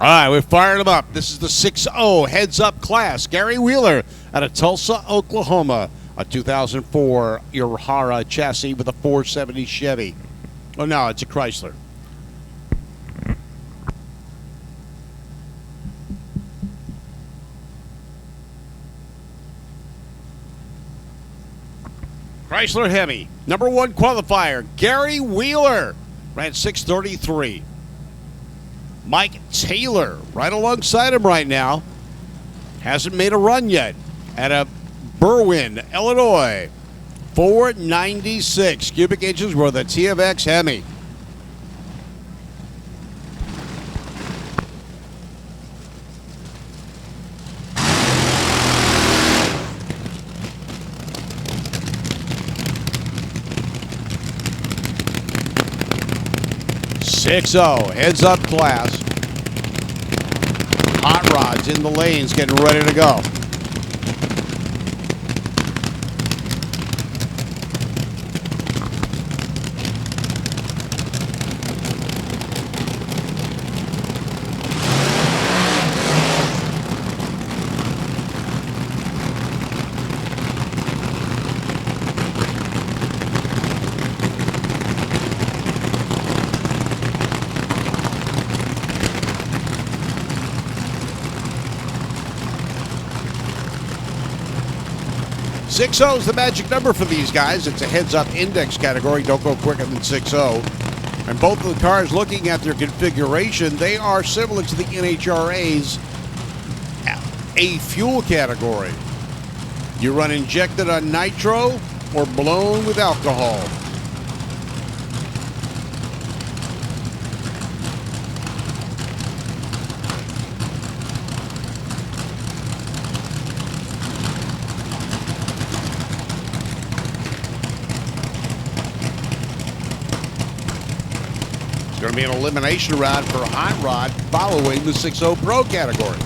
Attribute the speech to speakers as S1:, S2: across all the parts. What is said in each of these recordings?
S1: All right, we're firing them up. This is the 6-0 heads-up class. Gary Wheeler out of Tulsa, Oklahoma. A 2004 Urhara chassis with a 470 Chevy. Oh, no, it's a Chrysler. Chrysler Hemi. Number 1 qualifier, Gary Wheeler. Ran 6:33. Mike Taylor, right alongside him right now. Hasn't made a run yet. At a Berwyn, Illinois. 496 cubic inches with a TFX Hemi. Heads up class. Hot rods in the lanes getting ready to go. .60 is the magic number for these guys. It's a heads-up index category. Don't go quicker than 6.0. And both of the cars, looking at their configuration, they are similar to the NHRA's A fuel category. You run injected on nitro or blown with alcohol. Going to be an elimination round for hot rod following the 6.0 Pro category.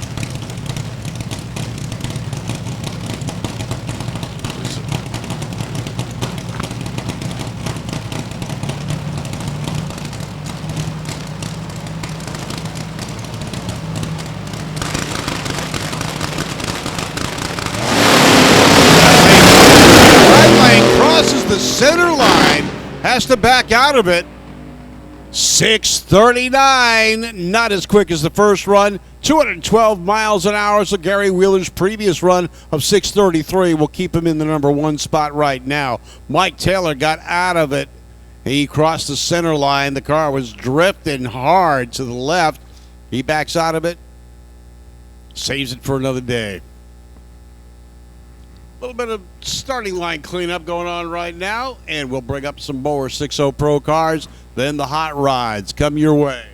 S1: Right lane crosses the center line, has to back out of it. 6:39, not as quick as the first run. 212 miles an hour, so Gary Wheeler's previous run of 6:33 will keep him in the number 1 spot right now. Mike Taylor got out of it. He crossed the center line. The car was drifting hard to the left. He backs out of it, saves it for another day. A little bit of starting line cleanup going on right now, and we'll bring up some more 6.0 Pro cars. Then the hot rods come your way.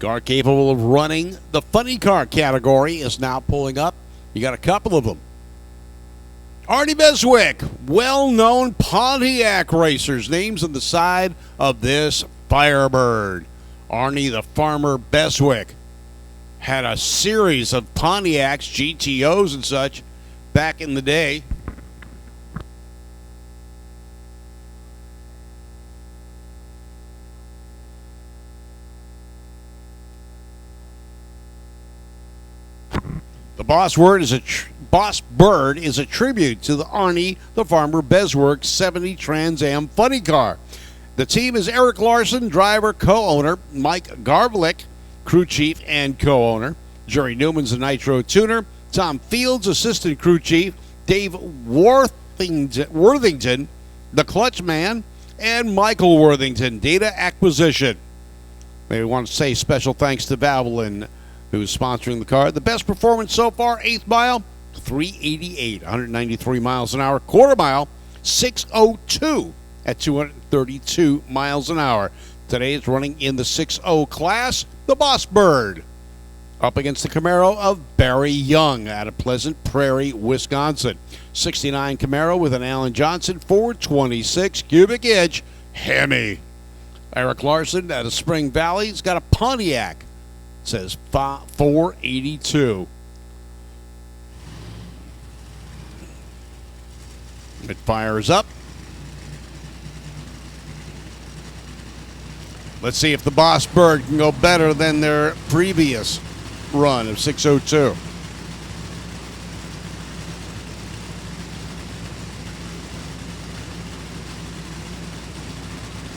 S1: Car capable of running the funny car category is now pulling up. You got a couple of them. Arnie Beswick, well-known Pontiac racers. Names on the side of this Firebird. Arnie the Farmer Beswick had a series of Pontiacs, GTOs and such back in the day. The Boss Bird is a tribute to the Arnie the Farmer Beswick 70 Trans Am funny car. The team is Eric Larson, driver, co-owner, Mike Garvlick, crew chief and co-owner, Jerry Newman's the nitro tuner, Tom Fields, assistant crew chief, Dave Worthington, the clutch man, and Michael Worthington, data acquisition. Maybe want to say special thanks to Valvoline, who's sponsoring the car. The best performance so far, 8th mile, 388, 193 miles an hour. Quarter mile, 602. at 232 miles an hour. Today it's running in the 6.0 class, the Boss Bird, up against the Camaro of Barry Young out of Pleasant Prairie, Wisconsin. 69 Camaro with an Alan Johnson 426 cubic inch Hemi. Eric Larson out of Spring Valley. He's got a Pontiac. It says 482. It fires up. Let's see if the Boss Bird can go better than their previous run of 602.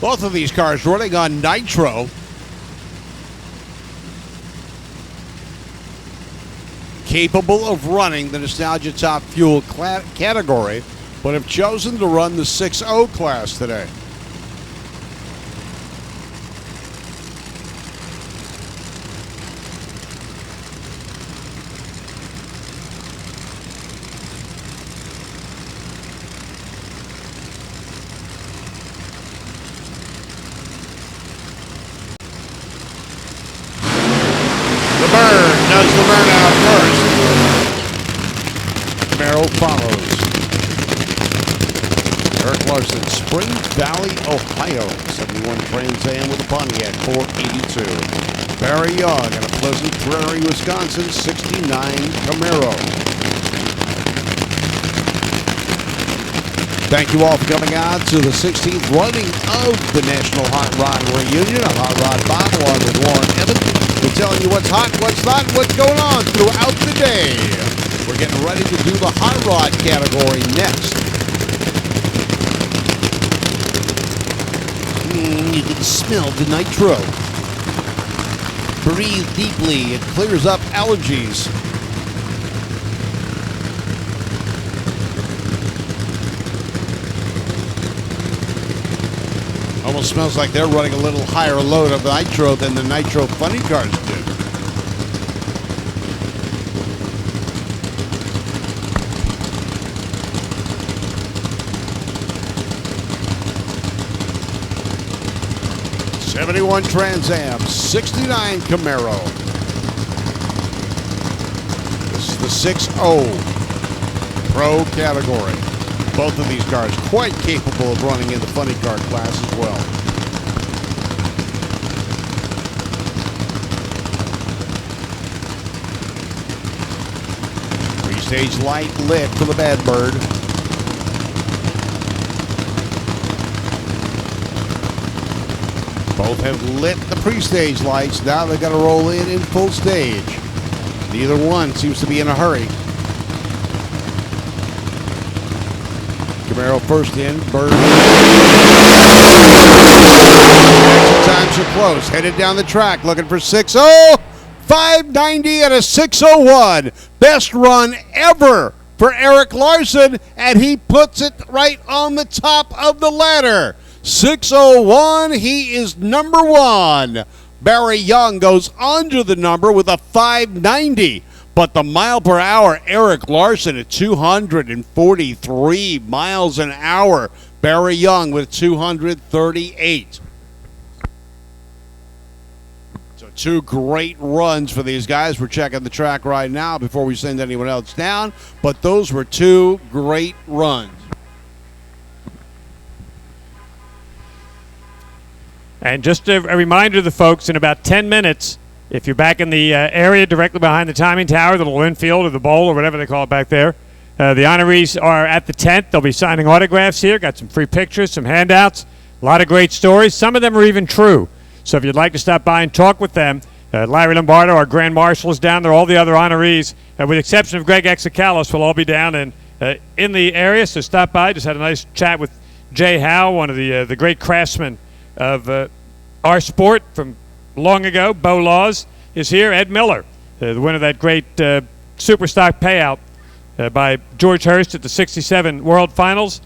S1: Both of these cars running on nitro. Capable of running the Nostalgia Top Fuel category, but have chosen to run the 6.0 class today. The Bird does the burnout first. Camaro follows. Eric Larson, Spring Valley, Ohio. 71 Trans Am with a Pontiac 482. Barry Young out of Pleasant Prairie, Wisconsin, 69 Camaro. Thank you all for coming out to the 16th running of the National Hot Rod Reunion. I'm Hot Rod Bob along with Warren Evans. We're telling you what's hot, what's not, what's going on throughout the day. We're getting ready to do the Hot Rod category next. You can smell the nitro. Breathe deeply. It clears up allergies. Almost smells like they're running a little higher load of nitro than the nitro funny cars do. '71 Trans Am, 69 Camaro. This is the 6.0 Pro category. Both of these cars quite capable of running in the funny car class as well. Three-stage light lit for the Bad Bird. Both have lit the pre-stage lights. Now they've got to roll in full stage. Neither one seems to be in a hurry. Camaro first in, Bird. Exit times are close. Headed down the track, looking for 6.0. 590 and a 601. Best run ever for Eric Larson, and he puts it right on the top of the ladder. 601, he is number one. Barry Young goes under the number with a 590. But the mile per hour, Eric Larson at 243 miles an hour. Barry Young with 238. So two great runs for these guys. We're checking the track right now before we send anyone else down. But those were two great runs.
S2: And just a reminder to the folks, in about 10 minutes, if you're back in the area directly behind the timing tower, the little infield or the bowl or whatever they call it back there, the honorees are at the tent. They'll be signing autographs here. Got some free pictures, some handouts, a lot of great stories. Some of them are even true. So if you'd like to stop by and talk with them, Larry Lombardo, our Grand Marshal, is down there. All the other honorees, with the exception of Greg Exicalis, will all be down in the area. So stop by. Just had a nice chat with Jay Howe, one of the great craftsmen of our sport from long ago. Bo Laws is here. Ed Miller, the winner of that great super stock payout by George Hurst at the '67 World Finals.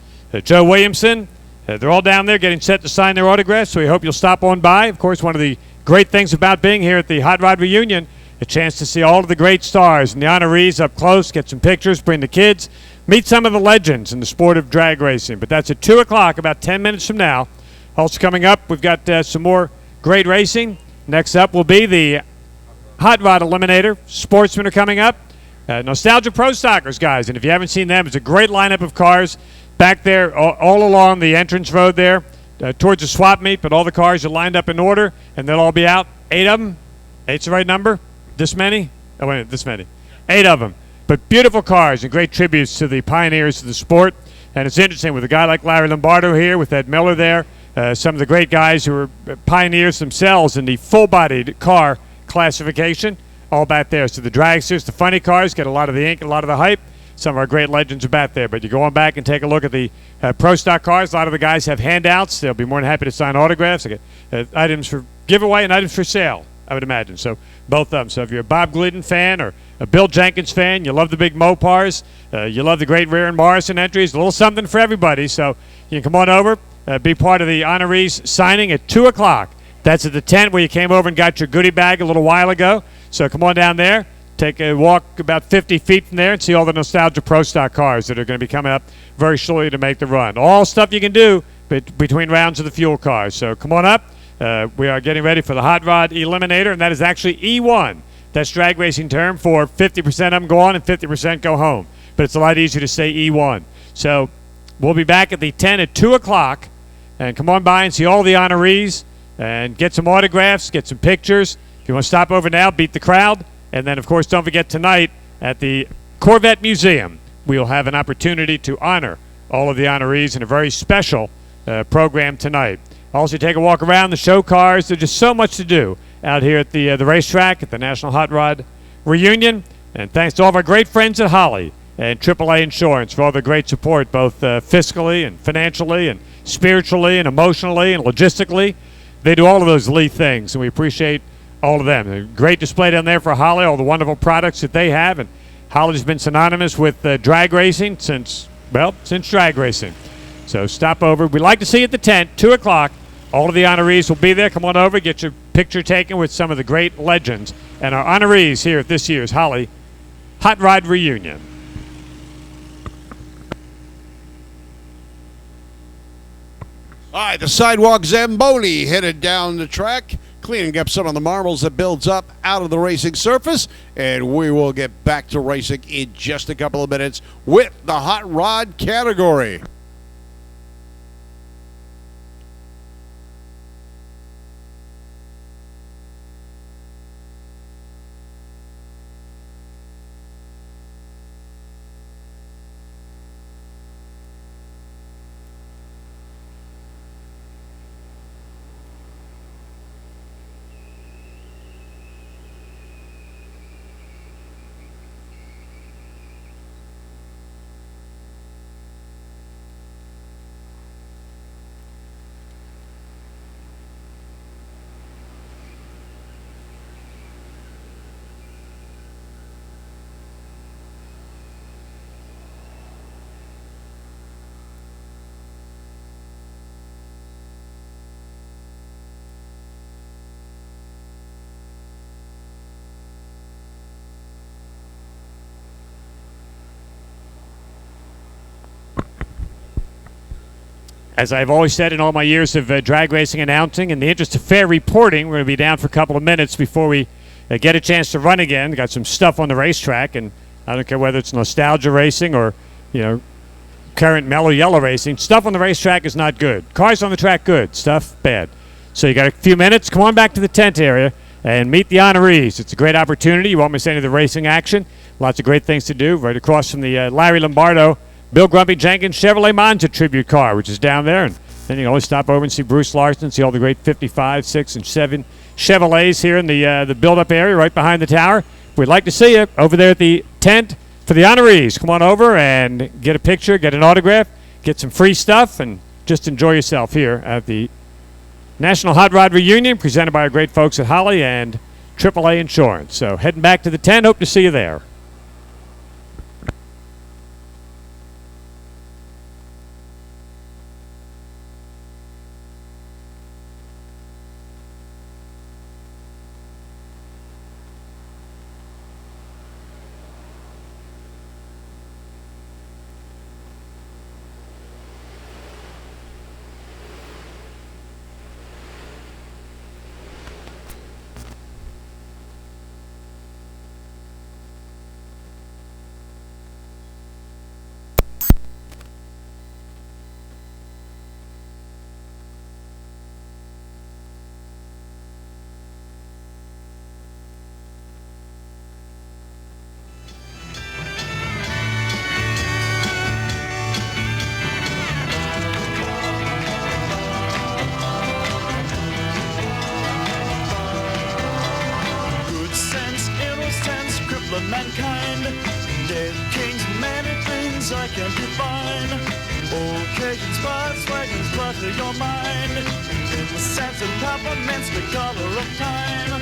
S2: Joe Williamson. They're all down there getting set to sign their autographs, so we hope you'll stop on by. Of course, one of the great things about being here at the Hot Rod Reunion a chance to see all of the great stars and the honorees up close, get some pictures, bring the kids, meet some of the legends in the sport of drag racing. But that's at 2 o'clock, about 10 minutes from now. Also coming up, we've got some more great racing. Next up will be the Hot Rod Eliminator. Sportsmen are coming up. Nostalgia Pro Stockers, guys. And if you haven't seen them, it's a great lineup of cars back there all along the entrance road there towards the swap meet. But all the cars are lined up in order, and they'll all be out. 8 of them. 8's the right number? This many? Oh, wait a minute, this many. 8 of them. But beautiful cars and great tributes to the pioneers of the sport. And it's interesting with a guy like Larry Lombardo here, with Ed Miller there, some of the great guys who were pioneers themselves in the full-bodied car classification, all back there. So the dragsters, the funny cars, get a lot of the ink, a lot of the hype. Some of our great legends are back there. But you go on back and take a look at the Pro Stock cars. A lot of the guys have handouts. They'll be more than happy to sign autographs. They get items for giveaway and items for sale, I would imagine. So both of them. So if you're a Bob Glidden fan or a Bill Jenkins fan, you love the big Mopars, you love the great Rear and Morrison entries, a little something for everybody. So you can come on over, be part of the honorees signing at 2 o'clock. That's at the tent where you came over and got your goodie bag a little while ago. So come on down there, take a walk about 50 feet from there and see all the Nostalgia Pro Stock cars that are going to be coming up very shortly to make the run. All stuff you can do between rounds of the fuel cars. So come on up. We are getting ready for the Hot Rod Eliminator, and that is actually E1. That's drag racing term for 50% of them go on and 50% go home. But it's a lot easier to say E1. So we'll be back at the 10 at 2 o'clock. And come on by and see all the honorees and get some autographs, get some pictures. If you want to stop over now, beat the crowd. And then, of course, don't forget tonight at the Corvette Museum, we'll have an opportunity to honor all of the honorees in a very special program tonight. Also, take a walk around the show cars. There's just so much to do out here at the racetrack at the National Hot Rod Reunion. And thanks to all of our great friends at Holley and AAA Insurance for all the great support, both fiscally and financially and spiritually and emotionally and logistically. They do all of those Lee things, and we appreciate all of them. A great display down there for Holley, all the wonderful products that they have. And Holley's been synonymous with drag racing since drag racing. So stop over. We'd like to see you at the tent, 2 o'clock. All of the honorees will be there. Come on over, get your picture taken with some of the great legends and our honorees here at this year's Holley Hot Rod Reunion.
S1: All right, the sidewalk Zamboni headed down the track, cleaning up some of the marbles that builds up out of the racing surface, and we will get back to racing in just a couple of minutes with the hot rod category.
S2: As I've always said in all my years of drag racing announcing, in the interest of fair reporting, we're going to be down for a couple of minutes before we get a chance to run again. Got some stuff on the racetrack, and I don't care whether it's nostalgia racing or, current mellow yellow racing. Stuff on the racetrack is not good. Cars on the track, good. Stuff, bad. So you got a few minutes. Come on back to the tent area and meet the honorees. It's a great opportunity. You won't miss any of the racing action. Lots of great things to do. Right across from the Larry Lombardo Bill Grumpy Jenkins Chevrolet Monza tribute car, which is down there. And then you can always stop over and see Bruce Larson, see all the great 55, 6, and 7 Chevrolets here in the build-up area right behind the tower. We'd like to see you over there at the tent for the honorees. Come on over and get a picture, get an autograph, get some free stuff, and just enjoy yourself here at the National Hot Rod Reunion presented by our great folks at Holley and AAA Insurance. So heading back to the tent, hope to see you there.
S3: Spots wagons clutter your mind. In the sense of peppermints, the color of time.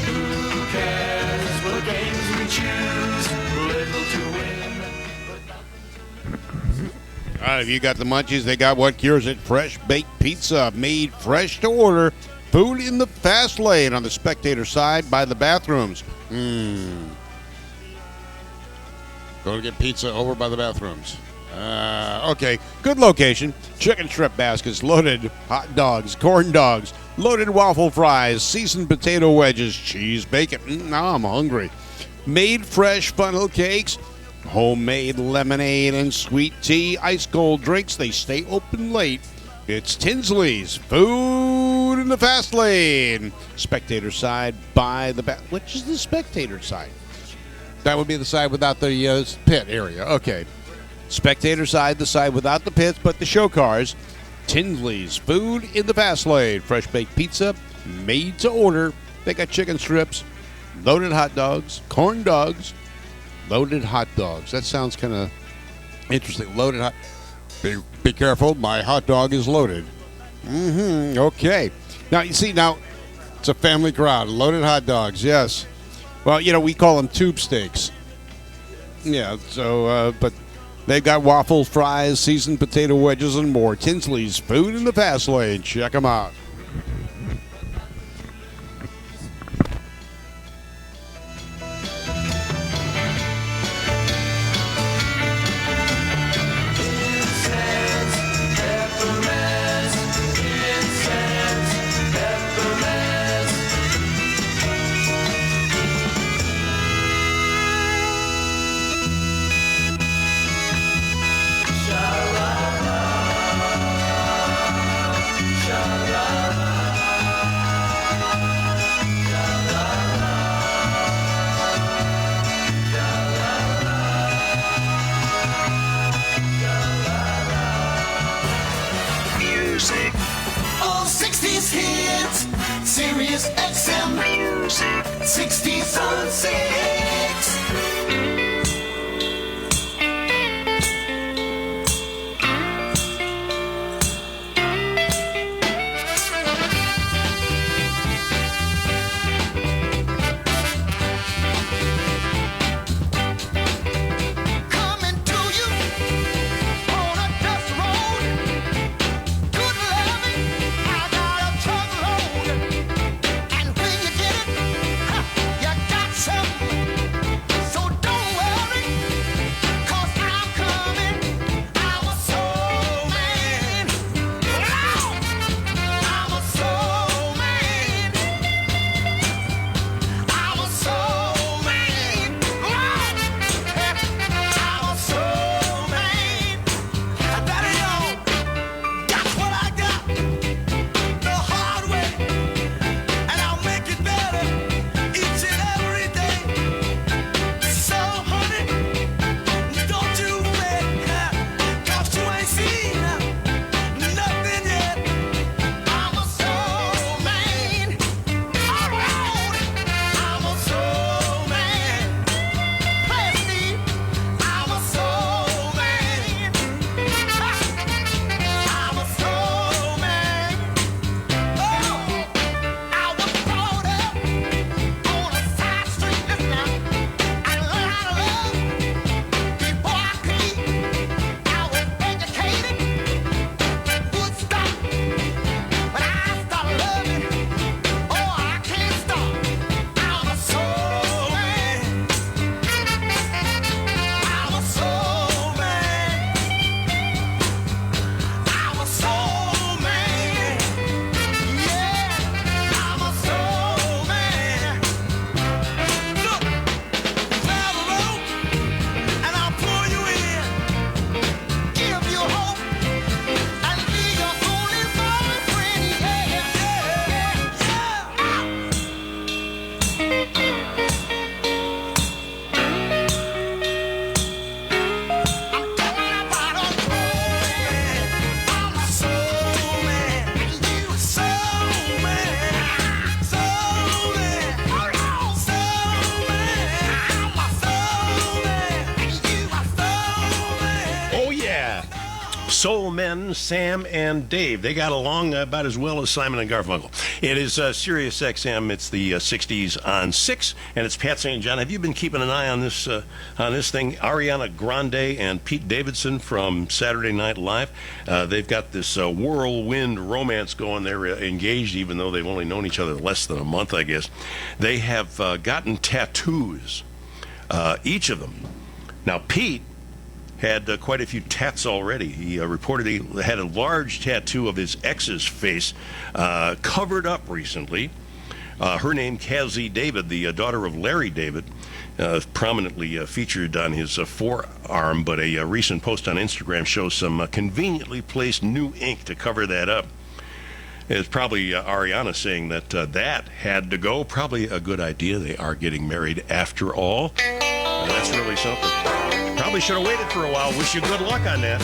S3: Who cares what games we choose? Little to win, but nothing to lose.
S1: All right, if you got the munchies, they got what cures it. Fresh baked pizza made fresh to order. Food in the fast lane on the spectator side by the bathrooms. Go to get pizza over by the bathrooms. Okay, good location. Chicken strip baskets, loaded hot dogs, corn dogs, loaded waffle fries, seasoned potato wedges, cheese, bacon. Now I'm hungry. Made fresh funnel cakes, homemade lemonade and sweet tea, ice cold drinks. They stay open late. It's Tinsley's Food in the Fast Lane. Spectator side by the back. Which is the spectator side? That would be the side without the pit area. Okay. Spectator side, the side without the pits, but the show cars. Tinsley's Food in the Fast Lane. Fresh baked pizza, made to order. They got chicken strips, loaded hot dogs, corn dogs, loaded hot dogs. That sounds kind of interesting. Loaded hot. Be careful, my hot dog is loaded. Okay. Now, you see, it's a family crowd. Loaded hot dogs, yes. Well, we call them tube steaks. Yeah, so, but they've got waffles, fries, seasoned potato wedges, and more. Tinsley's Food in the Fast Lane. Check them out.
S4: All 60s hits, Sirius XM Music, 60s on 6. So
S5: Soul Men, Sam and Dave. They got along about as well as Simon and Garfunkel. It is Sirius XM. It's the 60s on 6, and it's Pat St. John. Have you been keeping an eye on this thing? Ariana Grande and Pete Davidson from Saturday Night Live. They've got this whirlwind romance going. They're engaged, even though they've only known each other less than a month, I guess. They have gotten tattoos, each of them. Now, Pete had quite a few tats already. He reported he had a large tattoo of his ex's face covered up recently. Her name, Cassie David, the daughter of Larry David, prominently featured on his forearm, but a recent post on Instagram shows some conveniently placed new ink to cover that up. It's probably Ariana saying that that had to go. Probably a good idea. They are getting married after all. That's really something. Probably should have waited for a while. Wish you good luck on that.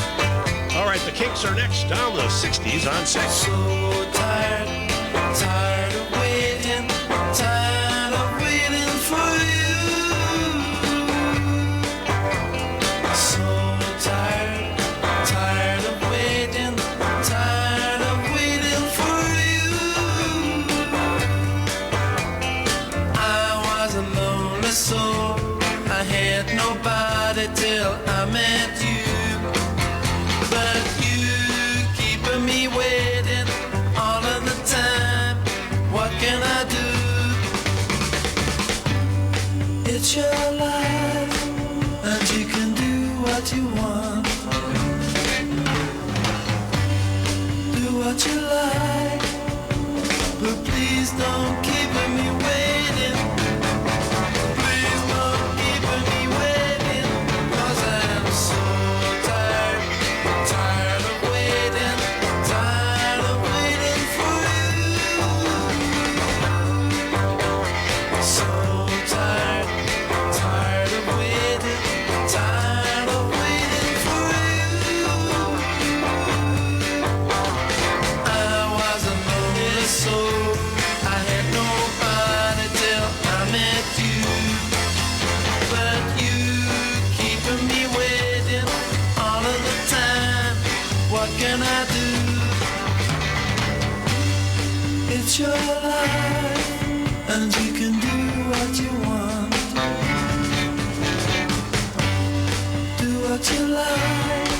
S5: All right, the Kinks are next down the 60s on 6.
S3: So tired, tired of waiting, tired of waiting for you. So tired, tired of waiting, tired of waiting for you. I was a lonely soul. I had nobody till I met you, but you keeping me waiting all of the time. What can I do? It's your life, and you can do what you want. Do what you like, but please don't keep me waiting. Please don't keep me waiting, 'cause I'm so tired, tired of waiting, tired of waiting for you. So tired, tired of waiting, tired of waiting for you. I was a lonely soul. I had nobody till I met you, but you keeping me waiting all of the time. What can I do? It's your life, and you can do what you want. Do what you like.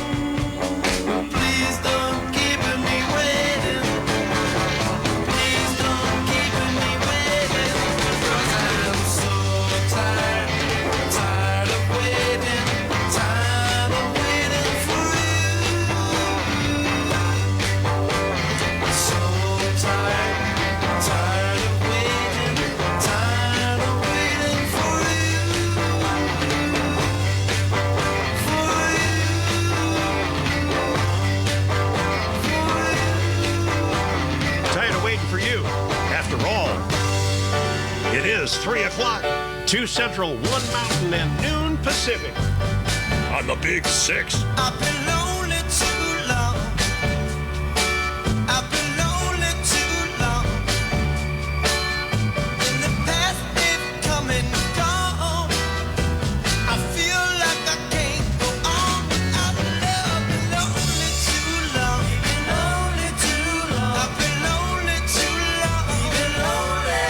S3: Please don't keep me waiting. Please don't keep me waiting, 'cause I'm so tired, tired of waiting, tired of waiting for you. So tired, tired of waiting, tired of waiting for you. For
S5: Tired of waiting for you. After all, it is 3 o'clock, 2 Central, 1 Mountain, and noon Pacific on the Big 6.
S4: I've been lonely too long. I've been lonely too long. In the past they've come and gone. I feel like I can't go on without love. Been lonely too long. Been lonely too long. I've been lonely too long. Been lonely.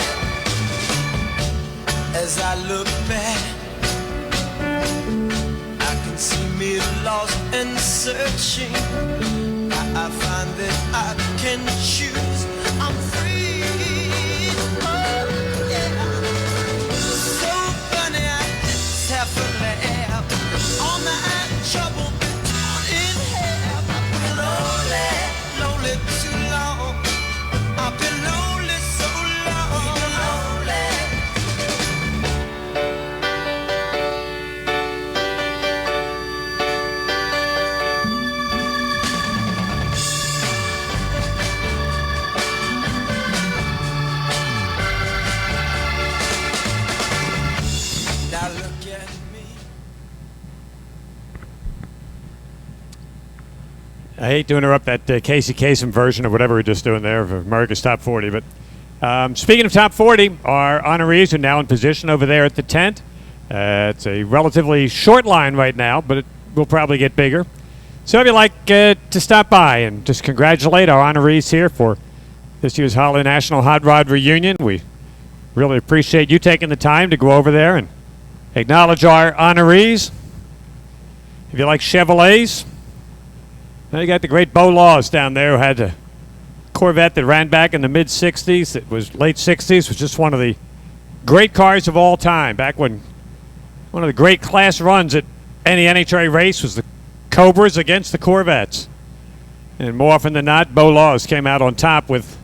S4: As I look back, I can see me lost and searching. I find that I can choose. I'm free. Oh, yeah. So funny, I just have to laugh. All my trouble been torn in half. I've been lonely, lonely too long. I've been lonely so long. Lonely. Now look at me.
S2: I hate to interrupt that Casey Kasem version of whatever we're just doing there of America's Top 40, but speaking of Top 40, our honorees are now in position over there at the tent. It's a relatively short line right now, but it will probably get bigger. So if you'd like to stop by and just congratulate our honorees here for this year's Holley National Hot Rod Reunion, we really appreciate you taking the time to go over there and acknowledge our honorees. If you like Chevrolets, you got the great Bo Laws down there who had a Corvette that ran back in the mid-'60s. It was late '60s. Was just one of the great cars of all time. Back when one of the great class runs at any NHRA race was the Cobras against the Corvettes. And more often than not, Bo Laws came out on top with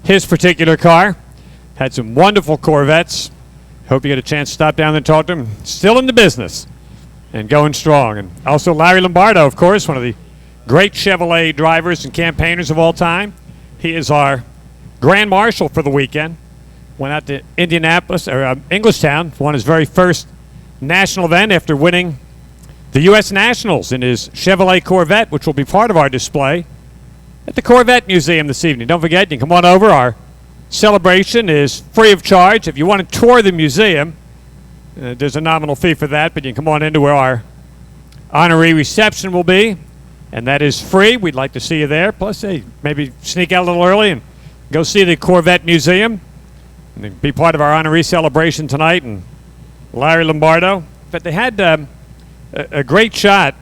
S2: his particular car. Had some wonderful Corvettes. Hope you get a chance to stop down and talk to him. Still in the business and going strong. And also Larry Lombardo, of course, one of the great Chevrolet drivers and campaigners of all time. He is our Grand Marshal for the weekend. Went out to Indianapolis, or Englishtown, won his very first national event after winning the U.S. Nationals in his Chevrolet Corvette, which will be part of our display at the Corvette Museum this evening. Don't forget, you can come on over. Our celebration is free of charge. If you want to tour the museum, there's a nominal fee for that, but you can come on into where our honoree reception will be, and that is free. We'd like to see you there. Plus, hey, maybe sneak out a little early and go see the Corvette Museum and be part of our honoree celebration tonight. And Larry Lombardo, but they had a great shot.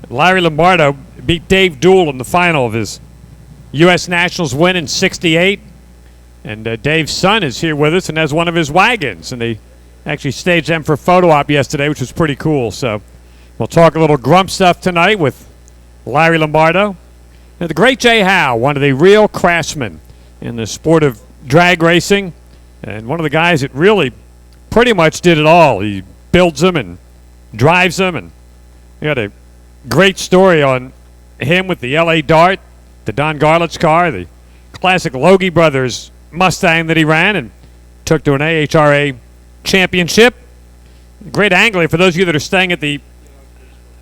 S2: Larry Lombardo beat Dave Dool in the final of his U.S. Nationals win in '68. And Dave's son is here with us and has one of his wagons. And they actually staged them for a photo op yesterday, which was pretty cool. So we'll talk a little Grump stuff tonight with Larry Lombardo. Now, the great Jay Howe, one of the real craftsmen in the sport of drag racing, and one of the guys that really pretty much did it all. He builds them and drives them. And we got a great story on him with the L.A. Dart, the Don Garlitz car, the classic Logie Brothers Mustang that he ran and took to an AHRA championship. Great Anglia, for those of you that are staying at the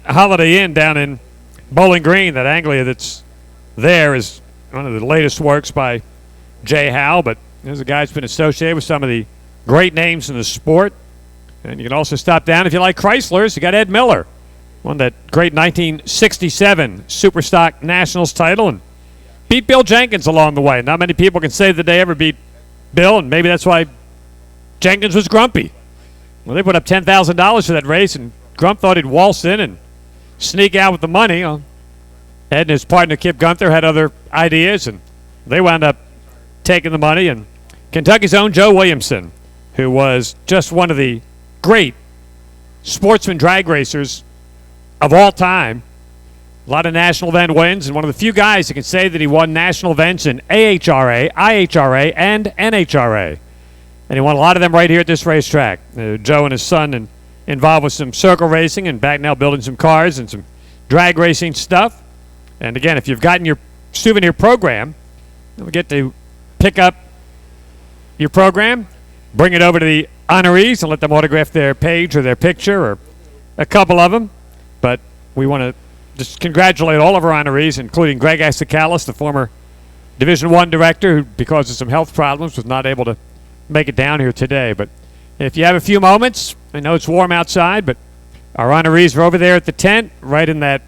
S2: Holiday Inn down in Bowling Green, that Anglia that's there is one of the latest works by Jay Howe, but there's a guy that's been associated with some of the great names in the sport. And you can also stop down if you like Chryslers. You got Ed Miller, won that great 1967 Superstock Nationals title and beat Bill Jenkins along the way. Not many people can say that they ever beat Bill, and maybe that's why Jenkins was grumpy. Well, they put up $10,000 for that race, and Grump thought he'd waltz in and sneak out with the money. Ed and his partner Kip Gunther had other ideas, and they wound up taking the money. And Kentucky's own Joe Williamson, who was just one of the great sportsman drag racers of all time, a lot of national event wins, and one of the few guys that can say that he won national events in AHRA, IHRA, and NHRA. And he won a lot of them right here at this racetrack. Joe and his son and involved with some circle racing and back now building some cars and some drag racing stuff. And again, if you've gotten your souvenir program, you'll get to pick up your program, bring it over to the honorees and let them autograph their page or their picture or a couple of them. But we want to just congratulate all of our honorees, including Greg Asakalis, the former Division I director, who, because of some health problems, was not able to make it down here today. But if you have a few moments, I know it's warm outside, but our honorees are over there at the tent, right in that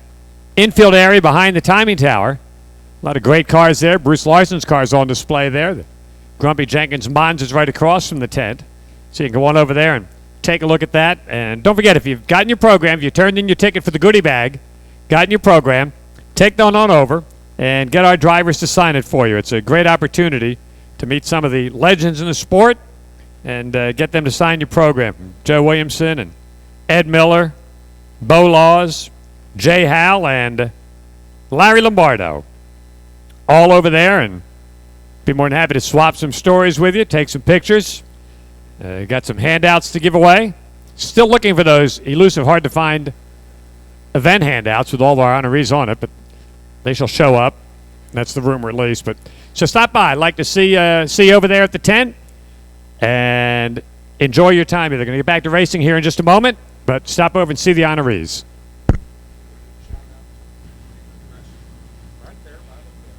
S2: infield area behind the timing tower. A lot of great cars there. Bruce Larson's car is on display there. The Grumpy Jenkins Mons is right across from the tent. So you can go on over there and take a look at that. And don't forget, if you've gotten your program, if you turned in your ticket for the goodie bag, gotten your program, take that on over and get our drivers to sign it for you. It's a great opportunity to meet some of the legends in the sport and get them to sign your program. Joe Williamson and Ed Miller, Bo Laws, Jay Howe, and Larry Lombardo. All over there, and be more than happy to swap some stories with you, take some pictures. Got some handouts to give away. Still looking for those elusive, hard-to-find event handouts with all of our honorees on it, but they shall show up. That's the rumor, at least. But so stop by. I'd like to see you over there at the tent, and enjoy your time. They're going to get back to racing here in just a moment, but stop over and see the honorees.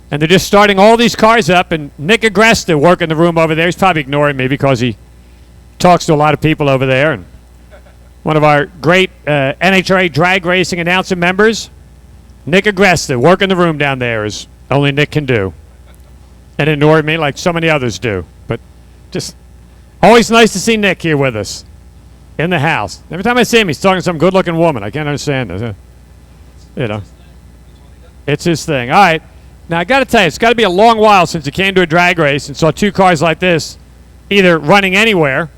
S2: And they're just starting all these cars up, and Nick Agresta working the room over there. He's probably ignoring me because he talks to a lot of people over there. And one of our great NHRA drag racing announcement members, Nick Agresta, working the room down there as only Nick can do. And ignored me like so many others do. But just always nice to see Nick here with us in the house. Every time I see him, he's talking to some good-looking woman. I can't understand this. You know, it's his thing. All right. Now, I got to tell you, it's got to be a long while since you came to a drag race and saw two cars like this either running anywhere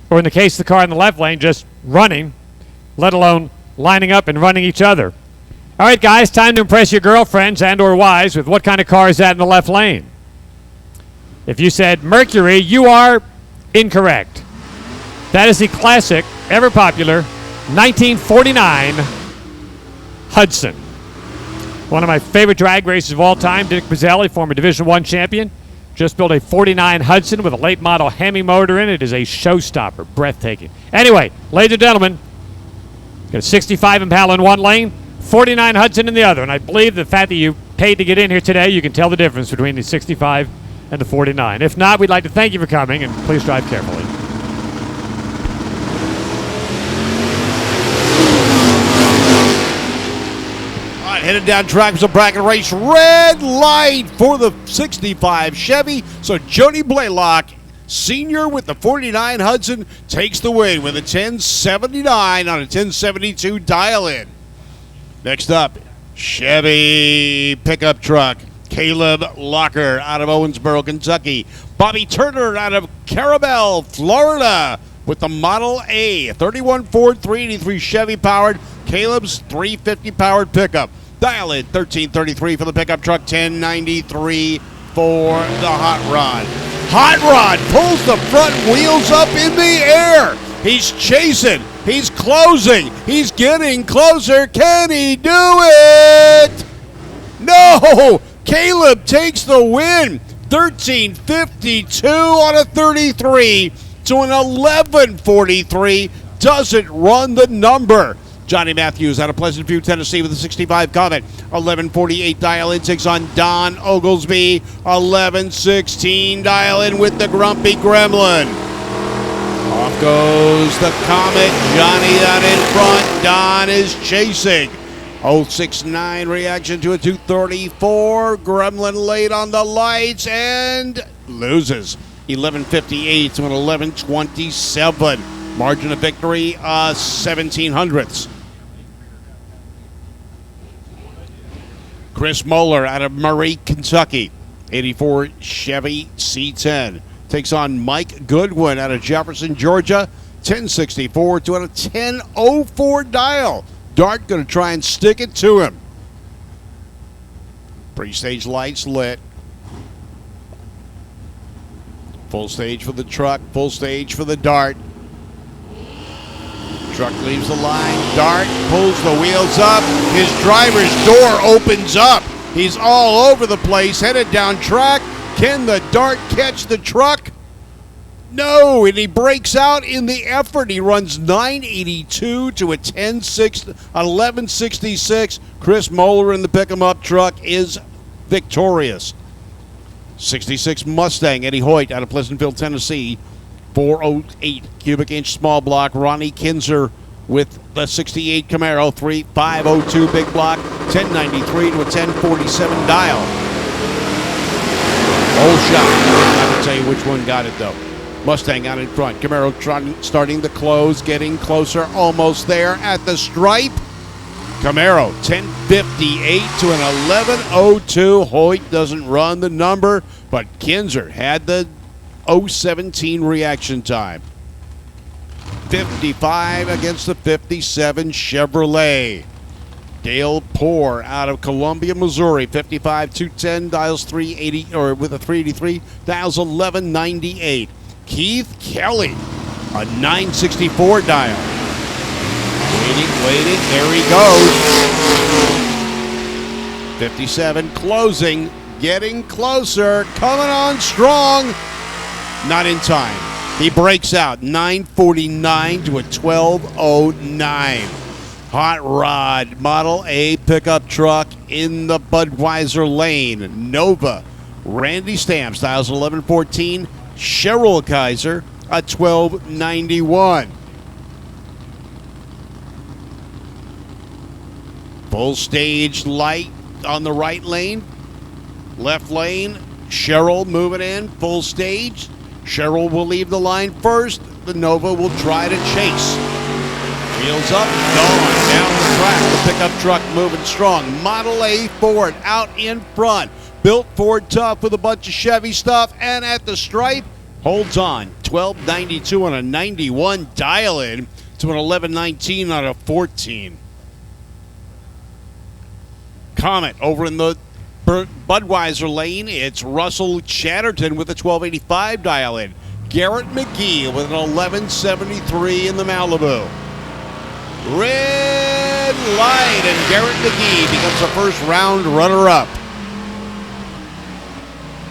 S2: or, in the case of the car in the left lane, just running, let alone lining up and running each other. All right, guys, time to impress your girlfriends and or wives with what kind of car is that in the left lane. If you said Mercury, you are incorrect. That is the classic, ever popular, 1949 Hudson. One of my favorite drag races of all time. Dick Mazzelli, former Division I champion, just built a 49 Hudson with a late model Hemi motor in it. It is a showstopper, breathtaking. Anyway, ladies and gentlemen, got a 65 Impala in one lane, 49 Hudson in the other. And I believe the fact that you paid to get in here today, you can tell the difference between the 65 and the 49. If not, we'd like to thank you for coming, and please drive carefully.
S1: Headed down track was a bracket race. Red light for the 65 Chevy. So Jody Blaylock, senior with the 49 Hudson, takes the win with a 1079 on a 1072 dial-in. Next up, Chevy pickup truck. Caleb Locker out of Owensboro, Kentucky. Bobby Turner out of Carabel, Florida, with the Model A. 31 Ford 383 Chevy powered. Caleb's 350 powered pickup. Dial in 1333 for the pickup truck, 1093 for the hot rod. Hot rod pulls the front wheels up in the air. He's chasing. He's closing. He's getting closer. Can he do it? No! Caleb takes the win. 1352 on a 33 to an 1143. Doesn't run the number. Johnny Matthews out of Pleasant View, Tennessee with a 65 Comet. 1148 dial-in takes on Don Oglesby. 1116 dial-in with the Grumpy Gremlin. Off goes the Comet. Johnny out in front. Don is chasing. 069 reaction to a 234. Gremlin late on the lights and loses. 1158 to an 1127. Margin of victory, 17 hundredths. Chris Moeller out of Murray, Kentucky. 84 Chevy C10. Takes on Mike Goodwin out of Jefferson, Georgia. 1064 to a 1004 dial. Dart going to try and stick it to him. Pre-stage lights lit. Full stage for the truck. Full stage for the Dart. Truck leaves the line. Dart pulls the wheels up. His driver's door opens up. He's all over the place, headed down track. Can the Dart catch the truck? No, and he breaks out in the effort. He runs 982 to a 1166. Chris Moeller in the pick-em-up truck is victorious. 66 Mustang, Eddie Hoyt out of Pleasantville, Tennessee. 408 cubic inch small block. Ronnie Kinzer with the 68 Camaro. 3502 big block. 1093 to a 1047 dial. Old shot. I'm not going to tell you which one got it, though. Mustang out in front. Camaro starting to close, getting closer, almost there at the stripe. Camaro, 1058 to an 1102. Hoyt doesn't run the number, but Kinzer had the 017 reaction time. 55 against the 57 Chevrolet. Dale Poor out of Columbia, Missouri. 55 210 dials 380 or with a 383 dials 1198. Keith Kelly, a 964 dial. Waiting, there he goes. 57 closing, getting closer, coming on strong. Not in time. He breaks out 949 to a 1209. Hot Rod Model A pickup truck in the Budweiser lane. Nova, Randy Stamps, styles 1114. Cheryl Kaiser, a 1291. Full stage light on the right lane. Left lane, Cheryl moving in, full stage. Cheryl will leave the line first. The Nova will try to chase. Wheels up, gone, down the track. The pickup truck moving strong. Model A Ford out in front. Built Ford tough with a bunch of Chevy stuff. And at the stripe, holds on. 1292 on a 91 dial-in to an 1119 on a 14. Comet over in the Budweiser lane. It's Russell Chatterton with a 1285 dial-in. Garrett McGee with an 1173 in the Malibu. Red light, and Garrett McGee becomes a first-round runner-up.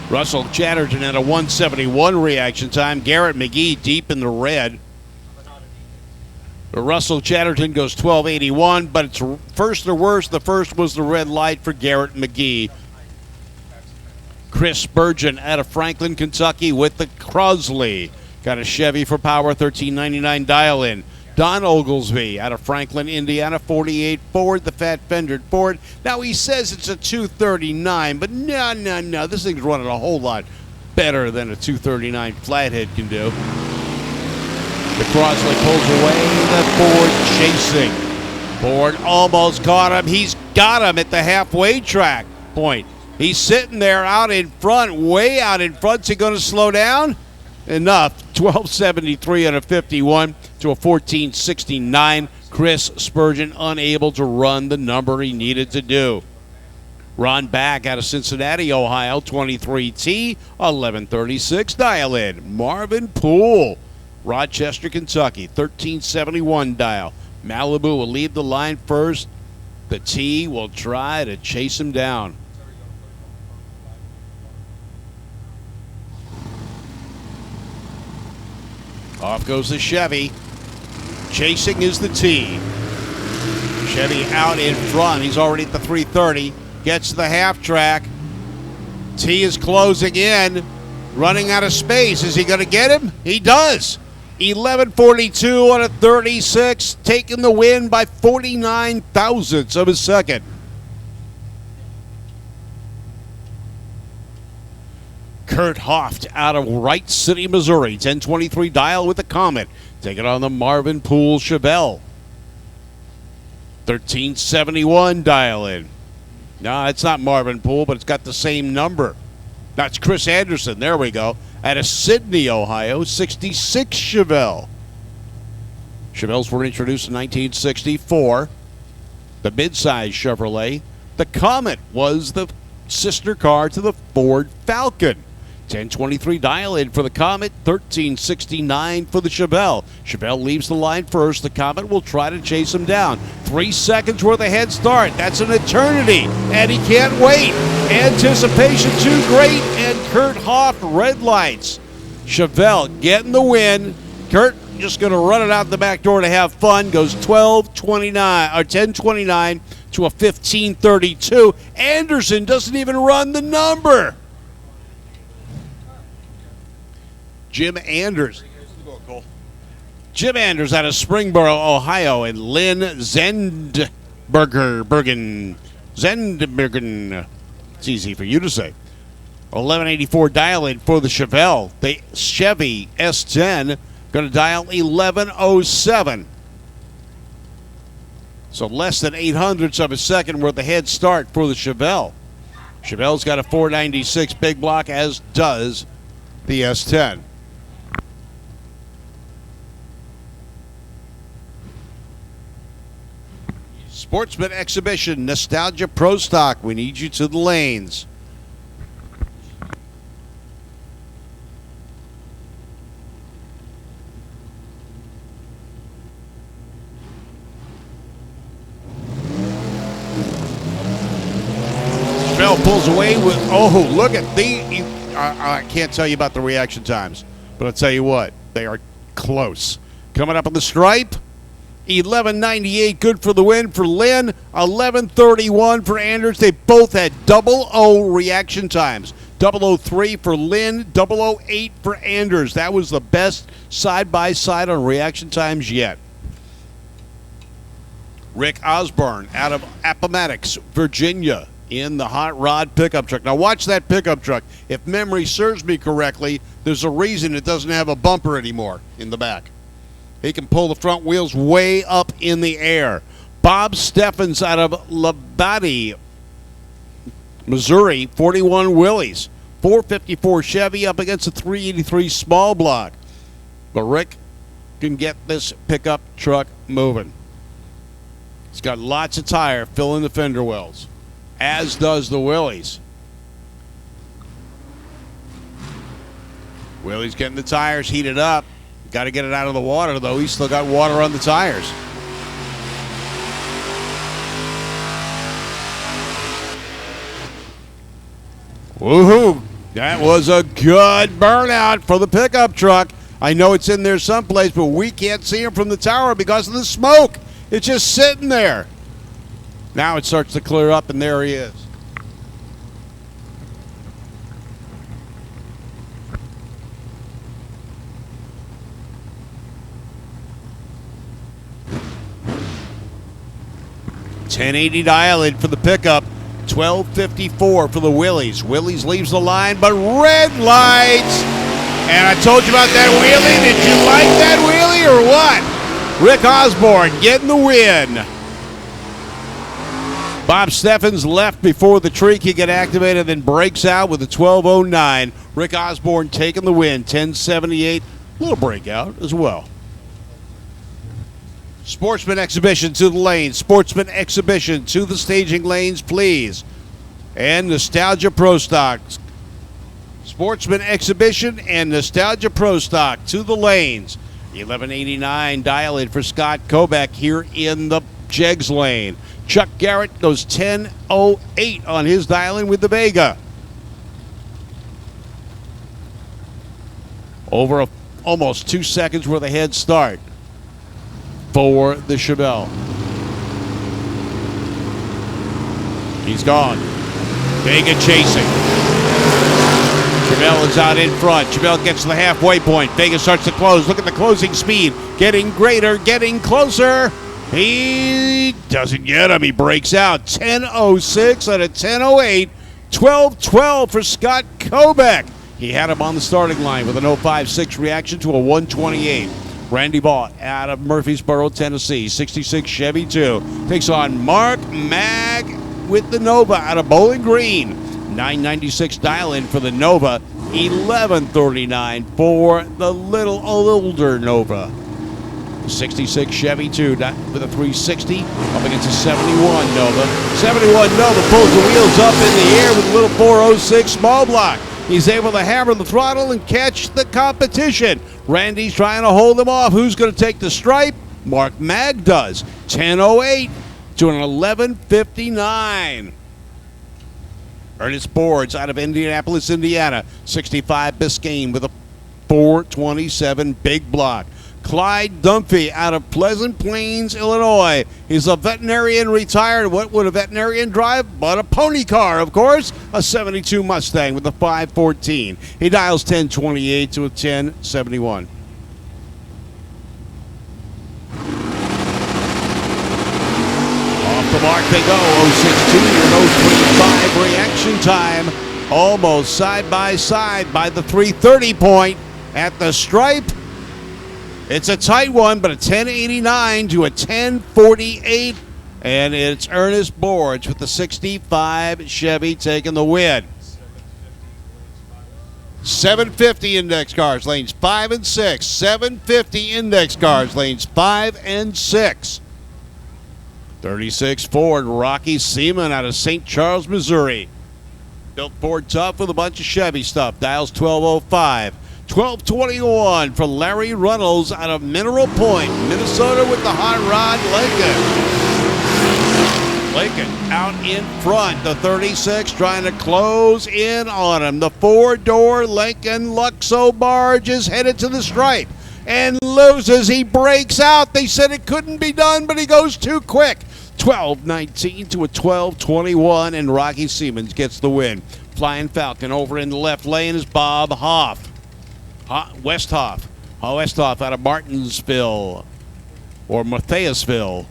S1: Russell Chatterton at a 171 reaction time. Garrett McGee deep in the red. Russell Chatterton goes 1281, but it's first or worse. The first was the red light for Garrett McGee. Chris Spurgeon out of Franklin, Kentucky with the Crosley. Got a Chevy for power, 1399 dial-in. Don Oglesby out of Franklin, Indiana, 48 Ford, the fat fendered Ford. Now he says it's a 239, but no. This thing's running a whole lot better than a 239 flathead can do. The Crosley pulls away, the Ford chasing. Ford almost caught him. He's got him at the halfway track point. He's sitting there out in front, way out in front. Is he going to slow down? Enough. 1273 on a 51 to a 1469. Chris Spurgeon unable to run the number he needed to do. Ron Back out of Cincinnati, Ohio, 23T, 1136 dial-in. Marvin Poole, Rochester, Kentucky, 1371 dial. Malibu will lead the line first. The T will try to chase him down. Off goes the Chevy. Chasing is the T. Chevy out in front. He's already at the 330. Gets to the half track. T is closing in. Running out of space. Is he going to get him? He does. 1142 on a 36. Taking the win by 49 thousandths of a second. Kurt Hoft out of Wright City, Missouri. 1023 dial with the Comet. Taking on the Marvin Poole Chevelle. 1371 dial in. No, it's not Marvin Poole, but it's got the same number. That's Chris Anderson. There we go. Out of Sydney, Ohio, 66 Chevelle. Chevelles were introduced in 1964. The midsize Chevrolet. The Comet was the sister car to the Ford Falcon. 1023 dial-in for the Comet, 1369 for the Chevelle. Chevelle leaves the line first. The Comet will try to chase him down. 3 seconds worth of head start. That's an eternity, and he can't wait. Anticipation too great, and Kurt Hoff red lights. Chevelle getting the win. Kurt just going to run it out the back door to have fun. Goes 1229 or 1029 to a 1532. Anderson doesn't even run the number. Jim Anders out of Springboro, Ohio, and Lynn Zendbergen. It's easy for you to say. 1184 dial-in for the Chevelle. The Chevy S10 going to dial 1107. So less than 800ths of a second worth of head start for the Chevelle. Chevelle's got a 496 big block, as does the S10. Sportsman Exhibition, Nostalgia Pro Stock. We need you to the lanes. Bell pulls away with, oh, look at the, I can't tell you about the reaction times, but I'll tell you what, they are close. Coming up on the stripe, 1198 good for the win for Lynn, 1131 for Anders. They both had 00 reaction times. 003 for Lynn, 008 for Anders. That was the best side-by-side on reaction times yet. Rick Osborne out of Appomattox, Virginia, in the hot rod pickup truck. Now watch that pickup truck. If memory serves me correctly, there's a reason it doesn't have a bumper anymore in the back. He can pull the front wheels way up in the air. Bob Steffens out of Labadie, Missouri, 41 Willys. 454 Chevy up against a 383 small block. But Rick can get this pickup truck moving. It's got lots of tire filling the fender wells, as does the Willys. Willys getting the tires heated up. Got to get it out of the water, though. He's still got water on the tires. Woohoo! That was a good burnout for the pickup truck. I know it's in there someplace, but we can't see him from the tower because of the smoke. It's just sitting there. Now it starts to clear up, and there he is. $10.80 dial-in for the pickup. $12.54 for the Willys. Willys leaves the line, but red lights. And I told you about that wheelie. Did you like that wheelie or what? Rick Osborne getting the win. Bob Steffens left before the tree can get activated, then breaks out with a 12.09. Rick Osborne taking the win, 10.78. Little breakout as well. Sportsman Exhibition to the lanes. Sportsman Exhibition to the staging lanes, please. And Nostalgia Pro Stock. Sportsman Exhibition and Nostalgia Pro Stock to the lanes. 11.89 dial-in for Scott Kobeck here in the Jegs lane. Chuck Garrett goes 10.08 on his dial-in with the Vega. Over almost 2 seconds worth of head start for the Chevelle. He's gone. Vega chasing. Chevelle is out in front. Chevelle gets to the halfway point. Vega starts to close. Look at the closing speed. Getting greater, getting closer. He doesn't get him. He breaks out. 10.06 out of 10.08. 12.12 for Scott Kobeck. He had him on the starting line with an 0.56 reaction to a 128. Randy Vaught out of Murfreesboro, Tennessee. 66 Chevy 2. Takes on Mark Mag with the Nova out of Bowling Green. 996 dial-in for the Nova. 1139 for the little older Nova. 66 Chevy 2 with a 360 up against a 71 Nova. 71 Nova pulls the wheels up in the air with a little 406 small block. He's able to hammer the throttle and catch the competition. Randy's trying to hold him off. Who's going to take the stripe? Mark Mag does. 10.08 to an 11.59. Ernest Boards out of Indianapolis, Indiana. 65 Biscayne with a 427 big block. Clyde Dunphy out of Pleasant Plains, Illinois. He's a veterinarian retired. What would a veterinarian drive? But a pony car, of course. A 72 Mustang with a 514. He dials 1028 to a 1071. Off the mark they go. 062 and 035 reaction time. Almost side by the 330 point at the stripe. It's a tight one, but a 10.89 to a 10.48. And it's Ernest Boards with the 65 Chevy taking the win. 750 index cars, lanes 5 and 6. 750 index cars, lanes 5 and 6. 36 Ford Rocky Seaman out of St. Charles, Missouri. Built Ford tough with a bunch of Chevy stuff. Dials 1205. 1221 for Larry Runnels out of Mineral Point, Minnesota with the hot rod Lincoln. Lincoln out in front. The 36 trying to close in on him. The four-door Lincoln Luxo barge is headed to the stripe and loses. He breaks out. They said it couldn't be done, but he goes too quick. 12-19 to a 12-21, and Rocky Siemens gets the win. Flying Falcon over in the left lane is Bob Hoff. Westhoff out of Martinsville or Matthiasville.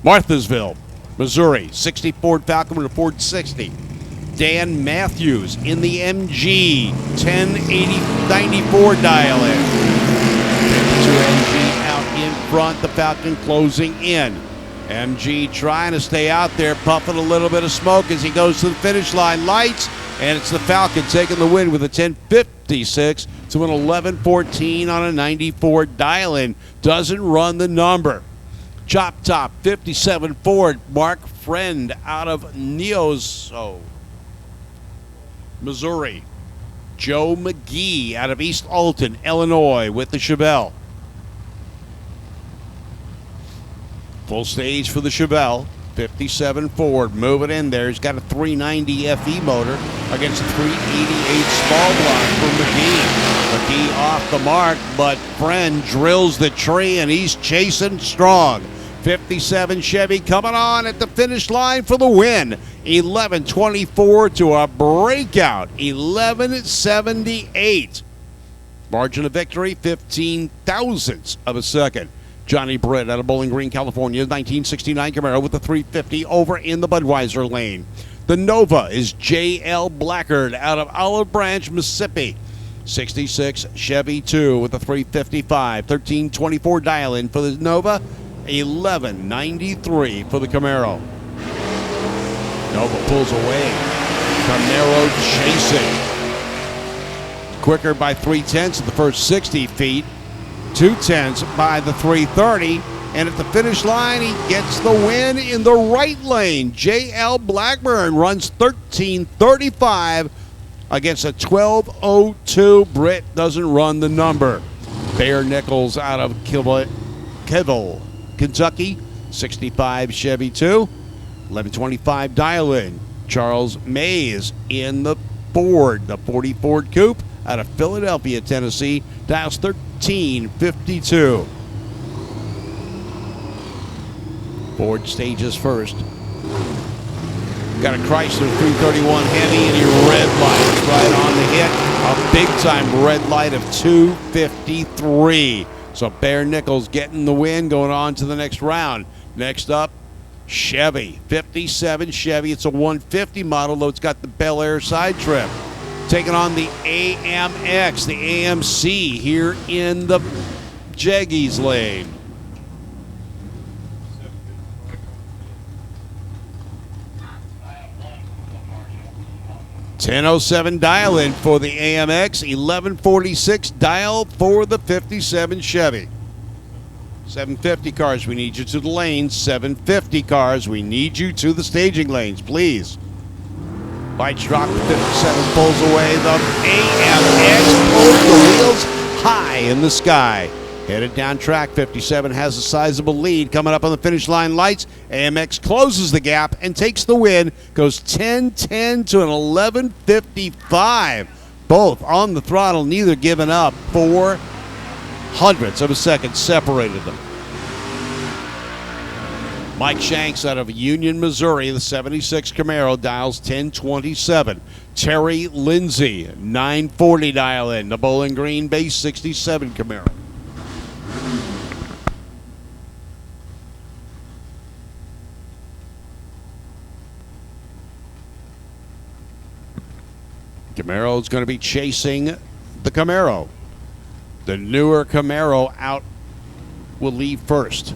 S1: Marthasville, Missouri, 60 Ford Falcon with a Ford 60. Dan Matthews in the MG, 1080-94 dial in. 52 MG out in front, the Falcon closing in. MG trying to stay out there, puffing a little bit of smoke as he goes to the finish line. Lights, and it's the Falcon taking the win with a 1056 to an 1114 on a 94 dial-in. Doesn't run the number. Chop Top 57 Ford, Mark Friend out of Neoso, Missouri. Joe McGee out of East Alton, Illinois with the Chevelle. Full stage for the Chevelle. 57 Ford moving in there. He's got a 390 FE motor against a 388 small block for McGee. McGee off the mark, but Friend drills the tree and he's chasing strong. 57 Chevy coming on at the finish line for the win. 11:24 to a breakout. 11:78. Margin of victory, 15 thousandths of a second. Johnny Britt out of Bowling Green, California, 1969 Camaro with the 350 over in the Budweiser lane. The Nova is J.L. Blackard out of Olive Branch, Mississippi. 66 Chevy 2 with the 355. 1324 dial-in for the Nova. 1193 for the Camaro. Nova pulls away. Camaro chasing. Quicker by 3/10 of the first 60 feet. 2/10 by the 330, and at the finish line, he gets the win in the right lane. J.L. Blackburn runs 13:35 against a 12:02. Britt doesn't run the number. Bear Nichols out of Keville, Kentucky, 65 Chevy 2, 1125 dial-in. Charles Mays in the Ford, the 40 Ford Coupe out of Philadelphia, Tennessee, dials 1352. Ford stages first. Got a Chrysler 331 Heavy and he red light right on the hit. A big time red light of 253. So Bear Nichols getting the win, going on to the next round. Next up, Chevy, 57 Chevy. It's a 150 model, though it's got the Bel Air side trim. Taking on the AMX, the AMC here in the Jaggies lane. $10.07 dial in for the AMX, 1146 dial for the 57 Chevy. 750 cars, we need you to the lanes. 750 cars, we need you to the staging lanes, please. Lights drop, the 57 pulls away. The AMX pulls the wheels high in the sky. Headed down track, 57 has a sizable lead. Coming up on the finish line lights, AMX closes the gap and takes the win. Goes 10-10 to an 11:55. Both on the throttle, neither giving up. 4 hundredths of a second separated them. Mike Shanks out of Union, Missouri, the 76 Camaro, dials 1027. Terry Lindsay, 940 dial in. The Bowling Green base 67 Camaro. Camaro is going to be chasing the Camaro. The newer Camaro out will leave first.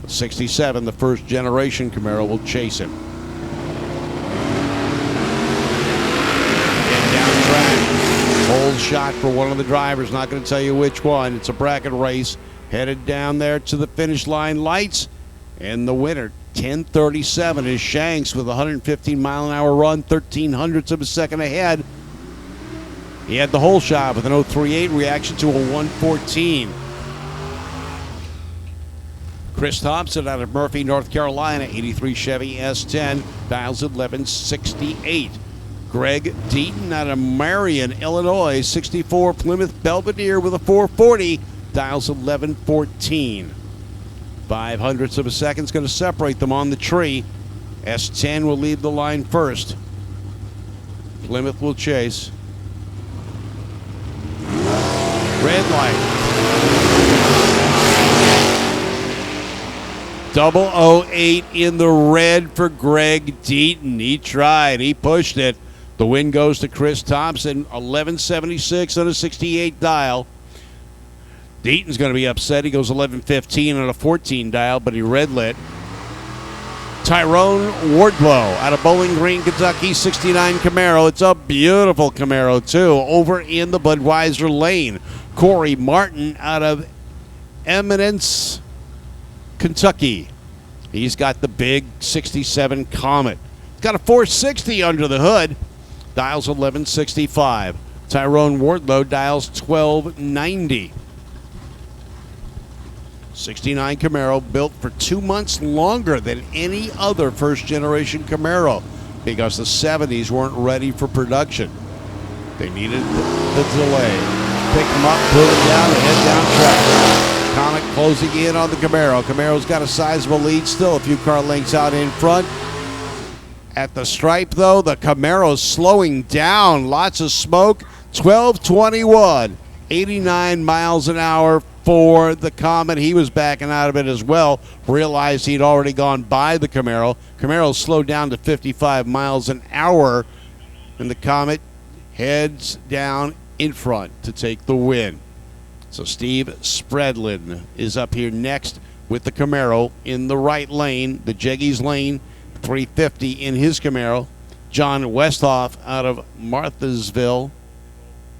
S1: 67, the first generation Camaro, will chase him. And down track. Hold shot for one of the drivers. Not going to tell you which one. It's a bracket race. Headed down there to the finish line lights. And the winner, 10:37, is Shanks with a 115-mile-an-hour run, 13 hundredths of a second ahead. He had the whole shot with an 038 reaction to a 114. Chris Thompson out of Murphy, North Carolina, 83 Chevy S10, dials 1168. Greg Deaton out of Marion, Illinois, 64 Plymouth Belvedere with a 440, dials 1114. 5 hundredths of a second is going to separate them on the tree. S10 will leave the line first. Plymouth will chase. Red light. 008 in the red for Greg Deaton. He tried. He pushed it. The win goes to Chris Thompson, 1176 on a 68 dial. Deaton's going to be upset. He goes 1115 on a 14 dial, but he red lit. Tyrone Wardlow out of Bowling Green, Kentucky, 69 Camaro. It's a beautiful Camaro, too, over in the Budweiser lane. Corey Martin out of Eminence, Kentucky. He's got the big 67 Comet. He's got a 460 under the hood. Dials 1165. Tyrone Wardlow dials 1290. 69 Camaro, built for 2 months longer than any other first-generation Camaro because the 70s weren't ready for production. They needed the delay. Pick them up, put it down, and head down track. Comet closing in on the Camaro. Camaro's got a sizable lead still, a few car lengths out in front. At the stripe, though, the Camaro's slowing down. Lots of smoke. 1221, 89 miles an hour for the Comet. He was backing out of it as well. Realized he'd already gone by the Camaro. Camaro slowed down to 55 miles an hour, and the Comet heads down in front to take the win. So Steve Spreadlin is up here next with the Camaro in the right lane, the Jeggies lane. 350 in his Camaro. John Westhoff out of Marthasville,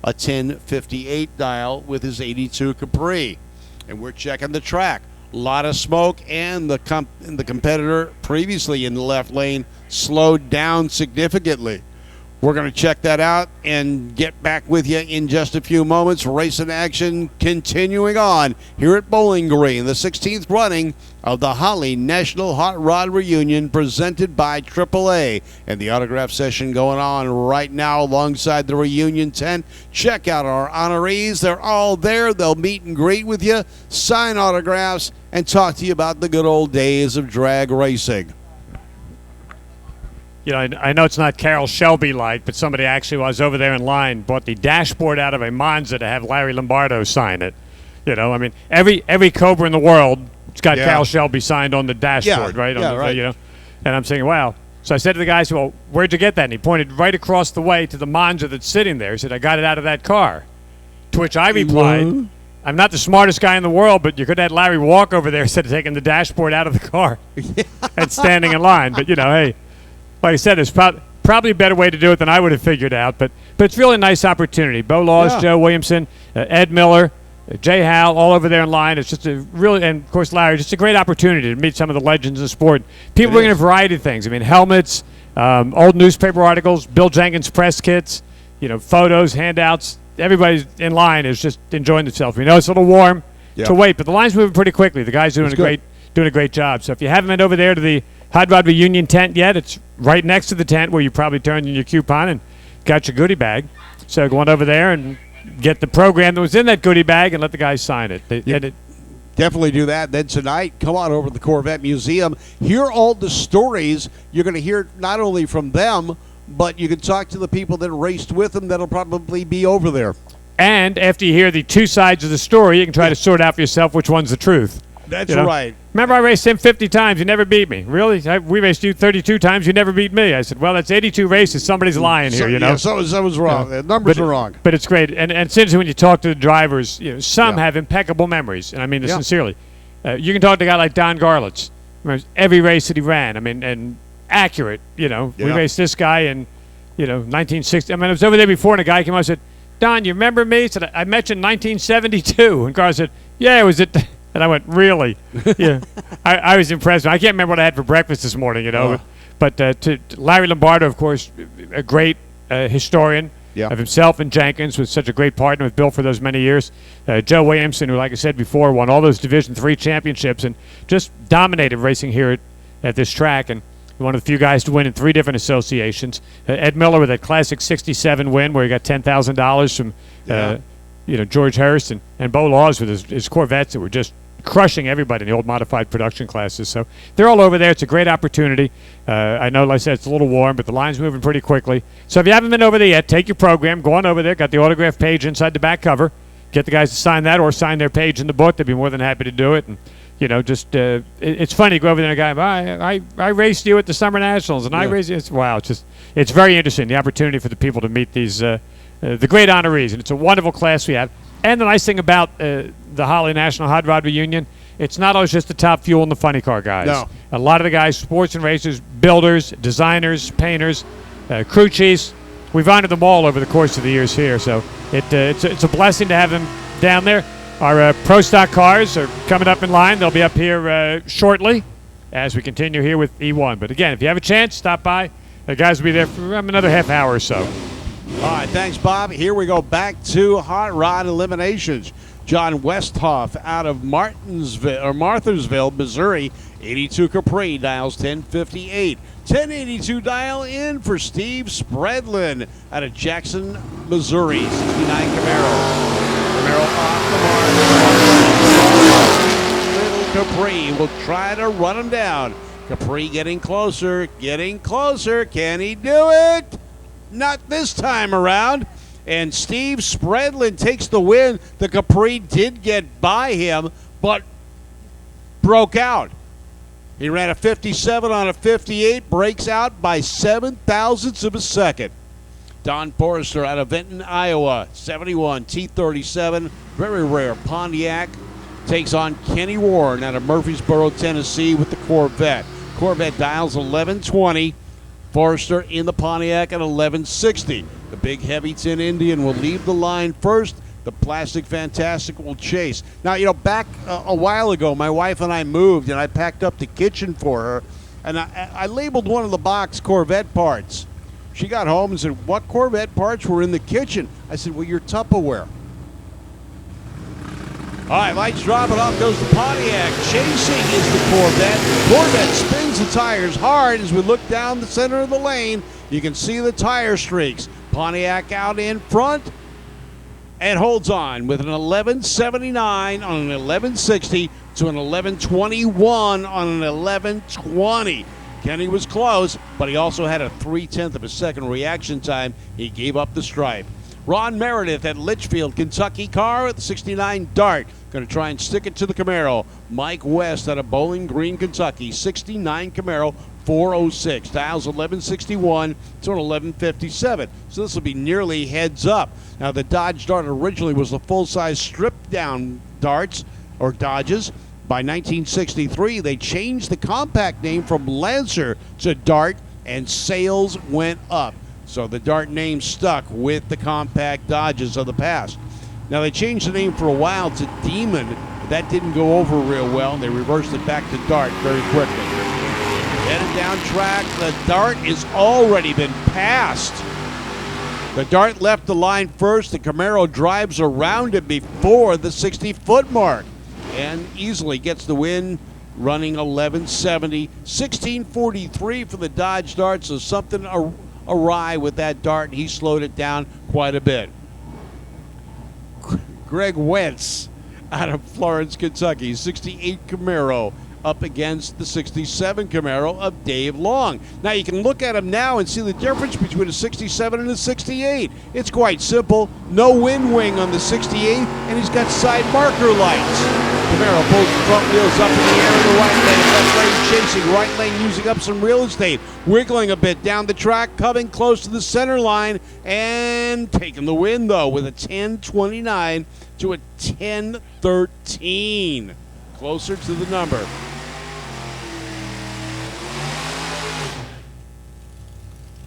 S1: a 1058 dial with his 82 Capri. And we're checking the track. A lot of smoke, and the competitor previously in the left lane slowed down significantly. We're going to check that out and get back with you in just a few moments. Racing action continuing on here at Bowling Green, the 16th running of the Holley National Hot Rod Reunion presented by AAA. And the autograph session going on right now alongside the reunion tent. Check out our honorees. They're all there. They'll meet and greet with you, sign autographs, and talk to you about the good old days of drag racing.
S2: You know, I know it's not Carol Shelby-like, but somebody actually was over there in line, bought the dashboard out of a Monza to have Larry Lombardo sign it. You know, I mean, every Cobra in the world has got Carol Shelby signed on the dashboard, right?
S1: Right.
S2: You know, and I'm thinking, wow. So I said to the guys, well, where'd you get that? And he pointed right across the way to the Monza that's sitting there. He said, I got it out of that car. To which I replied, I'm not the smartest guy in the world, but you could have had Larry walk over there instead of taking the dashboard out of the car and standing in line. But, you know, hey. Like I said, there's probably a better way to do it than I would have figured out, but it's really a nice opportunity. Bo Laws, Joe Williamson, Ed Miller, Jay Howell, all over there in line. It's just a really, and of course Larry, just a great opportunity to meet some of the legends of the sport. People bringing a variety of things. I mean, helmets, old newspaper articles, Bill Jenkins press kits, you know, photos, handouts. Everybody in line is just enjoying themselves. We know it's a little warm to wait, but the line's moving pretty quickly. The guys doing a great job. So if you haven't been over there to the Hot Rod Reunion tent yet, it's right next to the tent where you probably turned in your coupon and got your goodie bag. So go on over there and get the program that was in that goodie bag and let the guys sign it.
S1: Definitely do that. Then tonight, come on over to the Corvette Museum. Hear all the stories. You're going to hear not only from them, but you can talk to the people that raced with them that'll probably be over there.
S2: And after you hear the two sides of the story, you can try to sort out for yourself which one's the truth.
S1: That's right.
S2: Remember, I raced him 50 times. You never beat me. Really? We raced you 32 times. You never beat me. I said, well, that's 82 races. Somebody's lying here, you know.
S1: Yeah, so was wrong. The numbers are wrong.
S2: But it's great. And since when you talk to the drivers, you know, some have impeccable memories, and I mean this sincerely. You can talk to a guy like Don Garlitz. Remember every race that he ran. I mean, and accurate, you know. We raced this guy in, you know, 1960. I mean, I was over there before, and a guy came up and said, Don, you remember me? He said, I met you in 1972. And Garlitz said, yeah, it was at... And I went, really? Yeah. I was impressed. I can't remember what I had for breakfast this morning, you know. But to Larry Lombardo, of course, a great historian of himself and Jenkins, was such a great partner with Bill for those many years. Joe Williamson, who, like I said before, won all those Division III championships and just dominated racing here at this track. And one of the few guys to win in 3 different associations. Ed Miller with that classic 67 win where he got $10,000 from you know, George Hurst, and Bo Laws with his Corvettes that were just crushing everybody in the old modified production classes. So they're all over there. It's a great opportunity. I know, like I said, it's a little warm, but the line's moving pretty quickly. So if you haven't been over there yet, take your program, go on over there, got the autograph page inside the back cover. Get the guys to sign that or sign their page in the book. They'd be more than happy to do it. And, it's funny to go over there and I raced you at the Summer Nationals, and I raced you. It's very interesting, the opportunity for the people to meet these the great honorees, and it's a wonderful class we have. And the nice thing about the Holley National Hot Rod Reunion, it's not always just the top fuel and the funny car guys.
S1: No.
S2: A lot of the guys, sports and racers, builders, designers, painters, crew chiefs, we've honored them all over the course of the years here. So it's a blessing to have them down there. Our Pro Stock cars are coming up in line. They'll be up here shortly as we continue here with E1. But again, if you have a chance, stop by. The guys will be there for another half hour or so.
S1: All right, thanks, Bob. Here we go back to Hot Rod Eliminations. John Westhoff out of Marthasville, Missouri. 82 Capri, dials 1058. 1082 dial in for Steve Spreadlin out of Jackson, Missouri. 69 Camaro. Camaro off the mark. Little Capri will try to run him down. Capri getting closer. Can he do it? Not this time around. And Steve Spreadlin takes the win. The Capri did get by him, but broke out. He ran a 57 on a 58, breaks out by 7 thousandths of a second. Don Forrester out of Benton, Iowa, 71 T37, very rare Pontiac, takes on Kenny Warren out of Murfreesboro, Tennessee with the Corvette. Corvette dials 1120. Forrester in the Pontiac at 1160. The big heavy tin Indian will leave the line first. The Plastic Fantastic will chase. Now, back a while ago, my wife and I moved, and I packed up the kitchen for her, and I labeled one of the box Corvette parts. She got home and said, "What Corvette parts were in the kitchen?" I said, "Well, your Tupperware." All right, lights drop, and off goes the Pontiac. Chasing is the Corvette. Corvette spins the tires hard as we look down the center of the lane. You can see the tire streaks. Pontiac out in front and holds on with an 1179 on an 1160 to an 1121 on an 1120. Kenny was close, but he also had a 0.3 of a second reaction time. He gave up the stripe. Ron Meredith at Litchfield, Kentucky car at the 69 Dart. Going to try and stick it to the Camaro. Mike West out of Bowling Green, Kentucky, 69 Camaro, 406. Dials 1161 to an 1157. So this will be nearly heads up. Now, the Dodge Dart originally was the full-size stripped-down Darts, or Dodges. By 1963, they changed the compact name from Lancer to Dart, and sales went up. So the Dart name stuck with the compact Dodges of the past. Now, they changed the name for a while to Demon. That didn't go over real well, and they reversed it back to Dart very quickly. Headed down track, the Dart has already been passed. The Dart left the line first. The Camaro drives around it before the 60-foot mark and easily gets the win, running 1170. 1643 for the Dodge Dart, so something awry with that Dart, and he slowed it down quite a bit. Greg Wentz out of Florence, Kentucky, 68 Camaro up against the 67 Camaro of Dave Long. Now, you can look at him now and see the difference between a 67 and a 68. It's quite simple. No wind wing on the 68, and he's got side marker lights. Camaro pulls the front wheels up in the air in the right lane, left lane chasing, right lane using up some real estate, wiggling a bit down the track, coming close to the center line, and taking the win, though, with a 1029 to a 1013. Closer to the number.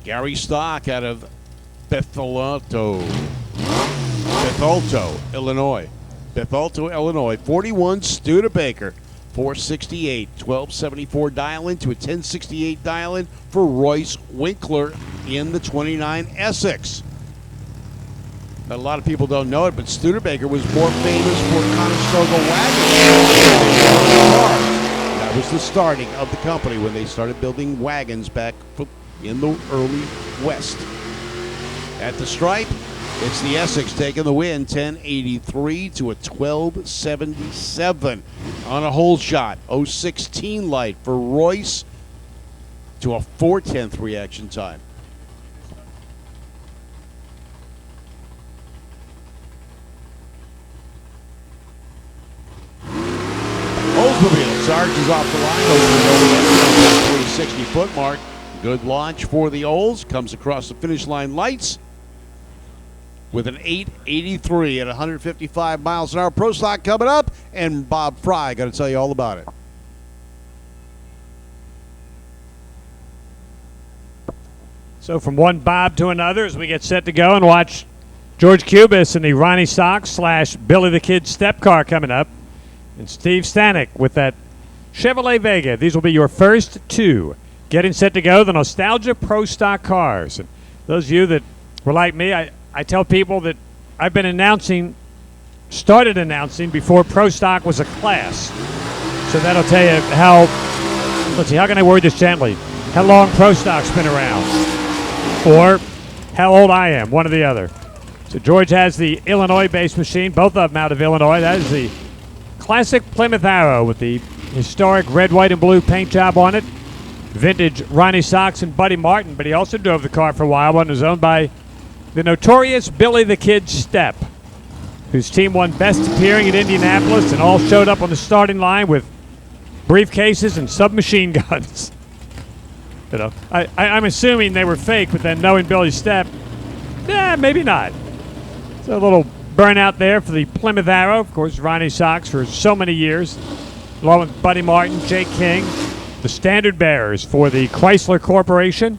S1: Gary Stock out of Bethalto, Illinois. 41 Studebaker, 468, 1274 dial-in to a 1068 dial-in for Royce Winkler in the 29 Essex. A lot of people don't know it, but Studebaker was more famous for Conestoga wagons. That was the starting of the company when they started building wagons back in the early West. At the stripe, it's the Essex taking the win, 1083 to a 1277 on a hole shot. 016 light for Royce to a 4/10 reaction time. Oldsmobile. Sargent's off the line over the 360-foot mark. Good launch for the Olds. Comes across the finish line lights with an 8.83 at 155 miles an hour. Pro Stock coming up, and Bob Fry going to tell you all about it.
S2: So from one Bob to another as we get set to go and watch George Cubis in the Ronnie Sox / Billy the Kid step car coming up, and Steve Stanek with that Chevrolet Vega. These will be your first two. Getting set to go, the Nostalgia Pro Stock cars. And those of you that were like me, I tell people that I've been started announcing before Pro Stock was a class. So that'll tell you how can I word this gently? How long Pro Stock's been around. Or how old I am, one or the other. So George has the Illinois-based machine, both of them out of Illinois. That is the classic Plymouth Arrow with the historic red, white, and blue paint job on it. Vintage Ronnie Sox and Buddy Martin, but he also drove the car for a while and was owned by the notorious Billy the Kid Stepp, whose team won Best Appearing at Indianapolis and all showed up on the starting line with briefcases and submachine guns. You know, I'm assuming they were fake, but then knowing Billy Stepp, maybe not. So a little burnout there for the Plymouth Arrow. Of course, Ronnie Sox for so many years, along with Buddy Martin, Jake King, the standard bearers for the Chrysler Corporation.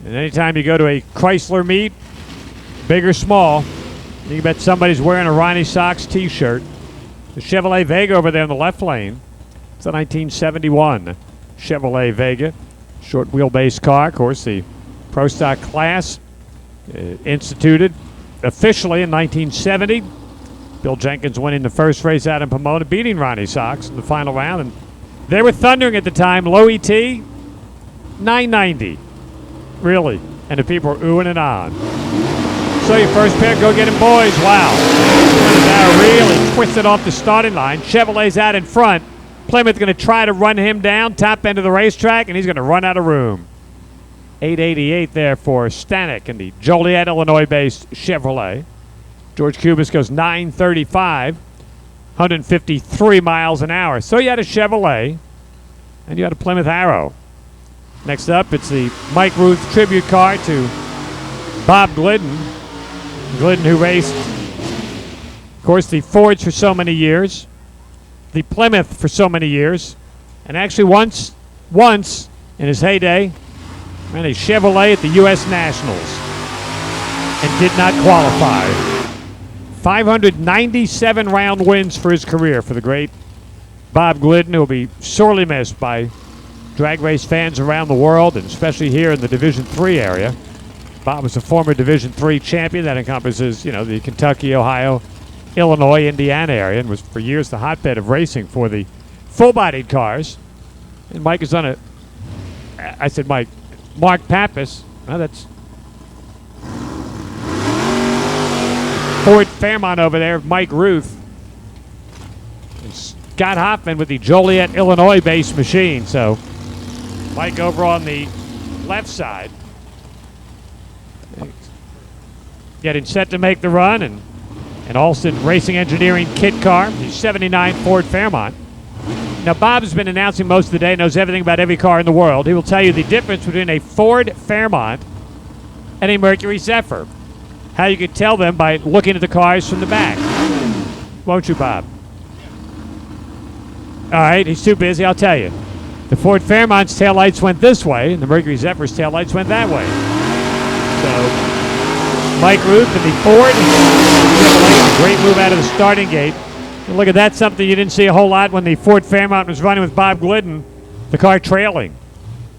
S2: And anytime you go to a Chrysler meet, big or small, you can bet somebody's wearing a Ronnie Sox t-shirt. The Chevrolet Vega over there in the left lane. It's a 1971 Chevrolet Vega. Short wheelbase car, of course, the Pro Stock class instituted officially in 1970. Bill Jenkins winning the first race out in Pomona, beating Ronnie Sox in the final round. And they were thundering at the time. Low ET, 990. Really. And the people were oohing and on. So your first pair, go get him, boys. Wow. Now really twisted off the starting line. Chevrolet's out in front. Plymouth going to try to run him down, top end of the racetrack, and he's going to run out of room. 888 there for Stanek in the Joliet, Illinois-based Chevrolet. George Cubis goes 935, 153 miles an hour. So you had a Chevrolet, and you had a Plymouth Arrow. Next up, it's the Mike Ruth tribute car to Bob Glidden. Glidden, who raced, of course, the Fords for so many years, the Plymouth for so many years, and actually once in his heyday, ran a Chevrolet at the U.S. Nationals and did not qualify. 597 round wins for his career for the great Bob Glidden, who will be sorely missed by drag race fans around the world, and especially here in the Division III area. Bob was a former Division III champion. That encompasses, the Kentucky, Ohio, Illinois, Indiana area, and was for years the hotbed of racing for the full-bodied cars. And Mike is on I said Mike, Mark Pappas. Well, that's Ford Fairmont over there, Mike Ruth. And Scott Hoffman with the Joliet, Illinois-based machine. So Mike over on the left side, getting set to make the run, and an Alston Racing Engineering kit car, the 79 Ford Fairmont. Now, Bob has been announcing most of the day, knows everything about every car in the world. He will tell you the difference between a Ford Fairmont and a Mercury Zephyr. How you can tell them by looking at the cars from the back. Won't you, Bob? All right, he's too busy, I'll tell you. The Ford Fairmont's taillights went this way, and the Mercury Zephyr's taillights went that way. So Mike Ruth and the Ford Chevrolet, great move out of the starting gate. And look at that, something you didn't see a whole lot when the Ford Fairmont was running with Bob Glidden, the car trailing.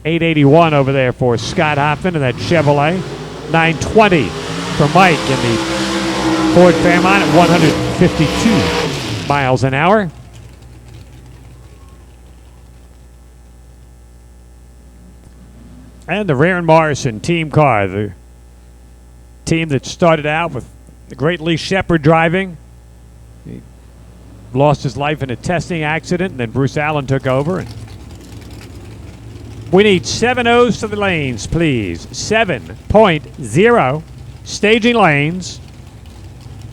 S2: 881 over there for Scott Hoffman and that Chevrolet. 920 for Mike in the Ford Fairmont at 152 miles an hour. And the Rare and Morrison team car, the team that started out with the great Lee Shepard driving. He lost his life in a testing accident, and then Bruce Allen took over. And we need 7 O's to the lanes, please. 7.0 staging lanes,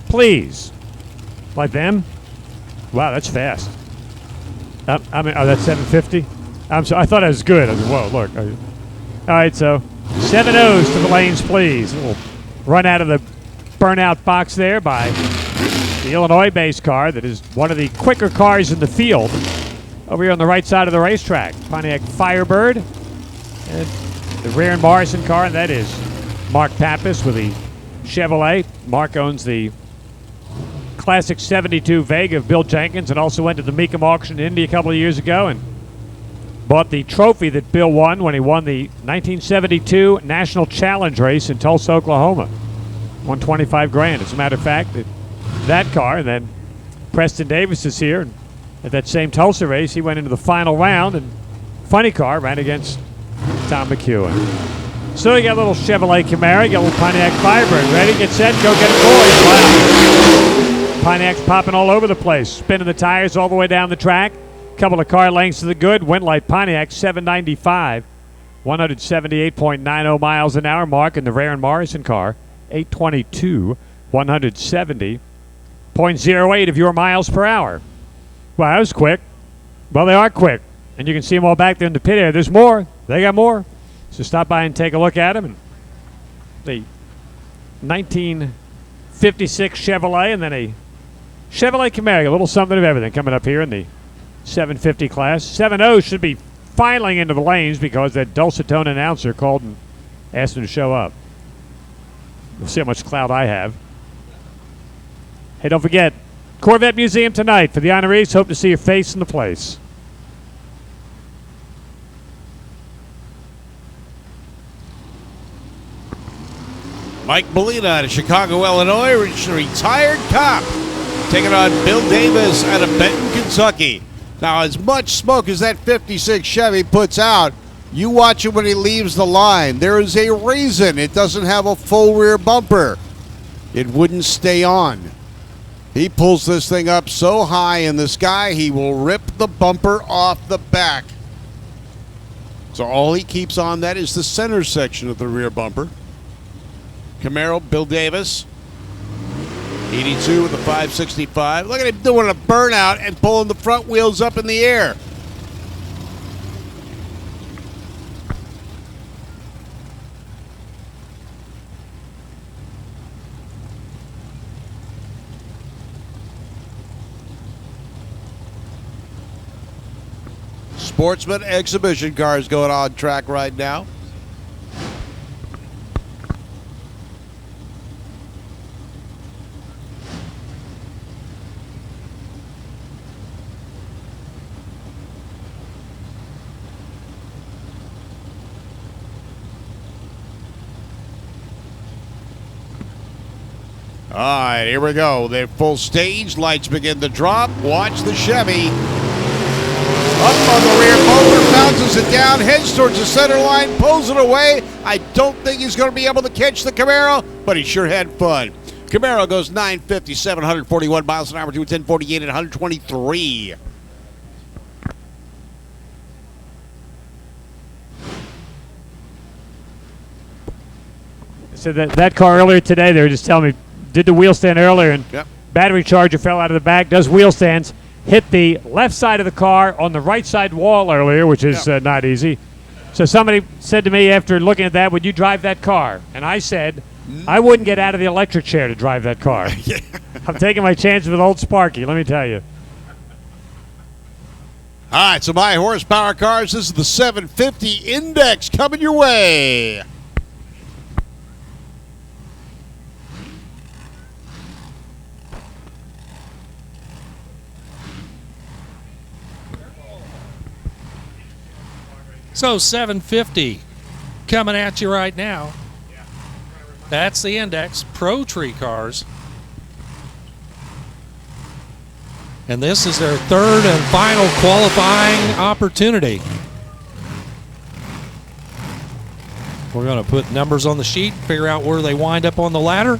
S2: please. Like them? Wow, that's fast. I mean, oh, that's 750. I'm sorry. I thought it was good. I said, whoa, look. All right, so 7 O's to the lanes, please. A little run out of the burnout box there by the Illinois-based car that is one of the quicker cars in the field over here on the right side of the racetrack. Pontiac Firebird and the rear and Morrison car, and that is Mark Pappas with the Chevrolet. Mark owns the Classic 72 Vega of Bill Jenkins and also went to the Mecum auction in Indy a couple of years ago and bought the trophy that Bill won when he won the 1972 National Challenge race in Tulsa, Oklahoma. Won 25 grand. As a matter of fact, that car, and then Preston Davis is here. And at that same Tulsa race, he went into the final round, and funny car ran against Tom McEwen. So you got a little Chevrolet Camaro, you got a little Pontiac Firebird. Ready, get set, go get it, boys. Wow. Pontiac's popping all over the place, spinning the tires all the way down the track. Couple of car lengths to the good. Windlight Pontiac 795, 178.90 miles an hour. Mark in the Rare and Morrison car 822, 170.08 of your miles per hour. Well, that was quick. Well, they are quick, and you can see them all back there in the pit area. There's more. They got more. So stop by and take a look at them. And the 1956 Chevrolet, and then a Chevrolet Camaro. A little something of everything coming up here in the 750 class. 7-0 should be filing into the lanes because that dulcet tone announcer called and asked him to show up. We'll see how much clout I have. Hey, don't forget, Corvette Museum tonight for the honorees. Hope to see your face in the place.
S1: Mike Molina out of Chicago, Illinois, retired cop, taking on Bill Davis out of Benton, Kentucky. Now, as much smoke as that 56 Chevy puts out, you watch it when he leaves the line. There is a reason it doesn't have a full rear bumper. It wouldn't stay on. He pulls this thing up so high in the sky, he will rip the bumper off the back. So all he keeps on that is the center section of the rear bumper. Camaro, Bill Davis, 82 with a 565. Look at him doing a burnout and pulling the front wheels up in the air. Sportsman Exhibition cars going on track right now. All right, here we go. They're full stage. Lights begin to drop. Watch the Chevy. Up on the rear bumper, bounces it down, heads towards the center line, pulls it away. I don't think he's going to be able to catch the Camaro, but he sure had fun. Camaro goes 950, 741 miles an hour to 1048 at 123.
S2: So that car earlier today, they were just telling me, did the wheel stand earlier, and battery charger fell out of the back, does wheel stands, hit the left side of the car on the right side wall earlier, which is not easy. So somebody said to me after looking at that, would you drive that car? And I said, I wouldn't get out of the electric chair to drive that car. I'm taking my chances with old Sparky, let me tell you.
S1: All right, so my horsepower cars, this is the 750 Index coming your way.
S6: So 750 coming at you right now. That's the Index Pro Tree cars. And this is their third and final qualifying opportunity. We're going to put numbers on the sheet, figure out where they wind up on the ladder.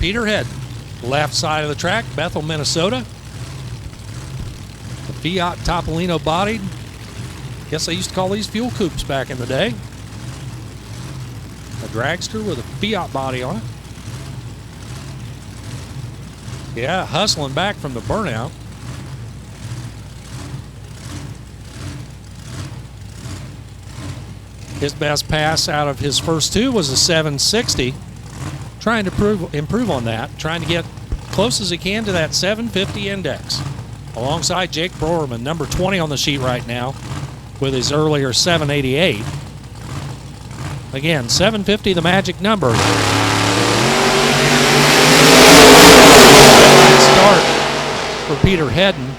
S6: Peterhead Left side of the track, Bethel, Minnesota. The Fiat Topolino bodied. Guess they used to call these fuel coupes back in the day. A dragster with a Fiat body on it. Yeah, hustling back from the burnout. His best pass out of his first two was a 760. Trying to improve on that, trying to get close as he can to that 750 index. Alongside Jake Broerman, number 20 on the sheet right now, with his earlier 788. Again, 750, the magic number. Start for Peter Hedden.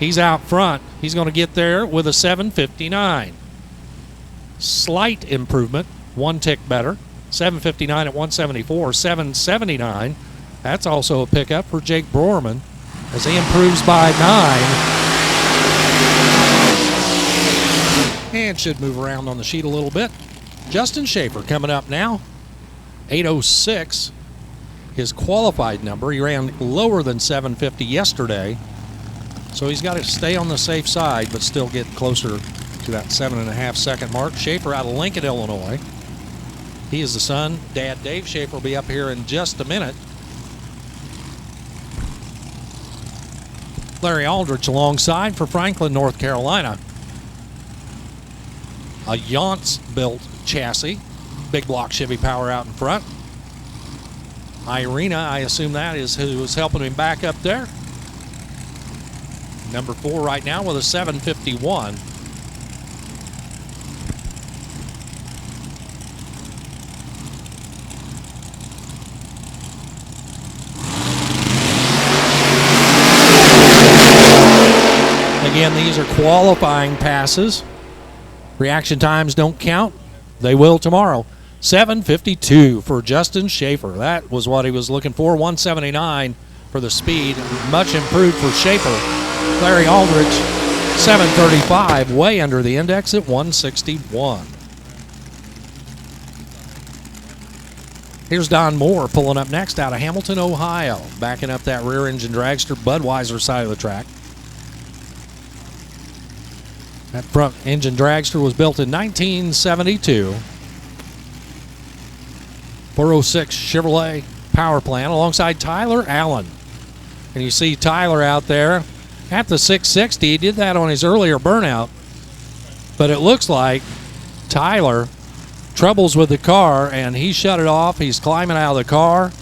S6: He's out front. He's going to get there with a 759. Slight improvement, one tick better. 759 at 174, 779. That's also a pickup for Jake Broerman as he improves by 9. And should move around on the sheet a little bit. Justin Schaefer coming up now. 806. His qualified number. He ran lower than 750 yesterday. So he's got to stay on the safe side, but still get closer to that 7.5 second mark. Schaefer out of Lincoln, Illinois. He is the son. Dad Dave Schaefer will be up here in just a minute. Larry Aldrich alongside for Franklin, North Carolina. A Yance-built chassis. Big block Chevy power out in front. Irina, I assume that is who was helping him back up there. Number 4 right now with a 751. Again, these are qualifying passes. Reaction times don't count. They will tomorrow. 752 for Justin Schaefer. That was what he was looking for. 179 for the speed. Much improved for Schaefer. Larry Aldrich, 735, way under the index at 161. Here's Don Moore pulling up next out of Hamilton, Ohio. Backing up that rear engine dragster, Budweiser side of the track. That front engine dragster was built in 1972. 406 Chevrolet power plant alongside Tyler Allen. And you see Tyler out there at the 660. He did that on his earlier burnout. But it looks like Tyler troubles with the car and he shut it off. He's climbing out of the car.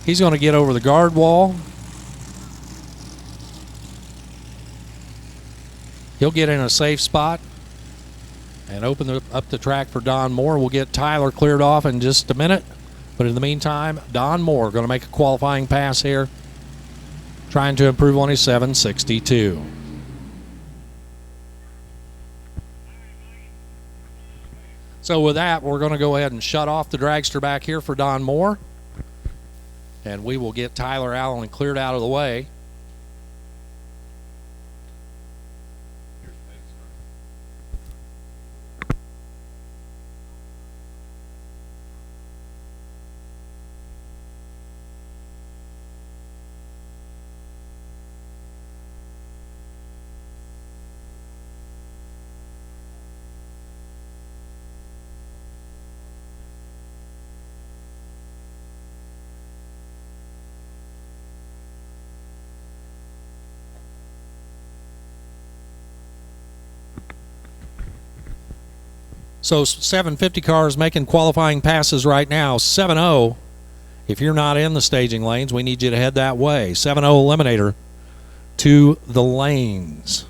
S6: He's going to get over the guard wall. He'll get in a safe spot and open up the track for Don Moore. We'll get Tyler cleared off in just a minute. But in the meantime, Don Moore going to make a qualifying pass here, trying to improve on his 762. So with that, we're going to go ahead and shut off the dragster back here for Don Moore. And we will get Tyler Allen cleared out of the way. So 750 cars making qualifying passes right now. 7-0. If you're not in the staging lanes, we need you to head that way. 7-0 Eliminator to the lanes.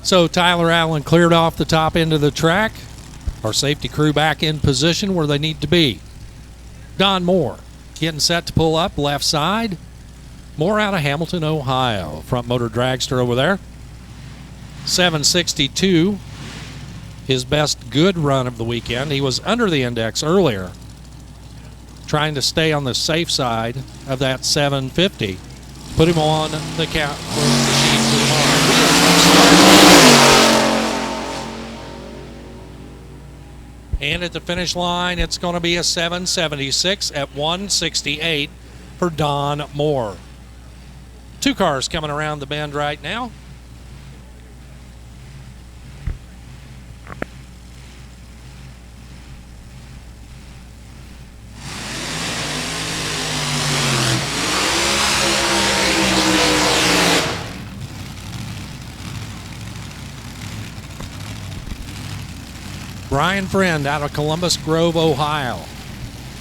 S6: So Tyler Allen cleared off the top end of the track. Our safety crew back in position where they need to be. Don Moore getting set to pull up left side. Moore out of Hamilton, Ohio. Front motor dragster over there. 762, his best good run of the weekend. He was under the index earlier, trying to stay on the safe side of that 750. Put him on the count for the sheet for tomorrow. And at the finish line, it's going to be a 776 at 168 for Don Moore. 2 cars coming around the bend right now. Brian Friend out of Columbus Grove, Ohio.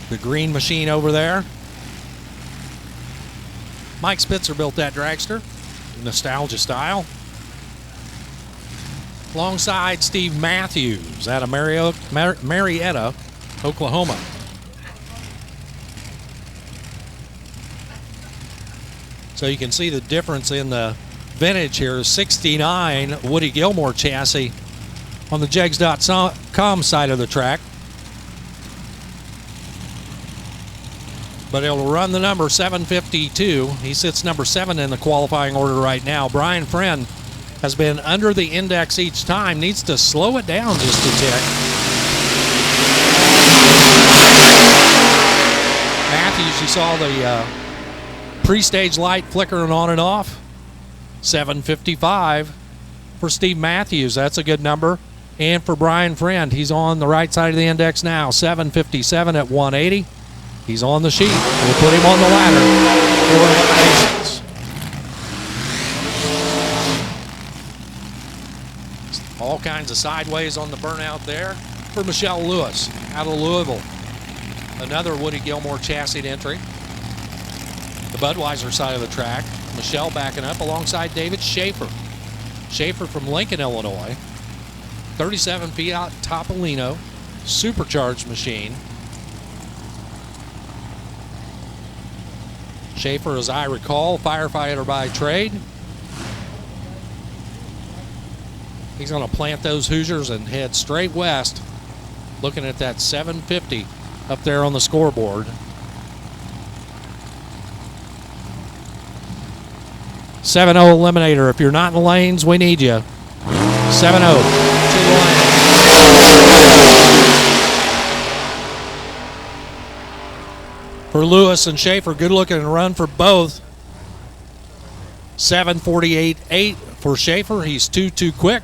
S6: The green machine over there. Mike Spitzer built that dragster, nostalgia style. Alongside Steve Matthews out of Marietta, Oklahoma. So you can see the difference in the vintage here. 69 Woody Gilmore chassis on the jegs.com side of the track. But it'll run the number 752. He sits number 7 in the qualifying order right now. Brian Friend has been under the index each time. Needs to slow it down just a tick. Matthews, you saw the pre-stage light flickering on and off. 755 for Steve Matthews. That's a good number. And for Brian Friend, he's on the right side of the index now. 757 at 180. He's on the sheet. We'll put him on the ladder for eliminations. All kinds of sideways on the burnout there for Michelle Lewis out of Louisville. Another Woody Gilmore chassis entry. The Budweiser side of the track. Michelle backing up alongside David Schaefer. Schaefer from Lincoln, Illinois. 37 Fiat Topolino supercharged machine. Schaefer, as I recall, firefighter by trade. He's going to plant those Hoosiers and head straight west, looking at that 750 up there on the scoreboard. 7-0 eliminator. If you're not in the lanes, we need you. 7-0. To the lane. For Lewis and Schaefer, good looking run for both. 7:48.8 for Schaefer. He's too quick.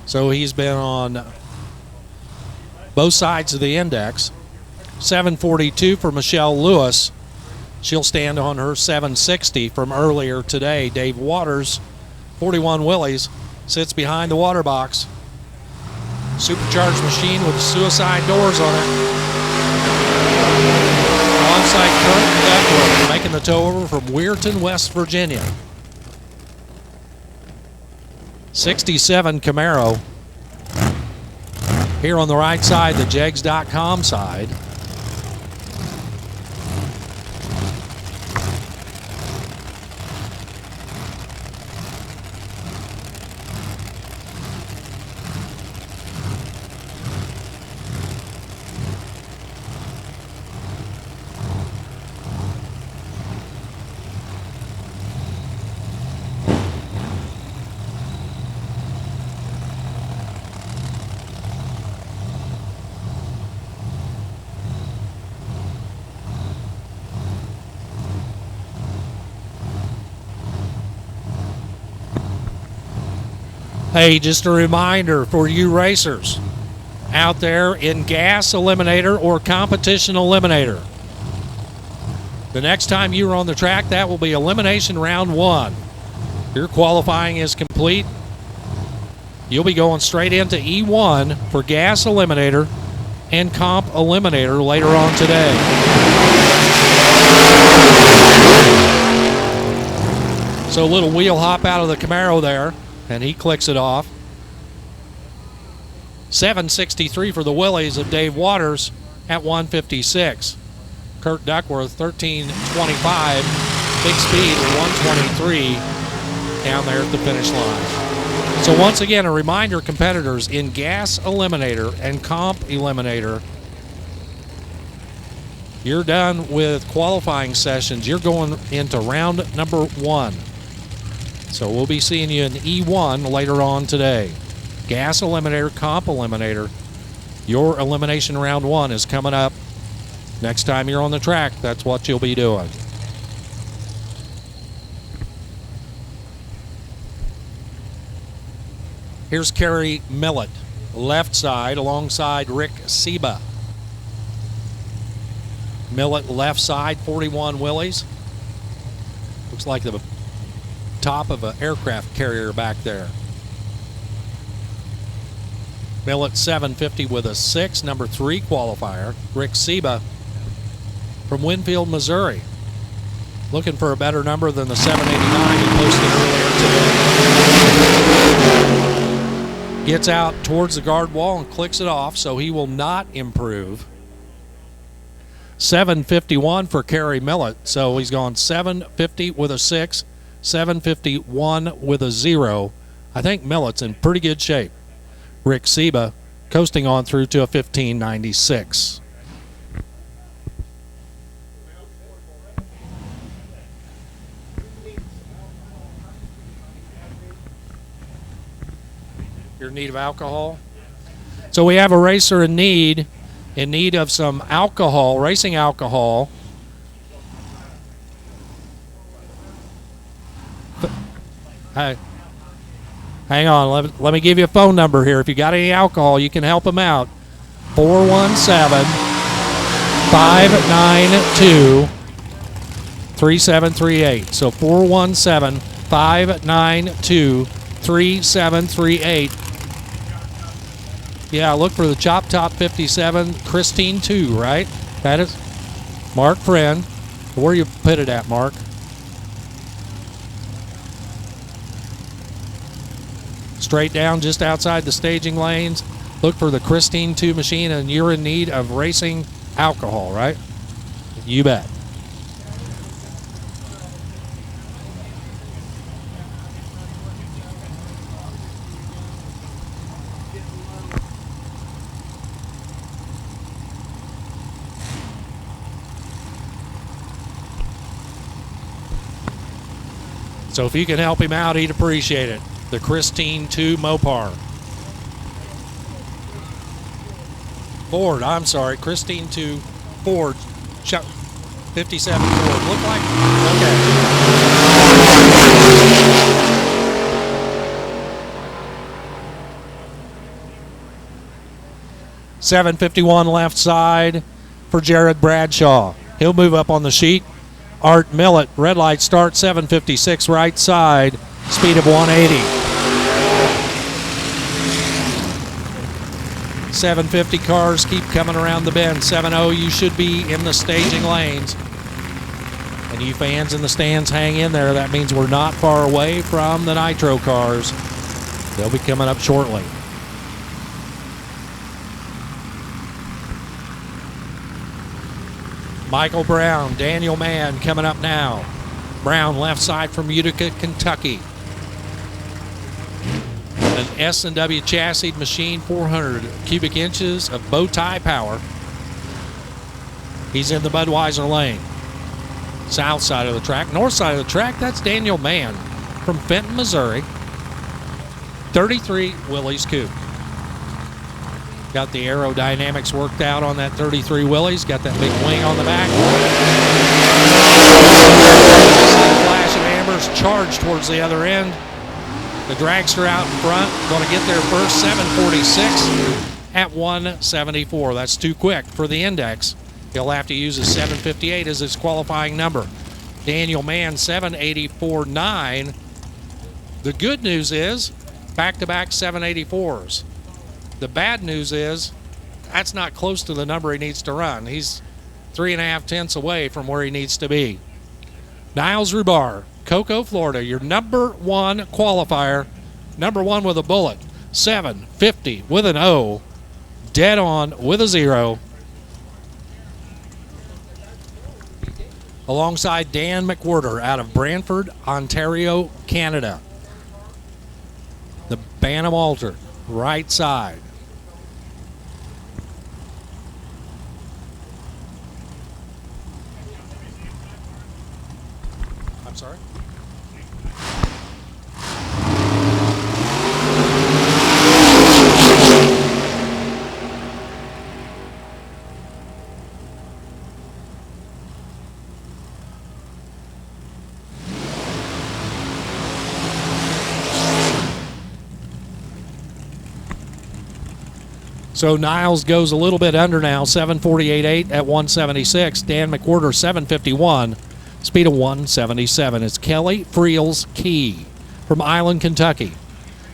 S6: So he's been on both sides of the index. 7:42 for Michelle Lewis. She'll stand on her 760 from earlier today. Dave Waters, 41 Willies, sits behind the water box. Supercharged machine with suicide doors on it. Alongside Kurt Duckworth, making the tow over from Weirton, West Virginia. 67 Camaro. Here on the right side, the jegs.com side. Hey, just a reminder for you racers out there in gas eliminator or competition eliminator. The next time you're on the track, that will be elimination round 1. Your qualifying is complete. You'll be going straight into E1 for gas eliminator and comp eliminator later on today. So a little wheel hop out of the Camaro there. and he clicks it off. 763 for the Willies of Dave Waters at 156. Kurt Duckworth, 1325. Big speed, 123 down there at the finish line. So once again, a reminder, competitors, in Gas Eliminator and Comp Eliminator, you're done with qualifying sessions. You're going into round number 1. So we'll be seeing you in E1 later on today. Gas Eliminator, Comp Eliminator. Your elimination round 1 is coming up. Next time you're on the track, that's what you'll be doing. Here's Kerry Millett, left side, alongside Rick Seba. Millett left side, 41 Willies. Looks like the top of an aircraft carrier back there. Millett 750 with a 6, number 3 qualifier. Rick Seba from Winfield, Missouri. Looking for a better number than the 789 he posted earlier today. Gets out towards the guard wall and clicks it off, so he will not improve. 751 for Kerry Millett, so he's gone 750 with a 6, 751 with a 0. I think Millett's in pretty good shape. Rick Seba coasting on through to a 1596. You're in need of alcohol? So we have a racer in need of some alcohol, racing alcohol. Hey. Hang on, let me give you a phone number here. If you got any alcohol, you can help them out. 417-592-3738. So 417-592-3738. Yeah, look for the Chop Top 57, Christine 2, right? That is Mark Friend. Where you put it at, Mark? Straight down just outside the staging lanes. Look for the Christine 2 machine, and you're in need of racing alcohol, right? You bet. So if you can help him out, he'd appreciate it. The Christine 2 Mopar. Ford, I'm sorry, Christine 2 Ford, 57 Ford. Look like, okay. 751 left side for Jared Bradshaw. He'll move up on the sheet. Art Millett, red light start, 756 right side, speed of 180. 750 cars keep coming around the bend. 7-0, you should be in the staging lanes. And you fans in the stands, hang in there. That means we're not far away from the Nitro cars. They'll be coming up shortly. Michael Brown, Daniel Mann coming up now. Brown left side from Utica, Kentucky. An S&W chassis machine, 400 cubic inches of bow tie power. He's in the Budweiser lane. South side of the track. North side of the track, that's Daniel Mann from Fenton, Missouri. 33 Willys Coupe. Got the aerodynamics worked out on that 33 Willys. Got that big wing on the back. Flash of ambers charged towards the other end. The dragster out in front, going to get there first, 746 at 174. That's too quick for the index. He'll have to use a 758 as his qualifying number. Daniel Mann, 784.9. The good news is back-to-back 784s. The bad news is that's not close to the number he needs to run. He's 3.5 tenths away from where he needs to be. Niles Rubar, Cocoa, Florida, your number 1 qualifier Number 1 with a bullet. 750 with an O. Dead on with a 0. Alongside Dan McWhirter out of Brantford, Ontario, Canada. The Bantam Altered, right side. I'm sorry? So Niles goes a little bit under now, 748.8 at 176. Dan McWhirter, 751, speed of 177. It's Kelly Friel's Key from Island, Kentucky.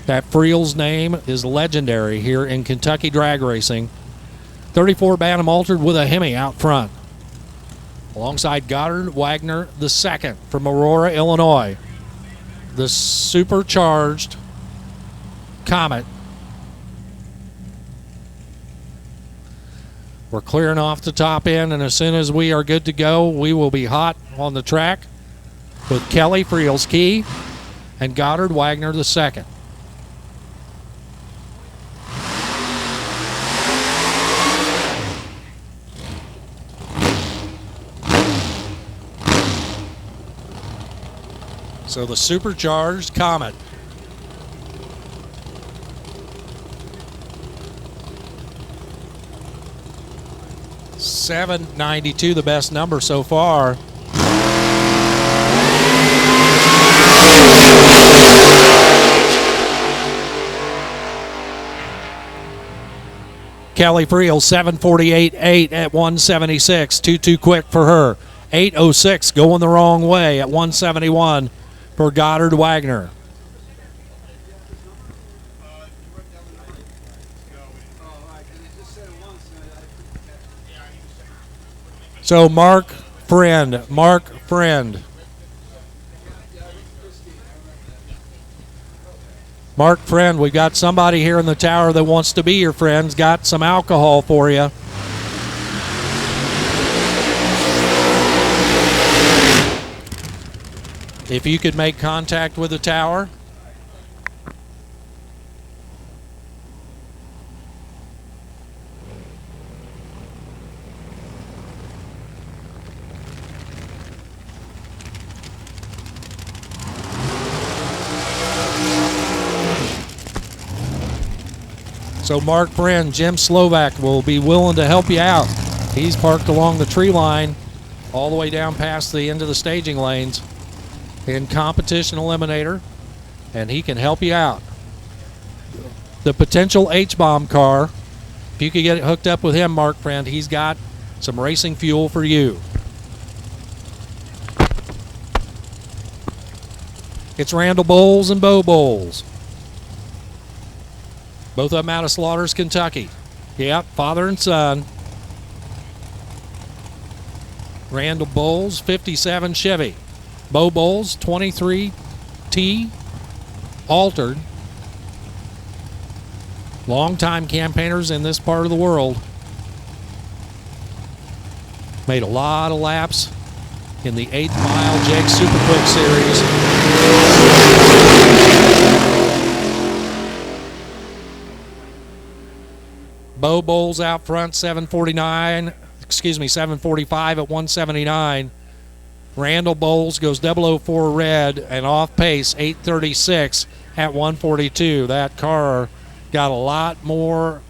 S6: That Friel's name is legendary here in Kentucky drag racing. 34 Bantam Altered with a Hemi out front. Alongside Goddard Wagner II from Aurora, Illinois. The supercharged Comet. We're clearing off the top end, and as soon as we are good to go, we will be hot on the track with Kelly Friel's Key and Goddard Wagner II. So the supercharged Comet. $792, the best number so far. Kelly Friel, 748.8 at 176. Too quick for her. 806 going the wrong way at 171 for Goddard Wagner. So Mark Friend. Mark Friend, we've got somebody here in the tower that wants to be your friend. Got some alcohol for you. If you could make contact with the tower. So Mark Friend, Jim Slovak will be willing to help you out. He's parked along the tree line all the way down past the end of the staging lanes in Competition Eliminator, and he can help you out. The potential H-Bomb car, if you could get it hooked up with him, Mark Friend, he's got some racing fuel for you. It's Randall Bowles and Bo Bowles. Both of them out of Slaughters, Kentucky. Yep, father and son. Randall Bowles, 57 Chevy. Bo Bowles, 23T Altered. Longtime campaigners in this part of the world. Made a lot of laps in the 8th Mile Jake Super Quick Series. Bo Bowles out front, 745 at 179. Randall Bowles goes 004 red and off pace, 836 at 142. That car got a lot more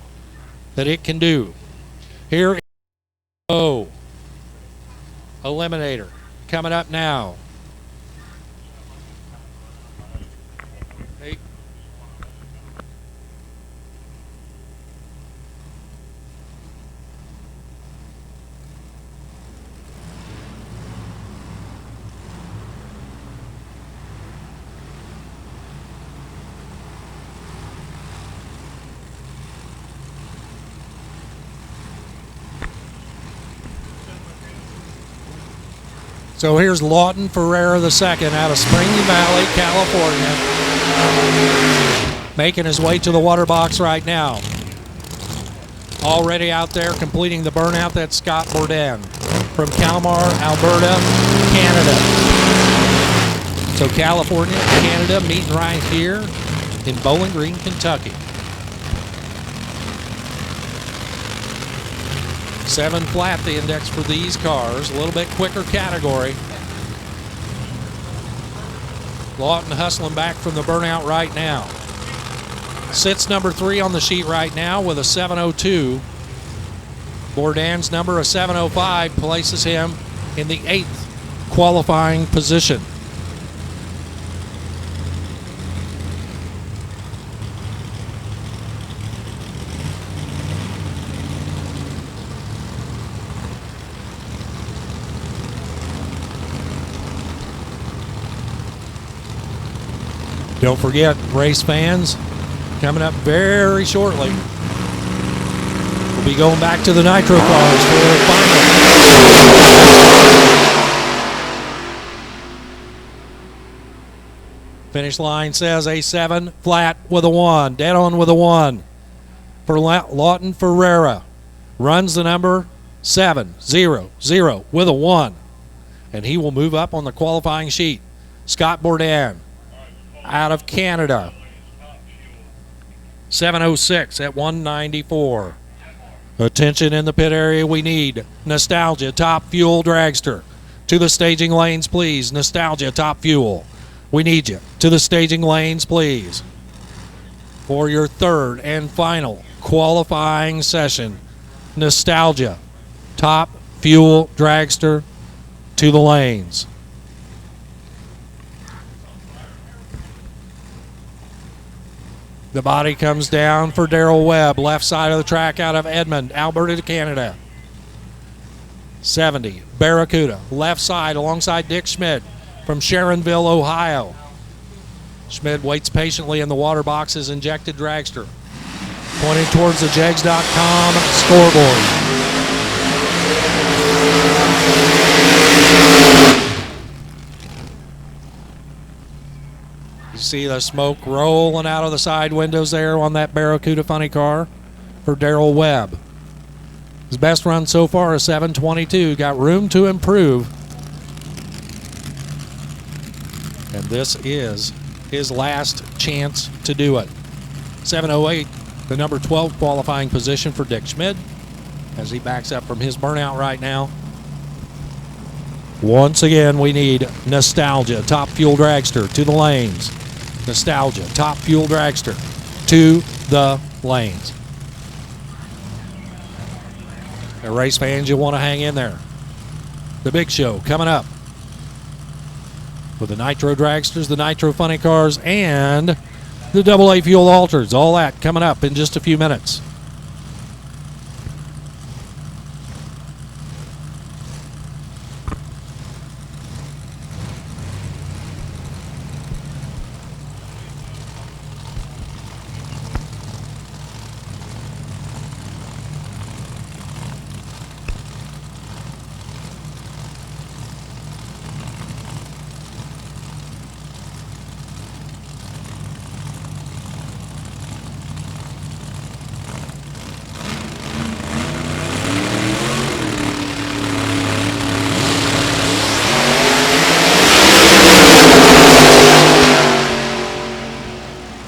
S6: that it can do. Here is Eliminator coming up now. So here's Lawton Ferreira II out of Spring Valley, California. making his way to the water box right now. Already out there completing the burnout, that's Scott Bourdain from Calmar, Alberta, Canada. So California and Canada meeting right here in Bowling Green, Kentucky. 7 flat the index for these cars, a little bit quicker category. Lawton hustling back from the burnout right now. Sits number 3 on the sheet right now with a 7:02. Bourdain's number, a 7:05, places him in the 8th qualifying position. Don't forget, race fans, coming up very shortly, we'll be going back to the Nitro cars for the final. Finish line says a 7 flat with a 1, dead on with a 1 for Lawton Ferreira. Runs the number 7-0-0 with a 1, and he will move up on the qualifying sheet. Scott Bourdain out of Canada, 7:06 at 194. Attention in the pit area, we need Nostalgia, Top Fuel Dragster. To the staging lanes, please. Nostalgia, Top Fuel. We need you. To the staging lanes, please. For your third and final qualifying session, Nostalgia, Top Fuel Dragster, to the lanes. The body comes down for Darrell Webb, left side of the track out of Edmond, Alberta, Canada. 70, Barracuda, left side alongside Dick Schmidt from Sharonville, Ohio. Schmidt waits patiently in the water box as injected dragster, pointing towards the jegs.com scoreboard. You see the smoke rolling out of the side windows there on that Barracuda funny car for Darrell Webb. His best run so far is 7:22. Got room to improve. And this is his last chance to do it. 7:08, the number 12 qualifying position for Dick Schmidt as he backs up from his burnout right now. Once again, we need Nostalgia, Top Fuel Dragster, to the lanes. Nostalgia, Top Fuel Dragster, to the lanes. Now, race fans, you want to hang in there. The big show coming up with the Nitro Dragsters, the Nitro Funny Cars, and the AA Fuel Alters. All that coming up in just a few minutes.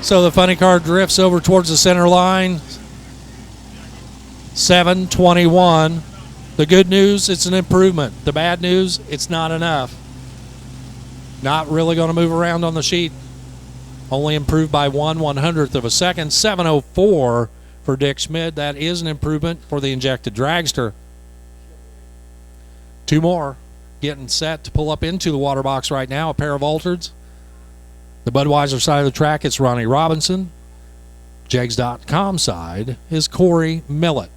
S6: So the funny car drifts over towards the center line. 7:21. The good news, it's an improvement. The bad news, it's not enough. Not really going to move around on the sheet. Only improved by 1/100th of a second. 7:04 for Dick Schmidt. That is an improvement for the injected dragster. 2 more getting set to pull up into the water box right now. A pair of Altereds. The Budweiser side of the track, it's Ronnie Robinson. Jegs.com side is Corey Millett.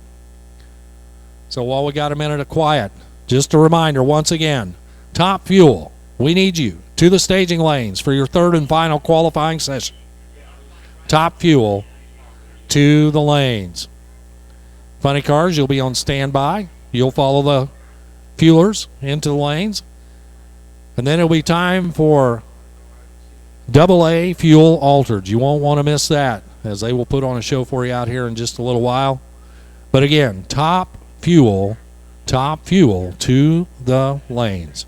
S6: So while we got a minute of quiet, just a reminder once again, Top Fuel, we need you to the staging lanes for your third and final qualifying session. Top Fuel to the lanes. Funny cars, you'll be on standby. You'll follow the fuelers into the lanes. And then it'll be time for AA Fuel Altered. You won't want to miss that, as they will put on a show for you out here in just a little while. But again, top fuel to the lanes.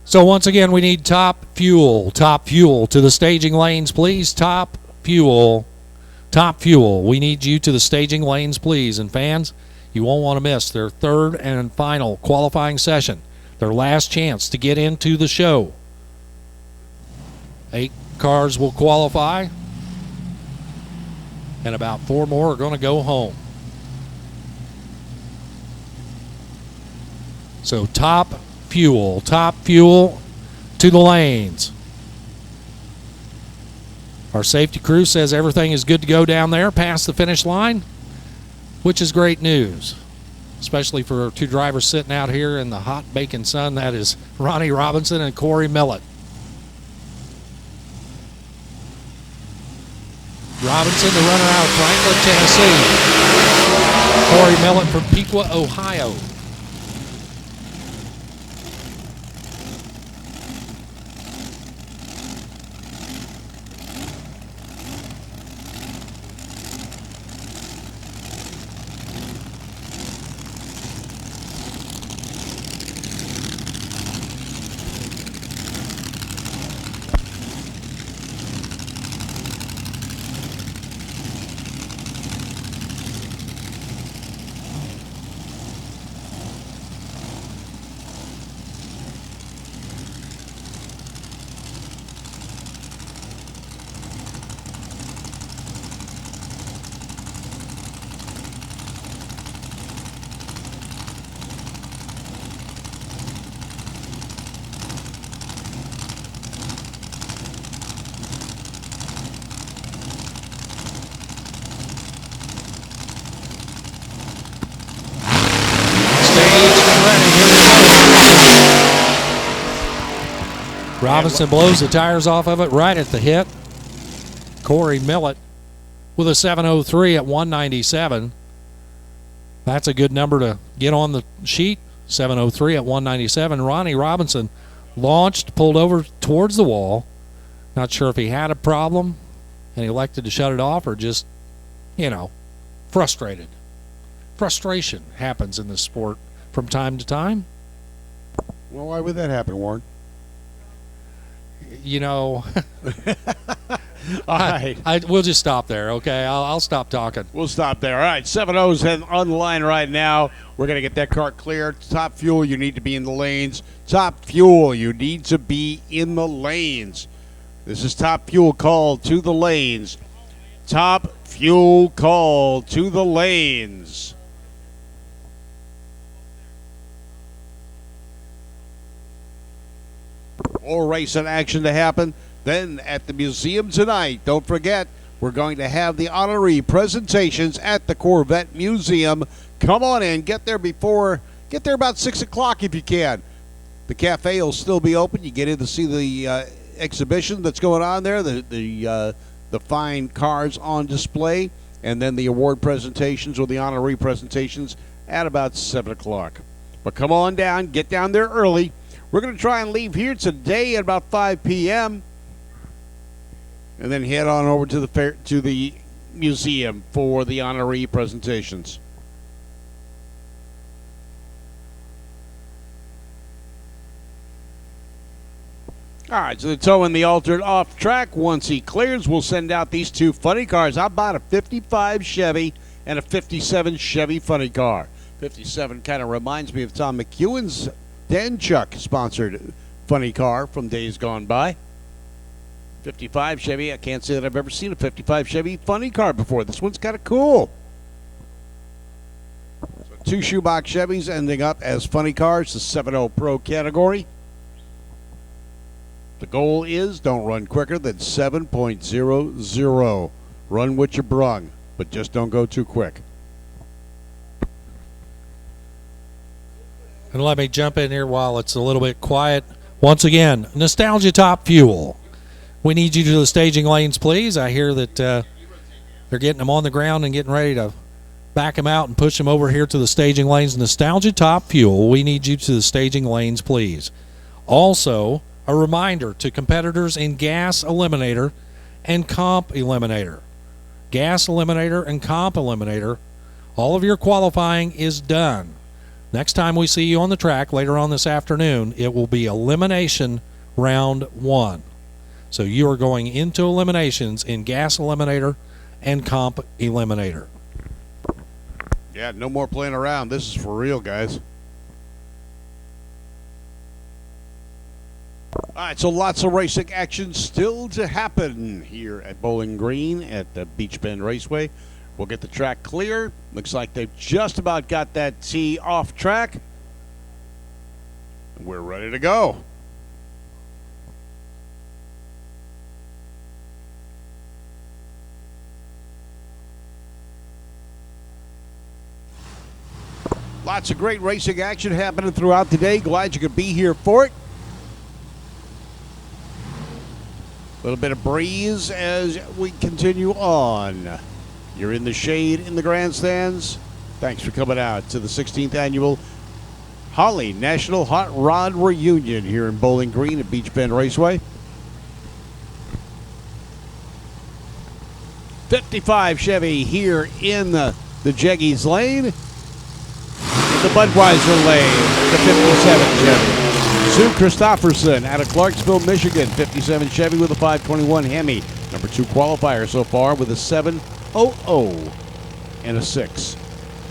S6: So once again, we need top fuel to the staging lanes, please. Top fuel. We need you to the staging lanes, please. And fans, you won't want to miss their third and final qualifying session, their last chance to get into the show. 8 cars will qualify, and about 4 more are going to go home. So top fuel to the lanes. Our safety crew says everything is good to go down there past the finish line, which is great news, especially for 2 drivers sitting out here in the hot baking sun. That is Ronnie Robinson and Corey Millett. Robinson, the runner out of Franklin, Tennessee. Corey Millett from Pequa, Ohio. Robinson blows the tires off of it right at the hit. Corey Millett with a 7:03 at 197. That's a good number to get on the sheet. 7:03 at 197. Ronnie Robinson launched, pulled over towards the wall. Not sure if he had a problem and he elected to shut it off or just, frustrated. Frustration happens in this sport from time to time.
S1: Well, why would that happen, Warren?
S6: All
S1: right.
S6: We'll just stop there, okay? I'll stop talking.
S1: We'll stop there. All right, 7-0's on the line right now. We're going to get that cart clear. Top fuel, you need to be in the lanes. Top fuel, you need to be in the lanes. This is top fuel call to the lanes. Top fuel call to the lanes. More racing action to happen. Then at the museum tonight, don't forget, we're going to have the Honoree presentations at the Corvette Museum. Come on in. Get there about 6 o'clock if you can. The cafe will still be open. You get in to see the exhibition that's going on there, the fine cars on display, and then the award presentations or the honoree presentations at about 7 o'clock. But come on down, get down there early. We're going to try and leave here today at about 5 p.m. and then head on over to the museum for the honoree presentations. All right, so they're towing the altered off track. Once he clears, we'll send out these two funny cars. How about a 55 Chevy and a 57 Chevy funny car? 57 kind of reminds me of Tom McEwen's Dan Chuck sponsored funny car from days gone by. 55 Chevy, I can't say that I've ever seen a 55 Chevy funny car before. This one's kind of cool. So two shoebox Chevys ending up as funny cars, the 7.0 Pro category. The goal is don't run quicker than 7.00. Run what you brung, but just don't go too quick.
S6: And let me jump in here while it's a little bit quiet. Once again, Nostalgia Top Fuel. We need you to the staging lanes, please. I hear that they're getting them on the ground and getting ready to back them out and push them over here to the staging lanes. Nostalgia Top Fuel, we need you to the staging lanes, please. Also, a reminder to competitors in Gas Eliminator and Comp Eliminator. Gas Eliminator and Comp Eliminator, all of your qualifying is done. Next time we see you on the track later on this afternoon, it will be Elimination Round 1. So you are going into eliminations in Gas Eliminator and Comp Eliminator.
S1: Yeah, no more playing around. This is for real, guys. All right, so lots of racing action still to happen here at Bowling Green at the Beach Bend Raceway. We'll get the track clear. Looks like they've just about got that tee off track. We're ready to go. Lots of great racing action happening throughout the day. Glad you could be here for it. A little bit of breeze as we continue on. You're in the shade in the grandstands. Thanks for coming out to the 16th annual Holley National Hot Rod Reunion here in Bowling Green at Beach Bend Raceway. 55 Chevy here in the Jeggies lane. The Budweiser lane, the 57 Chevy. Sue Christopherson out of Clarksville, Michigan, 57 Chevy with a 521 Hemi. Number 2 qualifier so far with a 700 and a 6.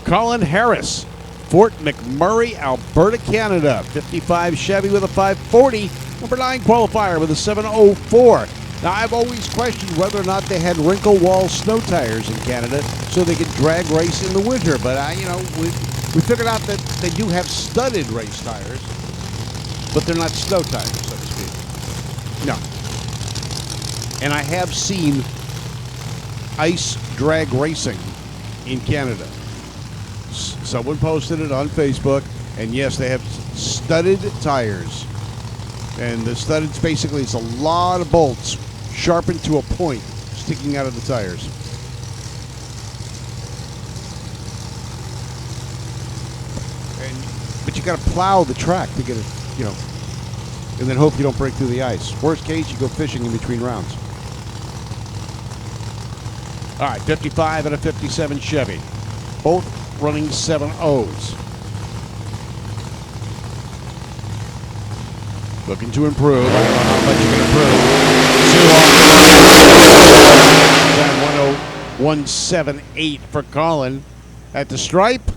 S1: Colin Harris, Fort McMurray, Alberta, Canada, 55 Chevy with a 540. Number 9 qualifier with a 704. Now, I've always questioned whether or not they had wrinkle wall snow tires in Canada so they could drag race in the winter. But, we figured out that they do have studded race tires, but they're not snow tires, so to speak. No. And I have seen ice drag racing in Canada. Someone posted it on Facebook, and yes, they have studded tires. And the studded basically is a lot of bolts sharpened to a point sticking out of the tires. But you got to plow the track to get it, and then hope you don't break through the ice. Worst case, you go fishing in between rounds. All right, 55 and a 57 Chevy, both running 7.0s. Looking to improve. I don't know how much you can improve. 101.78 for Colin at the stripe.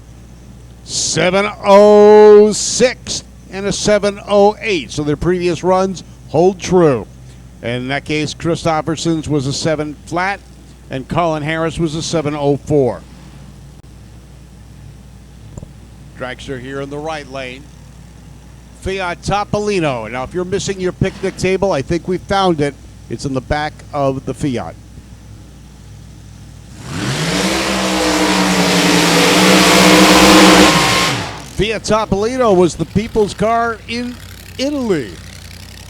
S1: 706 and a 708. So their previous runs hold true. And in that case, Christopherson's was a 7 flat, and Colin Harris was a 704. Dragster here in the right lane. Fiat Topolino. Now, if you're missing your picnic table, I think we found it. It's in the back of the Fiat. Fiat Topolino was the people's car in Italy.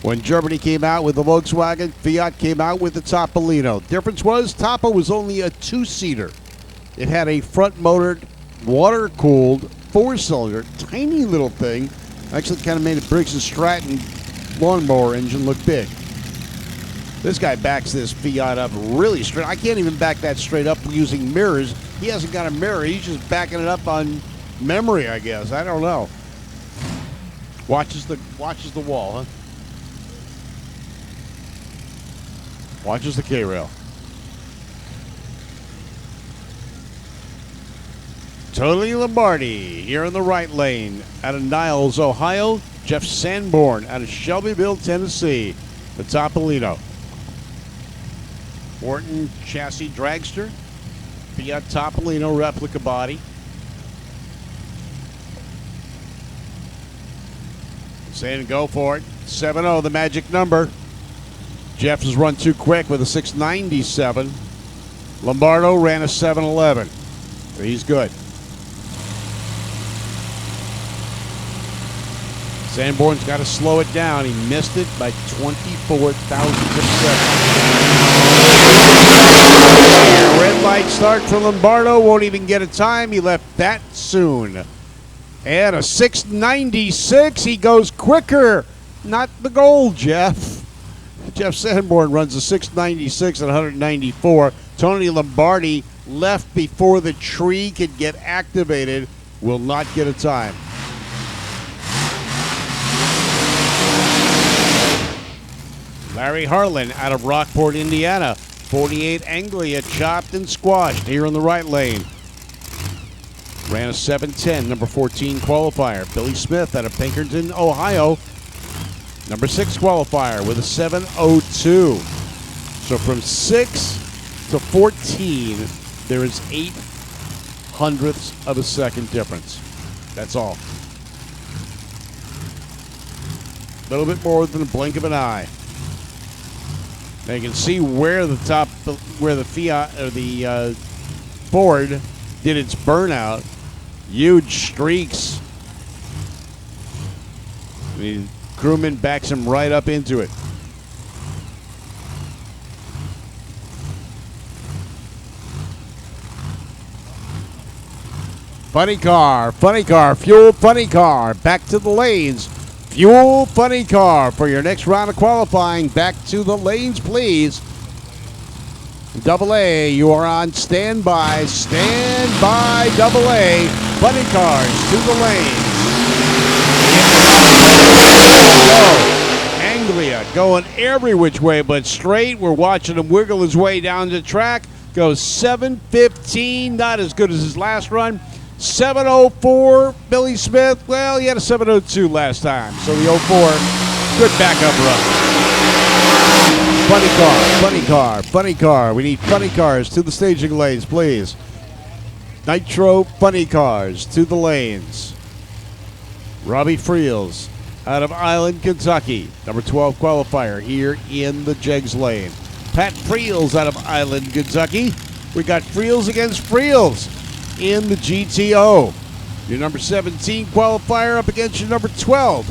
S1: When Germany came out with the Volkswagen, Fiat came out with the Topolino. Difference was Topo was only a two-seater. It had a front-motored, water-cooled, four-cylinder, tiny little thing. Actually kind of made a Briggs & Stratton lawnmower engine look big. This guy backs this Fiat up really straight. I can't even back that straight up using mirrors. He hasn't got a mirror. He's just backing it up on memory, I guess. I don't know. Watches the wall, huh? Watches the K-rail. Tony Lombardi here in the right lane out of Niles, Ohio. Jeff Sanborn out of Shelbyville, Tennessee. The Topolino. Morton chassis dragster. Fiat Topolino replica body. Saying go for it. 7-0, the magic number. Jeff has run too quick with a 697. Lombardo ran a 711. So he's good. Sanborn's got to slow it down. He missed it by 24,000th of a second. Red light start for Lombardo. Won't even get a time. He left that soon. And a 696. He goes quicker. Not the goal, Jeff. Jeff Sanborn runs a 696 at 194. Tony Lombardi left before the tree could get activated. Will not get a time. Larry Harlan out of Rockport, Indiana. 48 Anglia chopped and squashed here in the right lane. Ran a 710, number 14 qualifier. Billy Smith out of Pinkerton, Ohio. Number 6 qualifier with a 702. So from 6 to 14, there is 0.08 of a second difference. That's all. A little bit more than a blink of an eye. Now you can see where the Fiat or the Ford did its burnout. Huge streaks. The crewman backs him right up into it. Funny car, fuel funny car, back to the lanes. Fuel funny car for your next round of qualifying. Back to the lanes, please. Double A, you are on standby. Standby, double A. Funny cars to the lanes. Anglia going every which way but straight. We're watching him wiggle his way down the track. Goes 7:15, not as good as his last run. 7:04, Billy Smith. Well, he had a 7:02 last time, so the 04, good backup run. Funny car. We need funny cars to the staging lanes, please. Nitro funny cars to the lanes. Robbie Friels out of Island, Kentucky. Number 12 qualifier here in the Jegs lane. Pat Friels out of Island, Kentucky. We got Friels against Friels in the GTO. Your number 17 qualifier up against your number 12.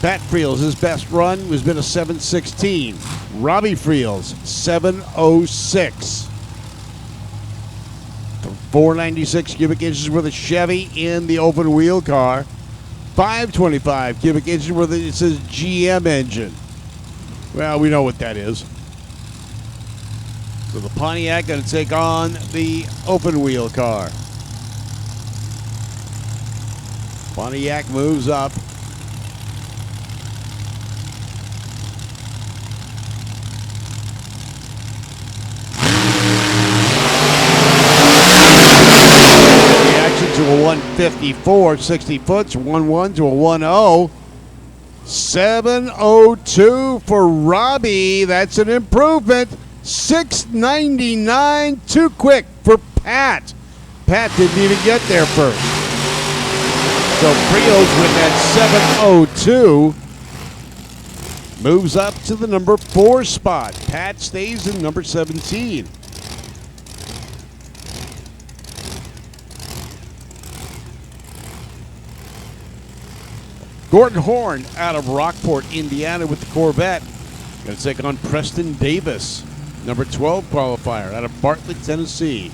S1: Pat Friels, his best run has been a 716. Robbie Friels, 706. 496 cubic inches worth of Chevy in the open wheel car. 525 cubic inches worth of, it says GM engine. Well, we know what that is. So the Pontiac going to take on the open wheel car. Pontiac moves up. Reaction to a 154, 60 foot, 1-1 to a 1-0. 702 for Robbie. That's an improvement. 699, too quick for Pat. Pat didn't even get there first. So Friels with that 702 moves up to the number 4 spot. Pat stays in number 17. Gordon Horn out of Rockport, Indiana with the Corvette. Going to take on Preston Davis, number 12 qualifier out of Bartlett, Tennessee.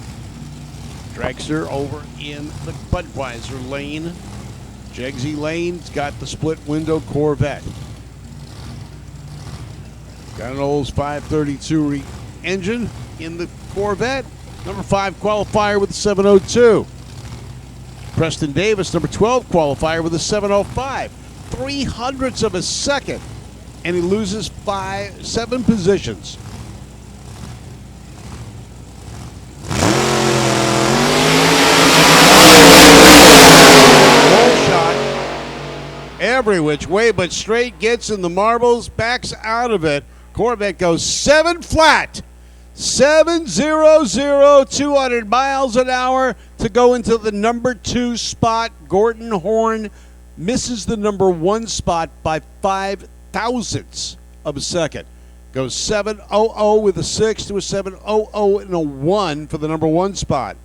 S1: Dragster over in the Budweiser lane. Jegsy Lane's got the split window Corvette. Got an Olds 532 engine in the Corvette. Number 5 qualifier with a 702. Preston Davis, number 12 qualifier with a 705. 0.03 of a second. And he loses 7 positions. Every which way but straight, gets in the marbles, backs out of it. Corvette goes 7 flat. 700, 200 miles an hour to go into the number 2 spot. Gordon Horn misses the number 1 spot by 0.005 of a second. Goes 700 with a 6 to a 700 and a 1 for the number 1 spot.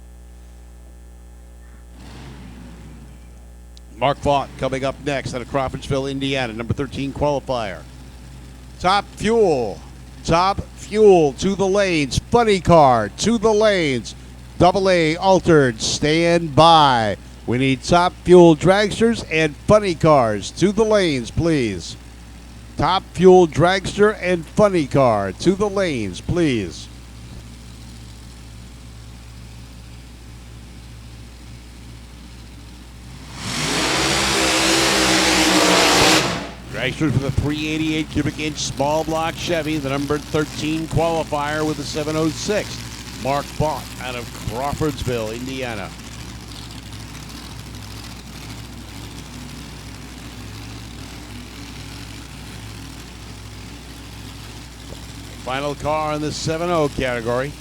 S1: Mark Vaught coming up next out of Crawfordsville, Indiana, number 13 qualifier. Top Fuel to the lanes. Funny Car to the lanes. Double A altered, stand by. We need Top Fuel dragsters and funny cars to the lanes, please. Top Fuel dragster and funny car to the lanes, please. Dragsters with a 388 cubic inch small block Chevy, the number 13 qualifier with a 706. Mark Vaught out of Crawfordsville, Indiana. Final car in the 7.0 category.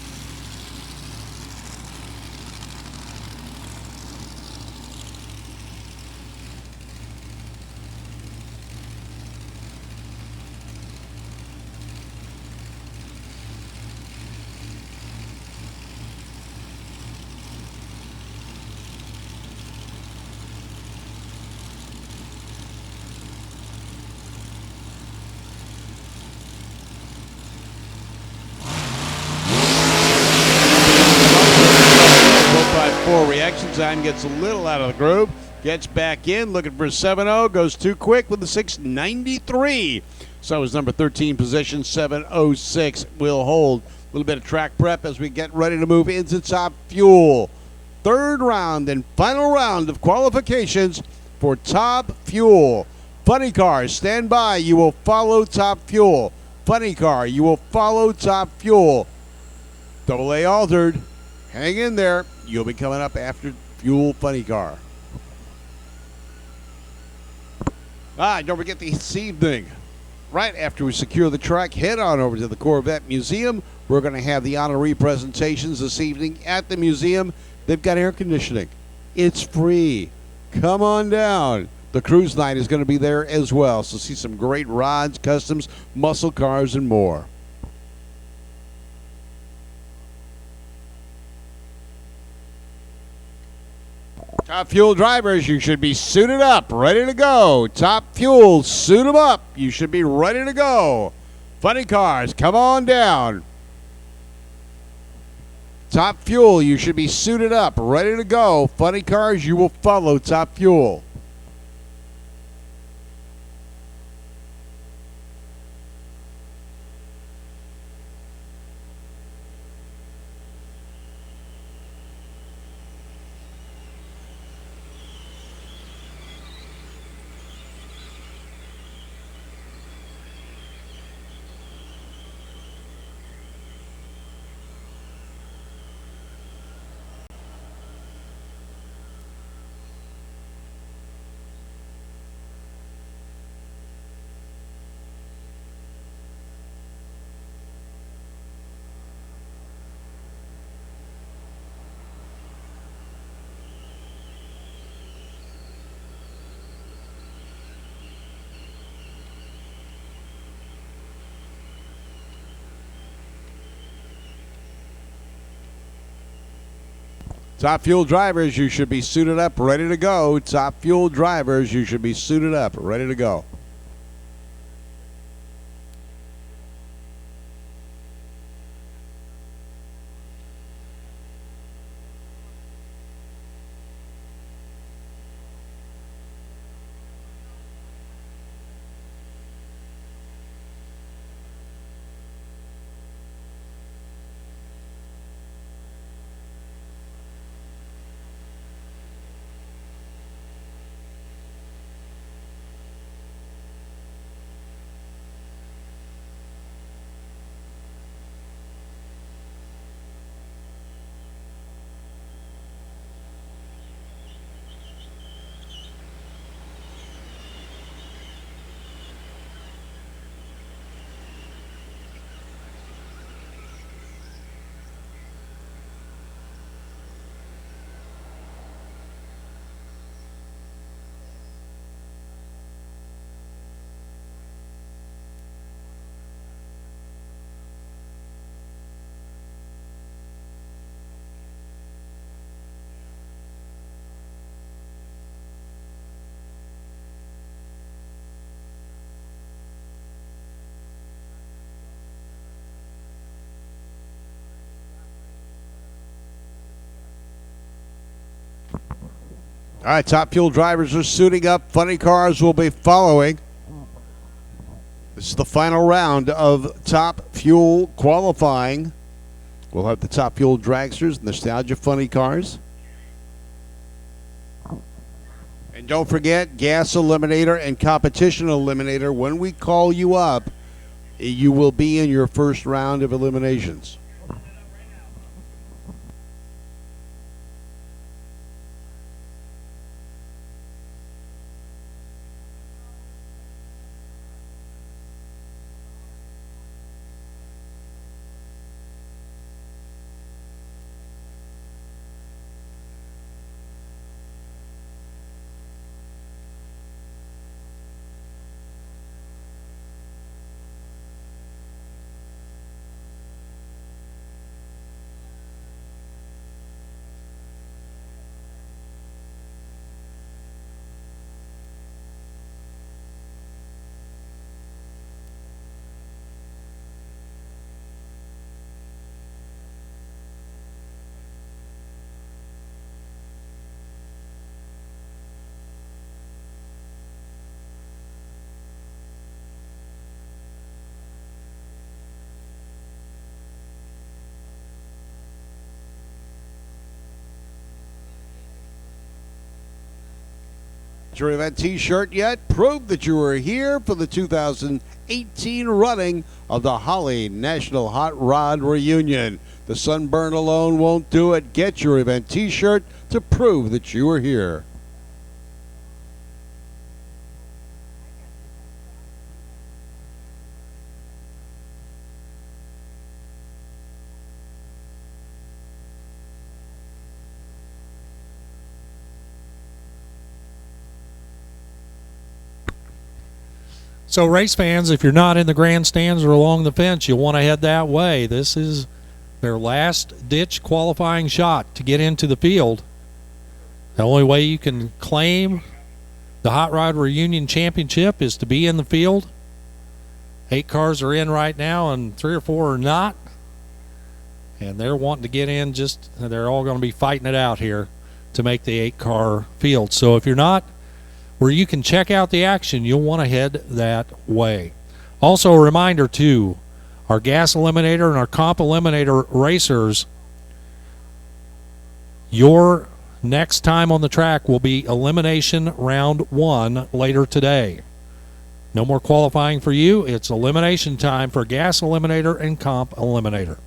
S1: Reaction time gets a little out of the groove. Gets back in, looking for a 7.0. Goes too quick with the 693. So his number 13 position, 706, will hold. A little bit of track prep as we get ready to move into Top Fuel. Third round and final round of qualifications for Top Fuel. Funny Car, stand by. You will follow Top Fuel. Funny Car, you will follow Top Fuel. Double A altered. Hang in there. You'll be coming up after Fuel Funny Car. Don't forget this evening, right after we secure the track, head on over to the Corvette Museum. We're going to have the Honoree presentations this evening at the museum. They've got air conditioning. It's free. Come on down. The cruise night is going to be there as well. So see some great rods, customs, muscle cars, and more. Top Fuel drivers, you should be suited up, ready to go. Top Fuel, suit them up. You should be ready to go. Funny Cars, come on down. Top Fuel, you should be suited up, ready to go. Funny Cars, you will follow Top Fuel. Top Fuel drivers, you should be suited up, ready to go. Top Fuel drivers, you should be suited up, ready to go. All right, Top Fuel drivers are suiting up. Funny cars will be following. This is the final round of Top Fuel qualifying. We'll have the Top Fuel dragsters, Nostalgia Funny cars. And don't forget, Gas Eliminator and Competition Eliminator. When we call you up, you will be in your first round of eliminations. Your event t-shirt yet? Prove that you were here for the 2018 running of the Holley National Hot Rod Reunion. The sunburn alone won't do it. Get your event t-shirt to prove that you were here.
S6: So race fans, if you're not in the grandstands or along the fence, you'll want to head that way. This is their last ditch qualifying shot to get into the field. The only way you can claim the Hot Rod Reunion Championship is to be in the field. 8 cars are in right now and 3 or 4 are not. And they're wanting to get in, they're all going to be fighting it out here to make the 8-car field. So if you're not where you can check out the action, you'll want to head that way. Also a reminder too, our Gas Eliminator and our Comp Eliminator racers, your next time on the track will be elimination round 1 later today. No more qualifying for you. It's elimination time for Gas Eliminator and Comp Eliminator.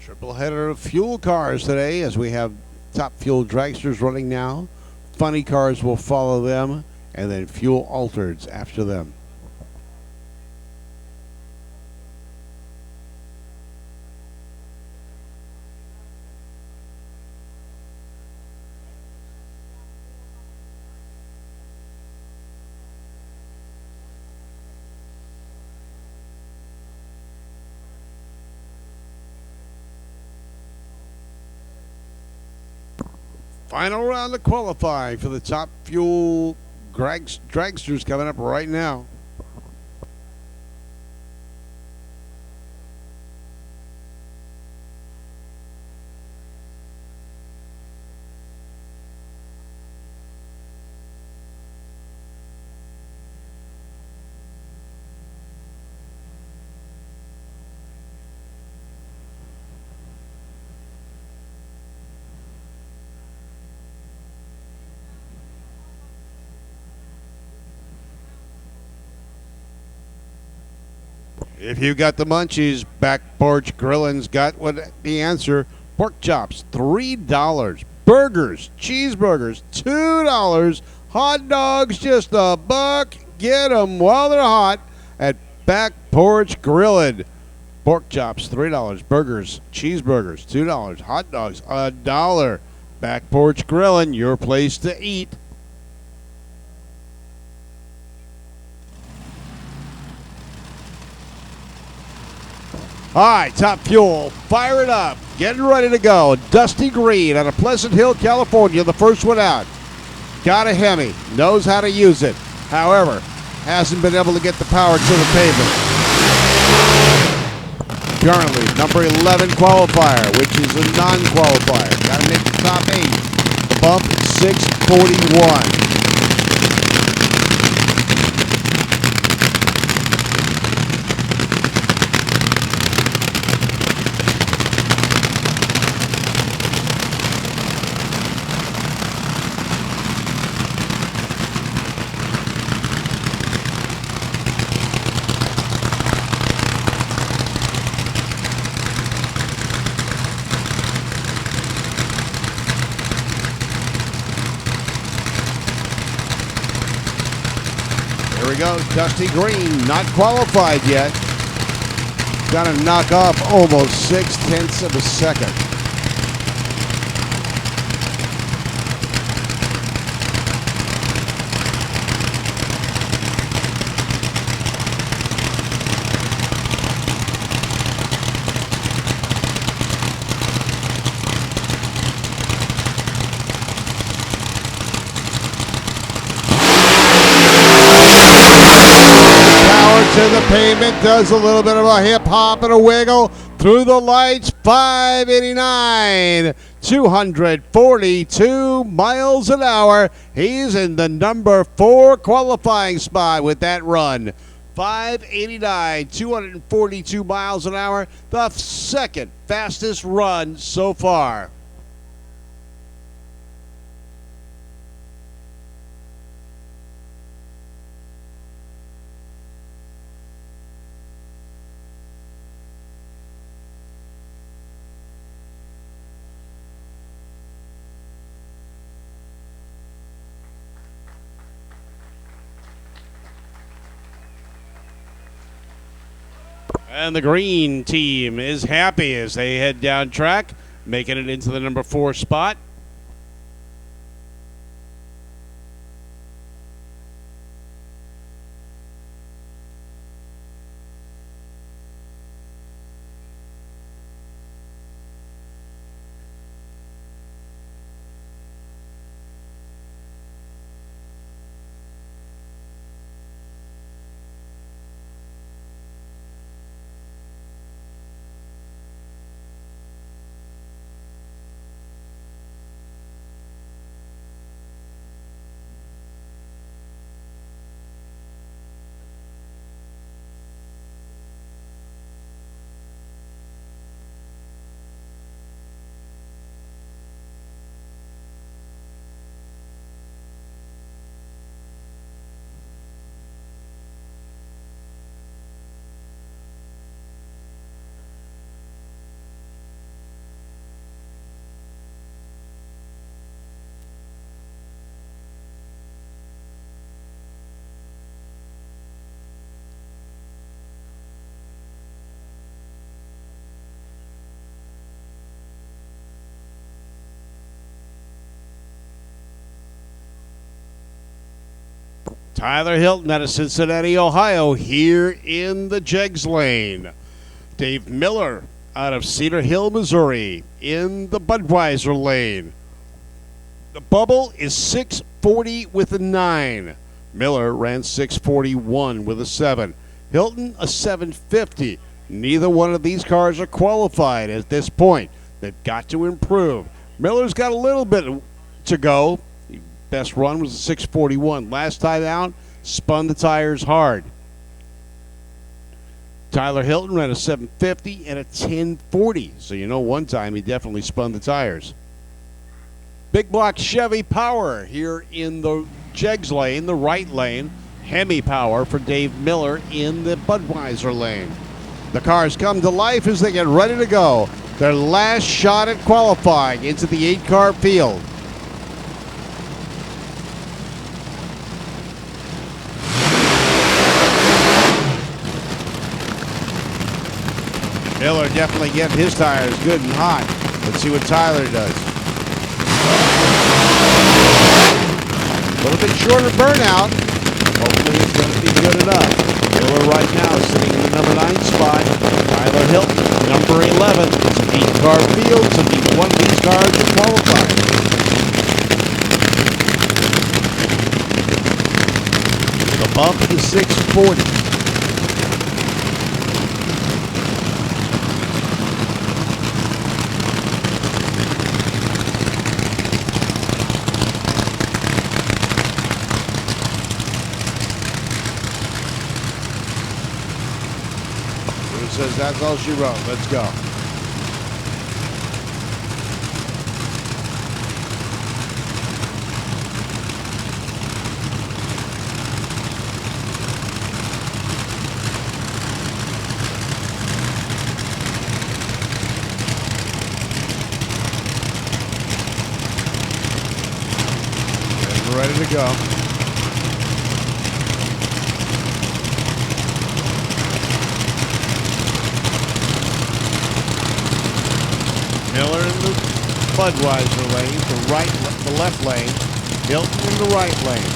S1: Triple header of fuel cars today as we have top fuel dragsters running now. Funny cars will follow them, and then fuel altereds after them. Final round of qualifying for the top fuel dragsters coming up right now. If you got the munchies, Back Porch Grillin's got the answer. Pork chops, $3. Burgers, cheeseburgers, $2. Hot dogs, just $1. Get them while they're hot at Back Porch Grillin'. Pork chops, $3. Burgers, cheeseburgers, $2. Hot dogs, $1. Back Porch Grillin', your place to eat. All right, top fuel, fire it up, getting ready to go. Dusty Green out of Pleasant Hill, California, the first one out. Got a Hemi, knows how to use it. However, hasn't been able to get the power to the pavement. Currently, number 11 qualifier, which is a non-qualifier. Got to make the top 8. The bump, 641. Here we go, Dusty Green, not qualified yet. Got to knock off almost 0.6 of a second. To the pavement, does a little bit of a hip hop and a wiggle through the lights. 589, 242 miles an hour. He's in the number 4 qualifying spot with that run. 589, 242 miles an hour, the second fastest run so far. And the green team is happy as they head down track, making it into the number 4 spot. Tyler Hilton out of Cincinnati, Ohio, here in the Jegs lane. Dave Miller out of Cedar Hill, Missouri, in the Budweiser lane. The bubble is 640 with a 9. Miller ran 641 with a 7. Hilton a 750. Neither one of these cars are qualified at this point. They've got to improve. Miller's got a little bit to go. Best run was a 641. Last time out, spun the tires hard. Tyler Hilton ran a 750 and a 1040. So you know one time he definitely spun the tires. Big block Chevy power here in the Jegs lane, the right lane. Hemi power for Dave Miller in the Budweiser lane. The cars come to life as they get ready to go. Their last shot at qualifying into the 8-car field. Miller definitely getting his tires good and hot. Let's see what Tyler does. A little bit shorter burnout. Hopefully it's going to be good enough. Miller right now is sitting in the number 9 spot. Tyler Hilton, number 11. It's an 8-car field, so neither one of these cars are qualified. The bump is 640. Says that's all she wrote. Let's go. And we're ready to go. Miller in the Budweiser lane, the left lane. Hilton in the right lane.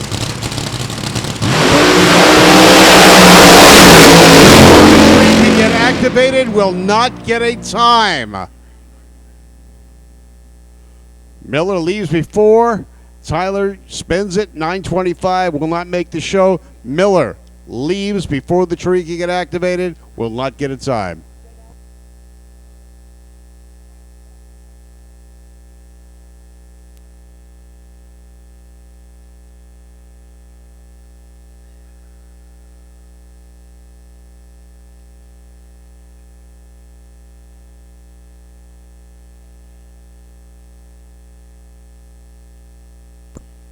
S1: Can get activated, will not get a time. Miller leaves before. Tyler spins it, 9:25, will not make the show. Miller leaves before the tree can get activated, will not get a time.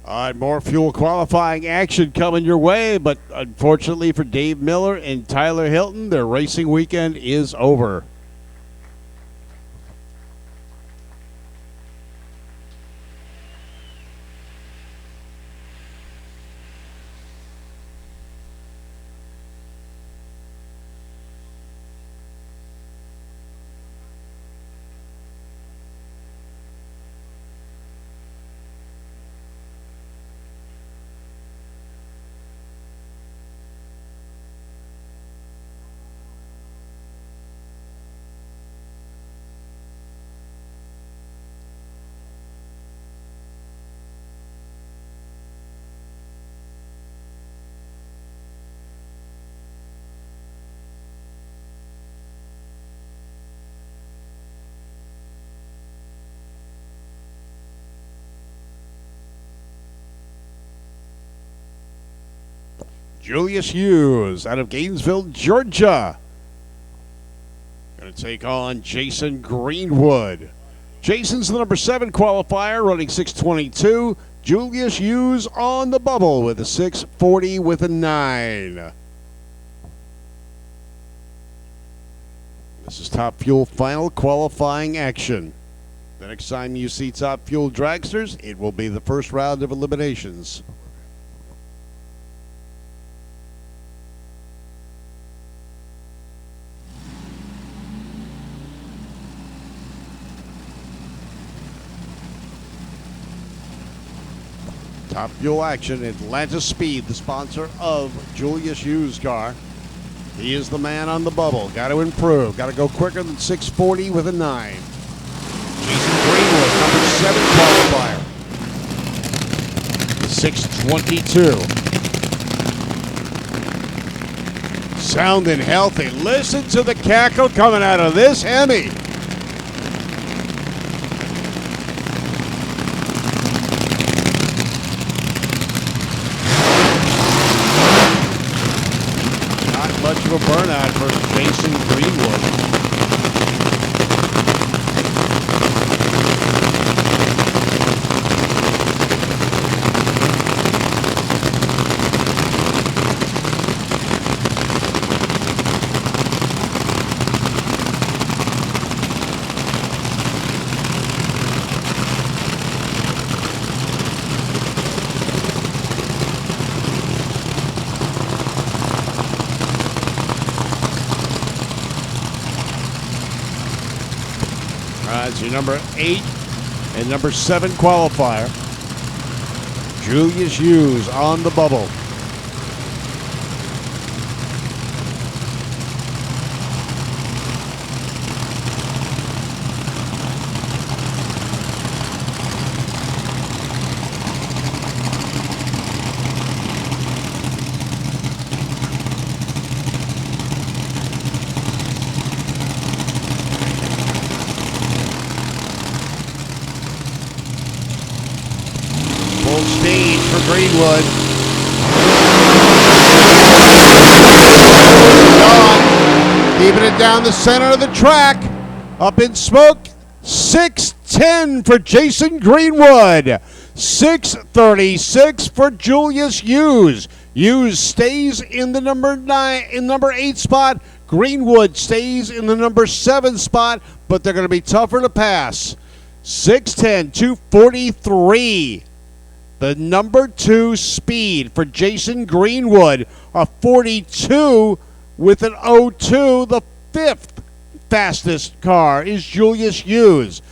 S1: All right, more fuel qualifying action coming your way, but unfortunately for Dave Miller and Tyler Hilton, their racing weekend is over. Julius Hughes out of Gainesville, Georgia. Going to take on Jason Greenwood. Jason's the number 7 qualifier, running 6:22. Julius Hughes on the bubble with a 6:40 with a 9. This is Top Fuel final qualifying action. The next time you see Top Fuel dragsters, it will be the first round of eliminations. Top Fuel action. Atlanta Speed, the sponsor of Julius Hughes' car. He is the man on the bubble. Got to improve. Got to go quicker than 640 with a 9. Jason Greenwood, number 7 qualifier. 622. Sounding healthy. Listen to the cackle coming out of this Hemi. Not much of a burnout for Jason Greenwood. It's your number 8 and number 7 qualifier. Julius Hughes on the bubble. Full stage for Greenwood. Gone. Keeping it down the center of the track. Up in smoke. 6:10 for Jason Greenwood. 6:36 for Julius Hughes. Hughes stays in the number 8 spot. Greenwood stays in the number 7 spot, but they're going to be tougher to pass. 6:10, 2:43. The number 2 speed for Jason Greenwood, a 42 with an 02. The 5th fastest car is Julius Hughes.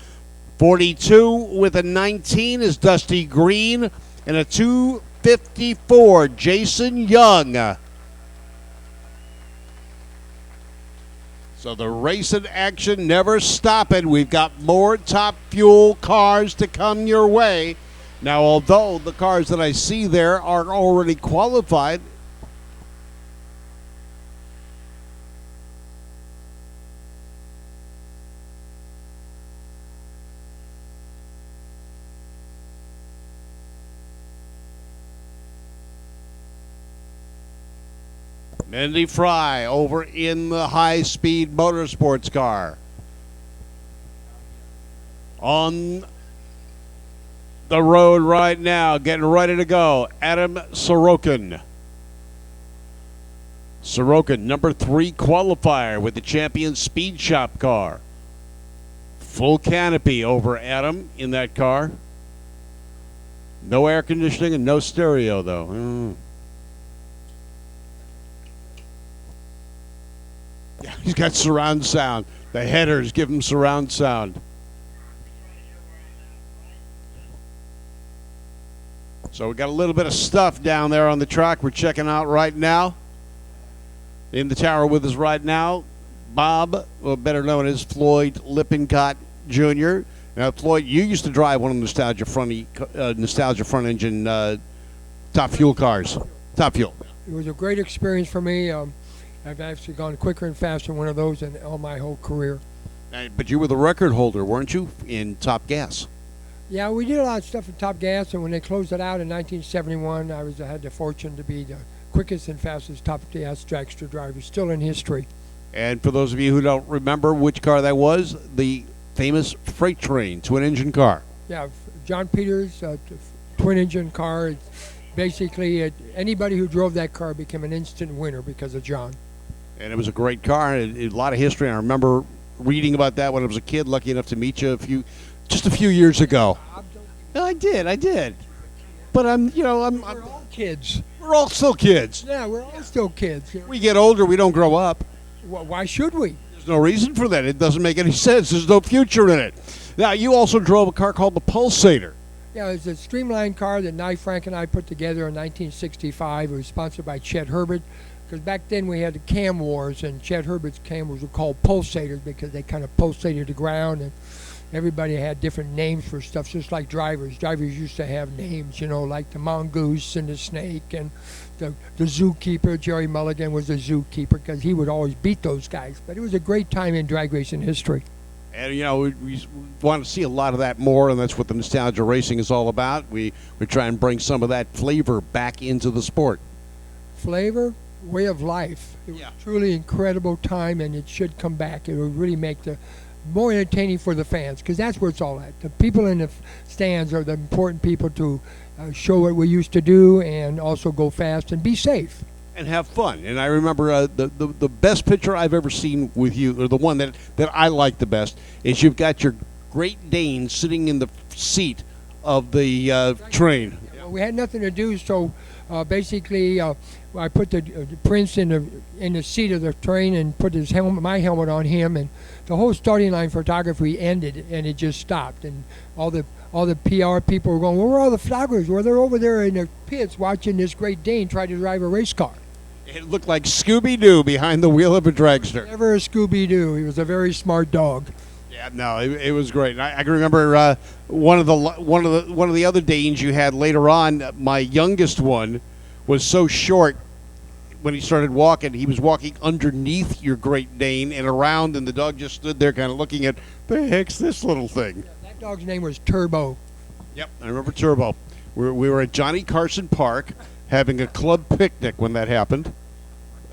S1: 42 with a 19 is Dusty Green, and a 2:54, Jason Young. So the racing action never stopping. We've got more Top Fuel cars to come your way. Now, although the cars that I see there are already qualified, Mendy Fry over in the high-speed motorsports car. On the road right now, getting ready to go, Adam Sorokin. Sorokin, number 3 qualifier with the Champion Speed Shop car. Full canopy over Adam in that car. No air conditioning and no stereo, though. Yeah, he's got surround sound. The headers give him surround sound. So we got a little bit of stuff down there on the track we're checking out right now. In the tower with us right now, Bob, well, better known as Floyd Lippincott Jr. Now, Floyd, you used to drive one of the Nostalgia front engine Top Fuel cars. Top Fuel.
S7: It was a great experience for me. I've actually gone quicker and faster in one of those in all my whole career.
S1: But you were the record holder, weren't you, in Top Gas?
S7: Yeah, we did a lot of stuff in Top Gas, and when they closed it out in 1971, I had the fortune to be the quickest and fastest Top Gas dragster driver, still in history.
S1: And for those of you who don't remember which car that was, the famous freight train, twin-engine car.
S7: Yeah, John Peters, twin-engine car. Basically, anybody who drove that car became an instant winner because of John.
S1: And it was a great car, and a lot of history. I remember reading about that when I was a kid, lucky enough to meet you just a few years ago. I did. But we're
S7: all kids.
S1: We're all still kids.
S7: Yeah, we're all still kids.
S1: We get older, we don't grow up.
S7: Well, why should we?
S1: There's no reason for that. It doesn't make any sense. There's no future in it. Now, you also drove a car called the Pulsator.
S7: Yeah, it's a streamlined car that Nye Frank and I put together in 1965. It was sponsored by Chet Herbert, because back then we had the cam wars, and Chet Herbert's cam wars were called pulsators because they kind of pulsated the ground, and everybody had different names for stuff, just like drivers. Drivers used to have names, like the mongoose and the snake, and the zookeeper. Jerry Mulligan was the zookeeper because he would always beat those guys. But it was a great time in drag racing history.
S1: And, we want to see a lot of that more, and that's what the Nostalgia Racing is all about. We try and bring some of that flavor back into the sport.
S7: Flavor, way of life. It was truly incredible time, and it should come back. It will really make the more entertaining for the fans, because that's where it's all at. The people in the stands are the important people to show what we used to do and also go fast and be safe.
S1: And have fun. And I remember the best picture I've ever seen with you, or the one that I like the best, is you've got your Great Dane sitting in the seat of the train.
S7: Yeah, well, we had nothing to do, so basically I put the Prince in the seat of the train and put my helmet on him, and the whole starting line photography ended, and it just stopped. And all the PR people were going, where are all the photographers? Well, they're over there in the pits watching this Great Dane try to drive a race car.
S1: It looked like Scooby-Doo behind the wheel of a dragster.
S7: Never a Scooby-Doo. He was a very smart dog.
S1: Yeah, no, it was great. And I can remember one of the other Danes you had later on. My youngest one was so short when he started walking. He was walking underneath your Great Dane and around, and the dog just stood there, kind of looking at the heck's this little thing.
S7: Yeah, that dog's name was Turbo.
S1: Yep, I remember Turbo. We were at Johnny Carson Park having a club picnic when that happened.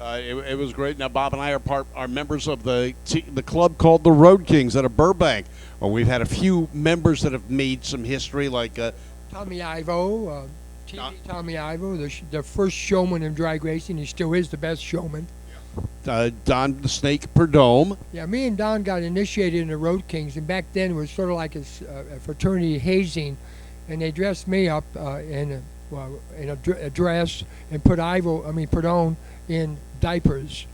S1: It was great. Now Bob and I are members of the club called the Road Kings out of Burbank. Well, we've had a few members that have made some history, like
S7: Tommy Ivo, Tommy Ivo, the first showman in drag racing. He still is the best showman.
S1: Don the Snake Perdome.
S7: Yeah, me and Don got initiated in the Road Kings, and back then it was sort of like a fraternity hazing, and they dressed me up in a dress and put Perdome in diapers,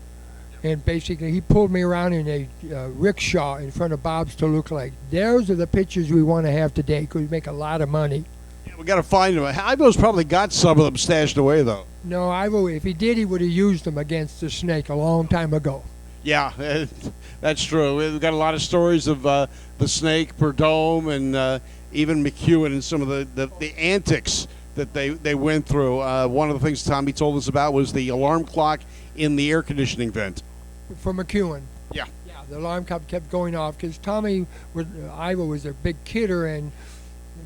S7: and basically he pulled me around in a rickshaw in front of Bob's to look like. Those are the pictures we want to have today, because we make a lot of money.
S1: Yeah, we got to find them. Ivo's probably got some of them stashed away, though.
S7: No, Ivo, if he did, he would have used them against the snake a long time ago.
S1: Yeah, that's true. We've got a lot of stories of the Snake, Perdome, and even McEwen, and some of the antics that they went through. One of the things Tommy told us about was the alarm clock in the air conditioning vent.
S7: For McEwen.
S1: Yeah.
S7: Yeah, the alarm clock kept going off because Ivo was a big kidder, and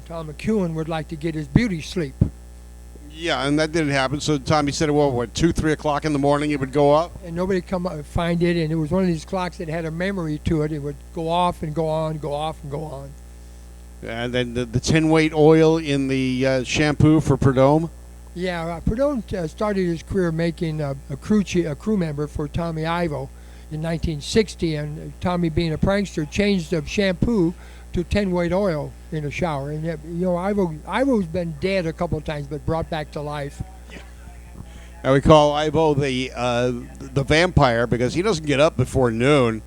S7: Tom McEwen would like to get his beauty sleep.
S1: Yeah, and that didn't happen. So Tommy said, well, 2, 3 o'clock in the morning it would go up?
S7: And nobody come up and find it, and it was one of these clocks that had a memory to it. It would go off and go on, go off and go on.
S1: And then the 10-weight oil in the shampoo for Perdome?
S7: Yeah, Perdome started his career making a crew member for Tommy Ivo in 1960, and Tommy, being a prankster, changed the shampoo to 10-weight oil in the shower. And Ivo's been dead a couple of times, but brought back to life.
S1: Now we call Ivo the vampire because he doesn't get up before noon,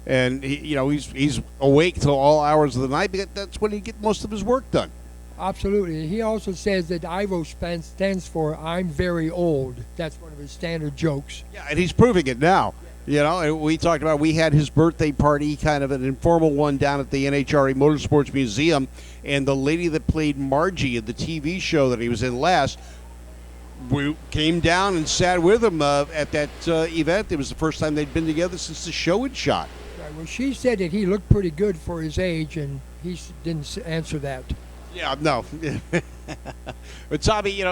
S1: and he's awake till all hours of the night because that's when he gets most of his work done.
S7: Absolutely. He also says that Ivo stands for "I'm very old." That's one of his standard jokes.
S1: Yeah, and he's proving it now. And we talked about, we had his birthday party, kind of an informal one down at the NHRA Motorsports Museum, and the lady that played Margie in the TV show that he was in last, we came down and sat with him at that event. It was the first time they'd been together since the show had shot.
S7: Right. Well, she said that he looked pretty good for his age, and he didn't answer that.
S1: Yeah, no. But Tommy,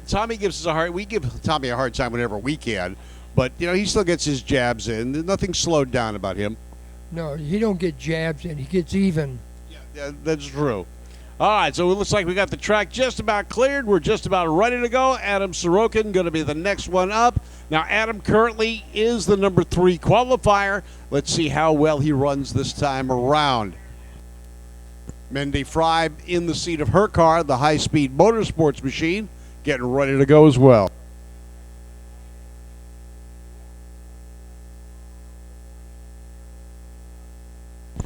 S1: Tommy gives us we give Tommy a hard time whenever we can. But, he still gets his jabs in. There's nothing slowed down about him.
S7: No, he don't get jabs in. He gets even.
S1: Yeah, that's true. All right, so it looks like we got the track just about cleared. We're just about ready to go. Adam Sorokin going to be the next one up. Now, Adam currently is the number 3 qualifier. Let's see how well he runs this time around. Mindy Fry in the seat of her car, the high-speed motorsports machine, getting ready to go as well.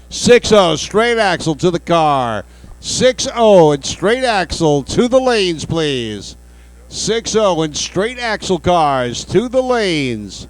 S1: Six-0, straight axle to the car. 6-0 and straight axle to the lanes, please. 6-0 and straight axle cars to the lanes.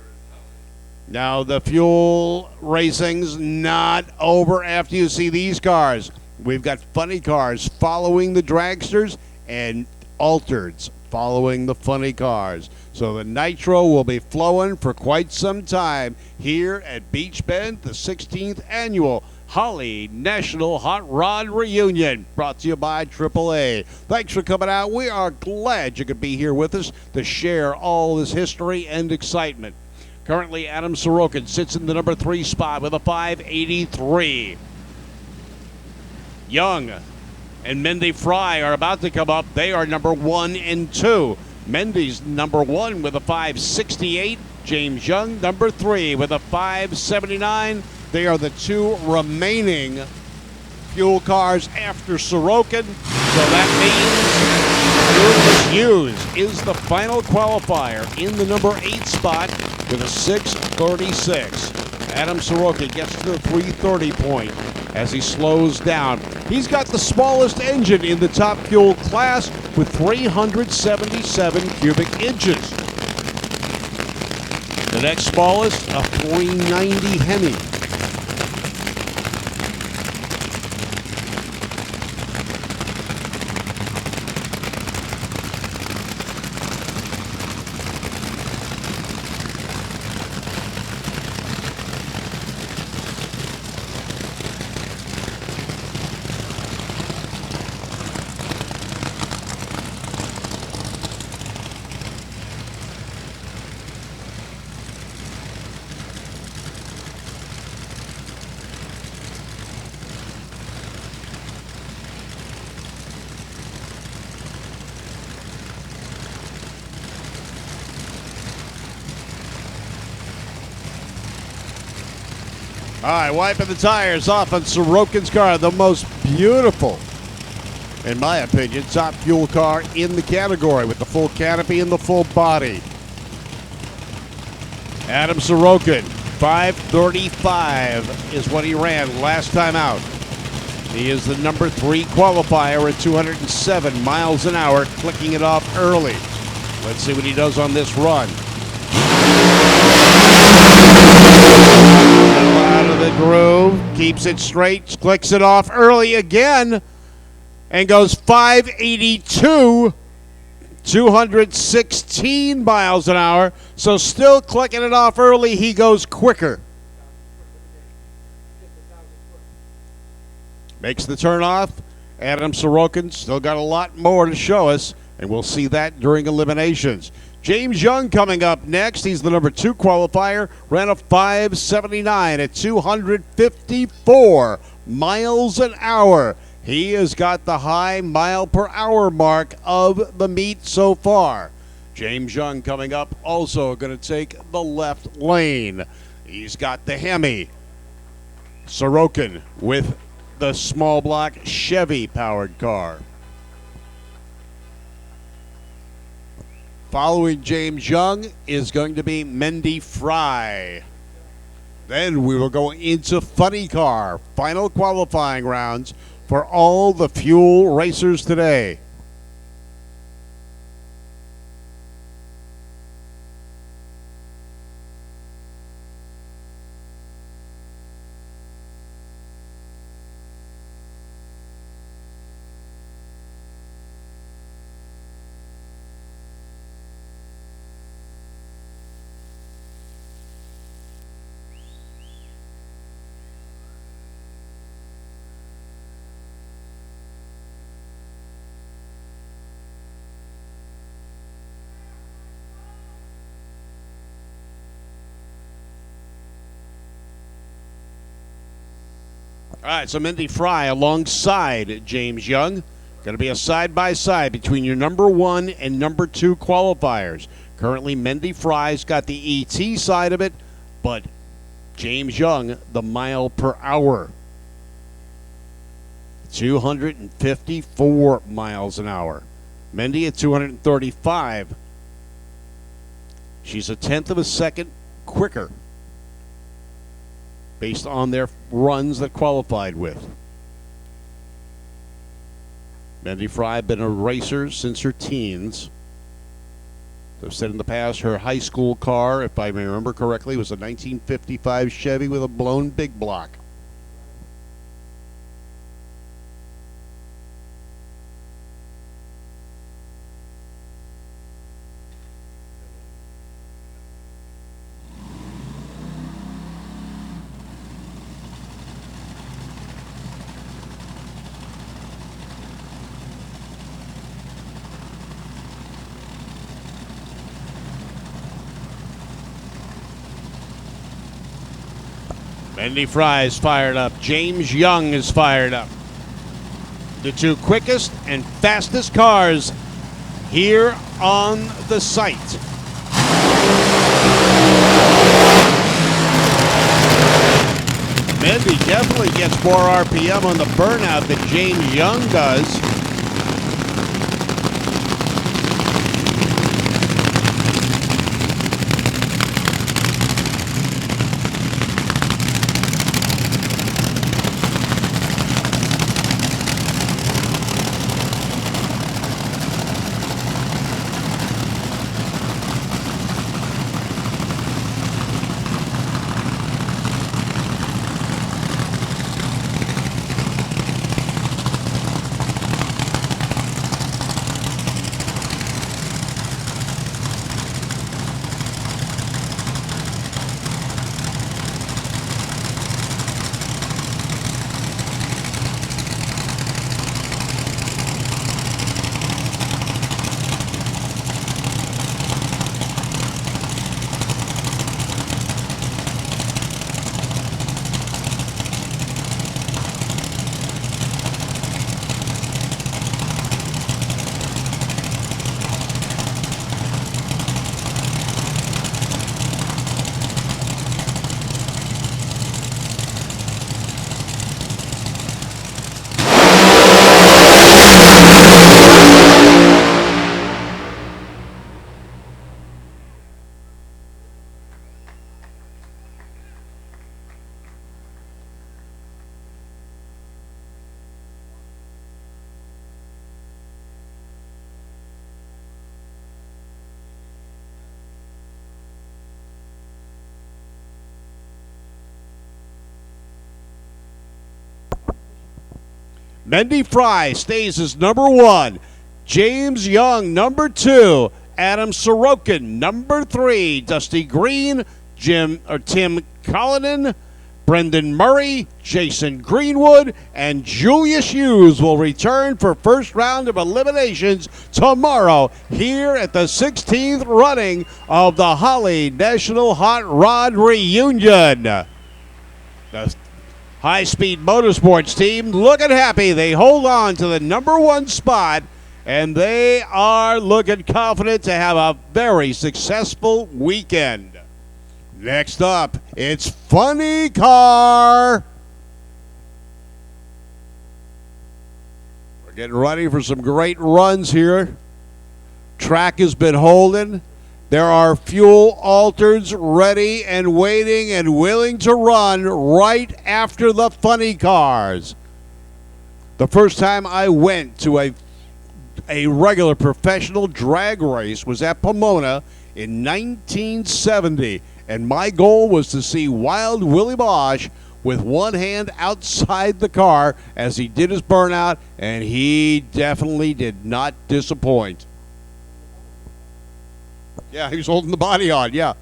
S1: Now the fuel racing's not over after you see these cars. We've got funny cars following the dragsters and altereds following the funny cars. So the nitro will be flowing for quite some time here at Beach Bend, the 16th annual Holley National Hot Rod Reunion, brought to you by AAA. Thanks for coming out. We are glad you could be here with us to share all this history and excitement. Currently, Adam Sorokin sits in the number 3 spot with a 583. Young and Mindy Fry are about to come up. They are number 1 and 2. Mindy's number 1 with a 568. James Young, number 3 with a 579. They are the 2 remaining fuel cars after Sorokin. So that means Julius Hughes is the final qualifier in the number 8 spot with a 636. Adam Sorokin gets to the 330 point as he slows down. He's got the smallest engine in the top fuel class with 377 cubic inches. The next smallest, a 390 Hemi. All right, wiping the tires off on Sorokin's car, the most beautiful, in my opinion, top fuel car in the category with the full canopy and the full body. Adam Sorokin, 535 is what he ran last time out. He is the number 3 qualifier at 207 miles an hour, clicking it off early. Let's see what he does on this run. Out of the groove, keeps it straight, clicks it off early again, and goes 582, 216 miles an hour. So still clicking it off early, he goes quicker. Makes the turn off. Adam Sorokin still got a lot more to show us, and we'll see that during eliminations. James Young coming up next. He's the number 2 qualifier. Ran a 579 at 254 miles an hour. He has got the high mile per hour mark of the meet so far. James Young coming up, also going to take the left lane. He's got the Hemi. Sorokin with the small block Chevy powered car. Following James Young is going to be Mindy Fry. Then we will go into funny car, final qualifying rounds for all the fuel racers today. All right, so Mindy Fry alongside James Young. Going to be a side-by-side between your number 1 and number 2 qualifiers. Currently, Mindy Fry's got the ET side of it, but James Young, the mile per hour. 254 miles an hour. Mindy at 235. She's a tenth of a second quicker based on their runs that qualified with. Mandy Fry been a racer since her teens. I've said in the past her high school car, if I may remember correctly, was a 1955 Chevy with a blown big block. Mandy Fry is fired up. James Young is fired up. The two quickest and fastest cars here on the site. Mandy definitely gets more RPM on the burnout than James Young does. Mandy Fry stays as number 1. James Young, number 2. Adam Sorokin, number 3. Dusty Green, Tim Cullinan, Brendan Murray, Jason Greenwood, and Julius Hughes will return for first round of eliminations tomorrow here at the 16th running of the Holley National Hot Rod Reunion. The High-Speed Motorsports team looking happy. They hold on to the number 1 spot, and they are looking confident to have a very successful weekend. Next up, it's Funny Car. We're getting ready for some great runs here. Track has been holding. There are fuel alters ready and waiting and willing to run right after the funny cars. The first time I went to a regular professional drag race was at Pomona in 1970, and my goal was to see Wild Willie Bosch with one hand outside the car as he did his burnout, and he definitely did not disappoint. Yeah, he was holding the body on, yeah.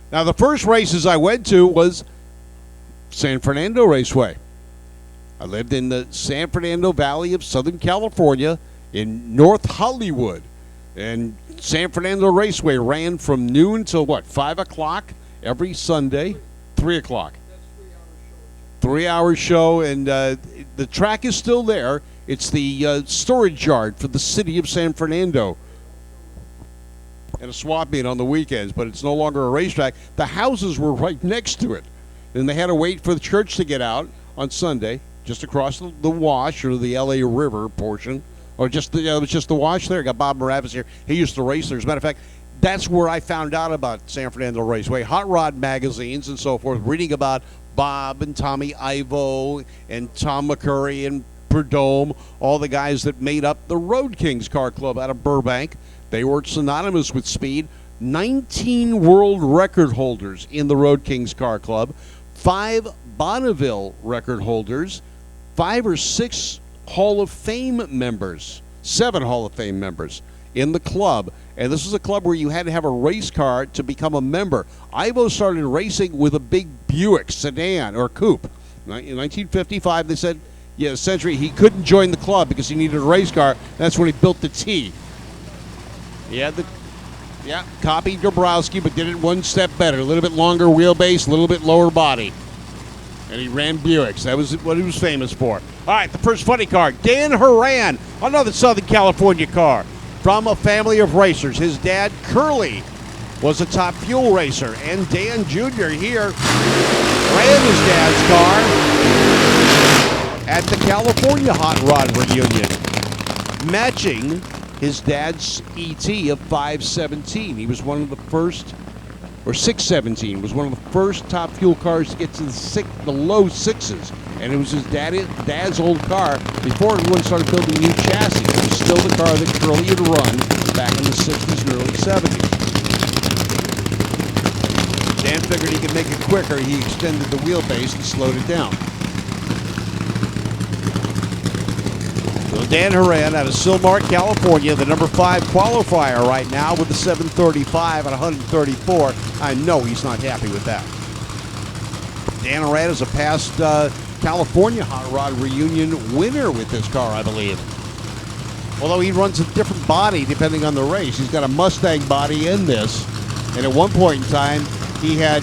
S1: Now, the first races I went to was San Fernando Raceway. I lived in the San Fernando Valley of Southern California in North Hollywood. And San Fernando Raceway ran from noon till, 5 o'clock every Sunday? 3 o'clock. 3-hour show, and the track is still there. It's the storage yard for the city of San Fernando. And a swap meet on the weekends, but it's no longer a racetrack. The houses were right next to it. And they had to wait for the church to get out on Sunday, just across the wash, or the L.A. River portion. Or just it was just the wash there. Got Bob Moravas here. He used to race there. As a matter of fact, that's where I found out about San Fernando Raceway. Hot Rod magazines and so forth, reading about Bob and Tommy Ivo and Tom McCurry and Superdome, all the guys that made up the Road Kings Car Club out of Burbank. They were synonymous with speed. 19 world record holders in the Road Kings Car Club, 5 Bonneville record holders, 5 or 6 Hall of Fame members, 7 Hall of Fame members in the club. And this is a club where you had to have a race car to become a member. Ivo started racing with a big Buick sedan or coupe. In 1955, they said, yeah, Century, he couldn't join the club because he needed a race car. That's when he built the T. He had the, copied Dabrowski, but did it one step better. A little bit longer wheelbase, a little bit lower body. And he ran Buicks. That was what he was famous for. All right, the first funny car, Dan Horan, another Southern California car from a family of racers. His dad, Curly, was a top fuel racer, and Dan Jr. here ran his dad's car at the California Hot Rod Reunion, matching his dad's ET of 517. He was one of the first, or 617, was one of the first top fuel cars to get to the low sixes. And it was his dad's old car before everyone started building new chassis. It was still the car that Curly had run back in the 60s and early 70s. Dan figured he could make it quicker. He extended the wheelbase and slowed it down. So Dan Horan out of Silmar, California, the number 5 qualifier right now with the 735 at 134. I know he's not happy with that. Dan Horan is a past California Hot Rod Reunion winner with this car, I believe. Although he runs a different body depending on the race. He's got a Mustang body in this. And at one point in time, he had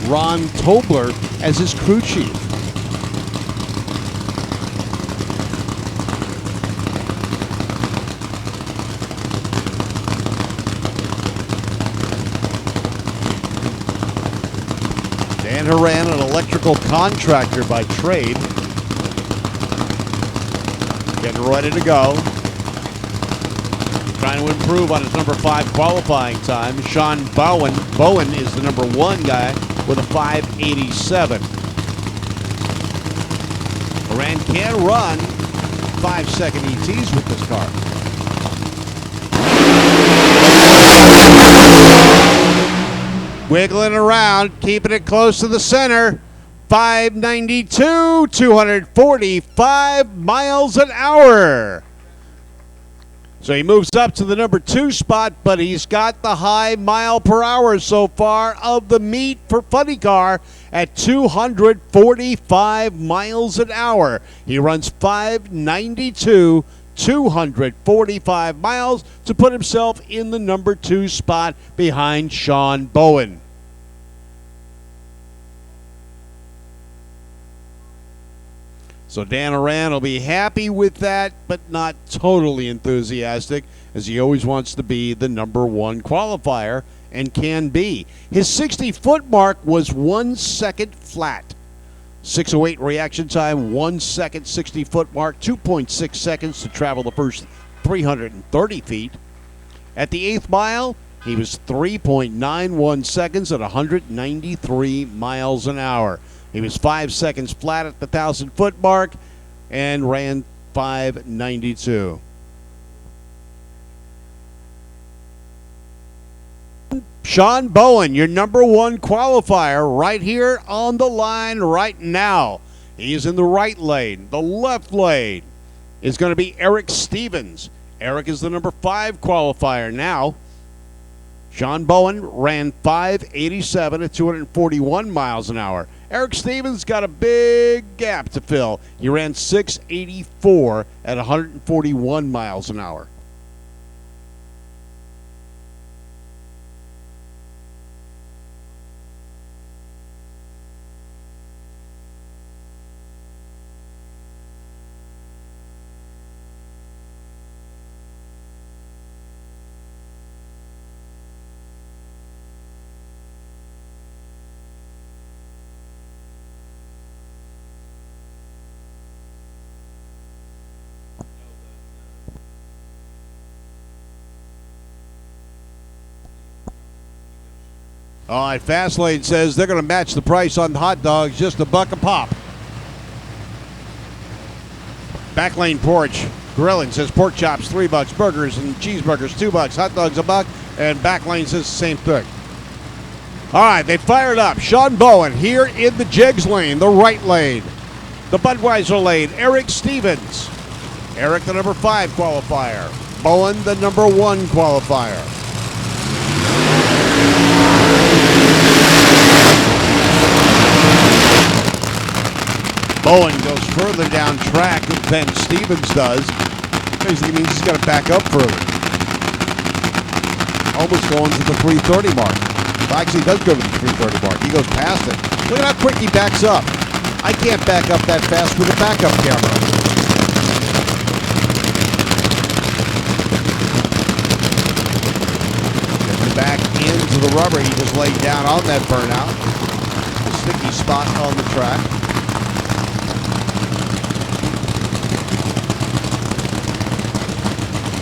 S1: Ron Tobler as his crew chief. Dan Horan, an electrical contractor by trade. Getting ready to go. Trying to improve on his number 5 qualifying time. Sean Bowen is the number 1 guy with a 587. Horan can run 5-second ETs with this car. Wiggling around, keeping it close to the center. 592, 245 miles an hour. So he moves up to the number 2 spot, but he's got the high mile per hour so far of the meet for Funny Car at 245 miles an hour. He runs 592, 245 miles to put himself in the number 2 spot behind Sean Bowen. So Dan Horan will be happy with that, but not totally enthusiastic, as he always wants to be the number 1 qualifier, and can be. His 60-foot mark was 1 second flat. 6:08 reaction time, 1 second 60-foot mark, 2.6 seconds to travel the first 330 feet. At the 8th mile, he was 3.91 seconds at 193 miles an hour. He was 5 seconds flat at the 1,000-foot mark and ran 592. Sean Bowen, your number 1 qualifier right here on the line right now. He is in the right lane. The left lane is going to be Eric Stevens. Eric is the number 5 qualifier now. Sean Bowen ran 587 at 241 miles an hour. Eric Stevens got a big gap to fill. He ran 684 at 141 miles an hour. All right, Fastlane says they're going to match the price on hot dogs, just $1 a pop. Back lane porch grilling says pork chops $3, burgers and cheeseburgers $2, hot dogs $1, and back lane says the same thing. All right, they fired up. Sean Bowen here in the Jegs lane, the right lane. The Budweiser lane, Eric Stevens. Eric, the number 5 qualifier. Bowen, the number 1 qualifier. Bowen goes further down track than Stevens does. Basically means he's got to back up further. Almost going to the 330 mark. Well, actually, he does go to the 330 mark. He goes past it. Look at how quick he backs up. I can't back up that fast with a backup camera. Getting back into the rubber. He just laid down on that burnout. A sticky spot on the track.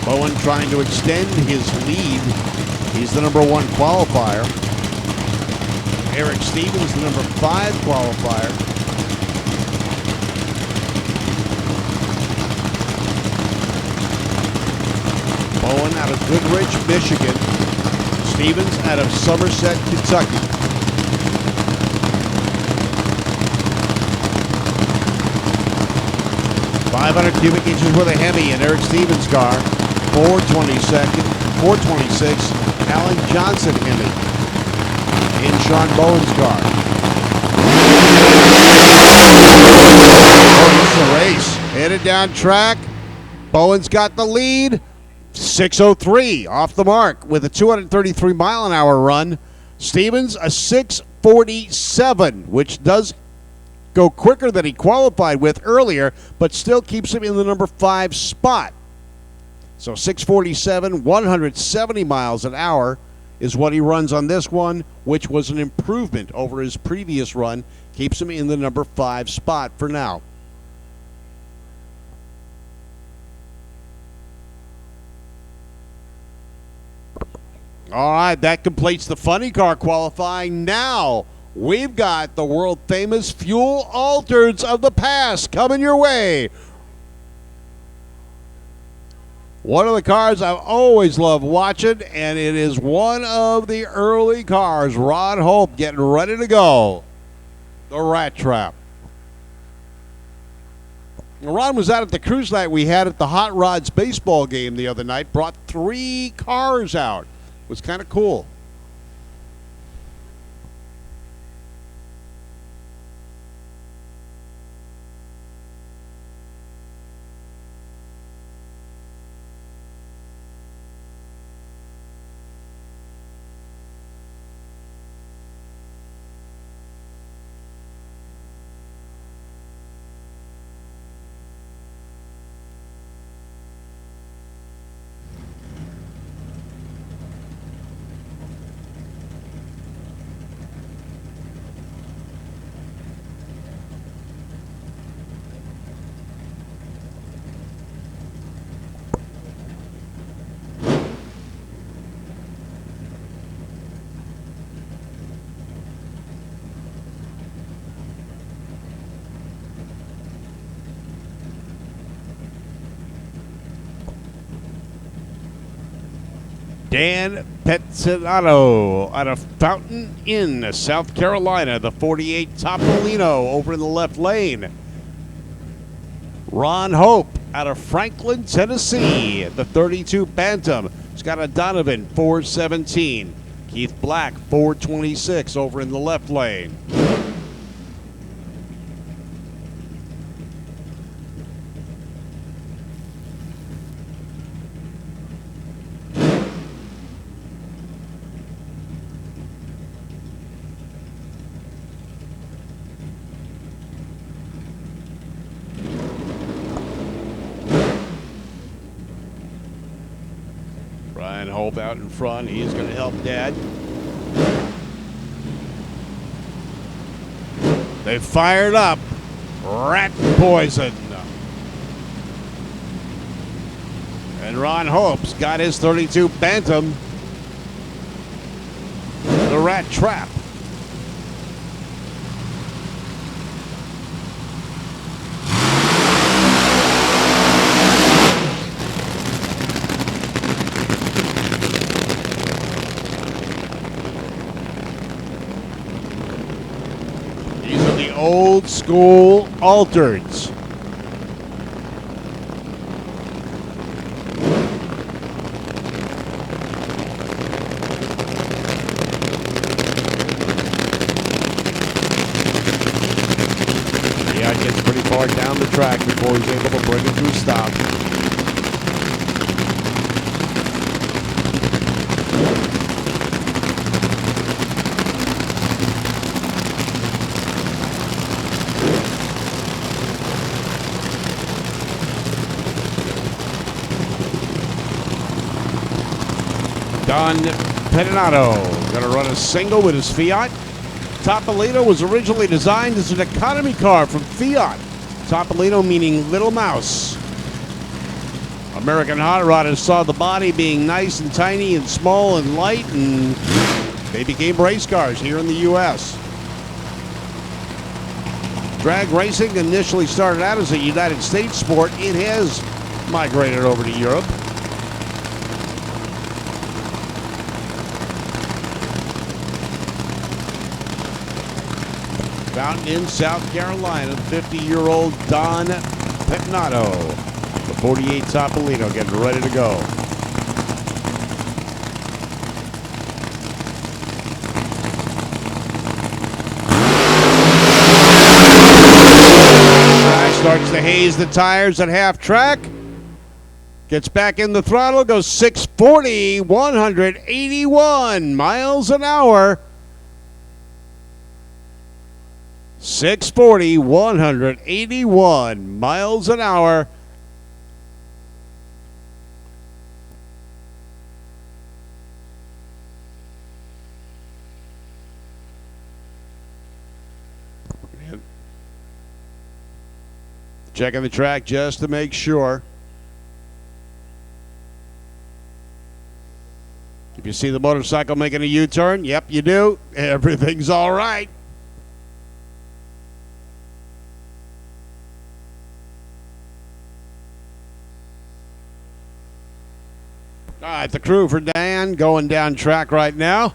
S1: Bowen trying to extend his lead. He's the number 1 qualifier. Eric Stevens, the number 5 qualifier. Bowen out of Goodrich, Michigan. Stevens out of Somerset, Kentucky. .500 cubic inches worth of Hemi in Eric Stevens' car. 426 Alan Johnson Hemi in Sean Bowen's car. Oh, this is a race. Headed down track. Bowen's got the lead. 6:03 off the mark with a 233 mile an hour run. Stevens a 6:47, which does go quicker than he qualified with earlier, but still keeps him in the number 5 spot. So 6:47, 170 miles an hour is what he runs on this one, which was an improvement over his previous run. Keeps him in the number 5 spot for now. All right, that completes the funny car qualifying. Now we've got the world famous fuel altereds of the past coming your way. One of the cars I've always loved watching, and it is one of the early cars. Rod Hope getting ready to go. The Rat Trap. Ron was out at the cruise night we had at the Hot Rods baseball game the other night. Brought 3 cars out. It was kind of cool. Dan Pezzinato out of Fountain Inn, South Carolina, the 48 Topolino over in the left lane. Ron Hope out of Franklin, Tennessee, the 32 Bantam. Scott Donovan, 417. Keith Black, 426 over in the left lane. Brian Hope out in front. He's going to help Dad. They fired up. Rat Poison. And Ron Hope's got his 32 Bantam. The Rat Trap. School Altereds. Yeah, it gets pretty far down the track before he's able to bring it to a stop. Don Pedinato going to run a single with his Fiat. Topolino was originally designed as an economy car from Fiat. Topolino meaning little mouse. American Hot Rodders saw the body being nice and tiny and small and light, and they became race cars here in the U.S. Drag racing initially started out as a United States sport. It has migrated over to Europe. Found in South Carolina, 50-year-old Don Petnato. The 48 Topolino getting ready to go. Starts to haze the tires at half track. Gets back in the throttle, goes 640, 181 miles an hour. 640, 181 miles an hour. Checking the track just to make sure. If you see the motorcycle making a U-turn, yep, you do. Everything's all right. All right, the crew for Dan going down track right now.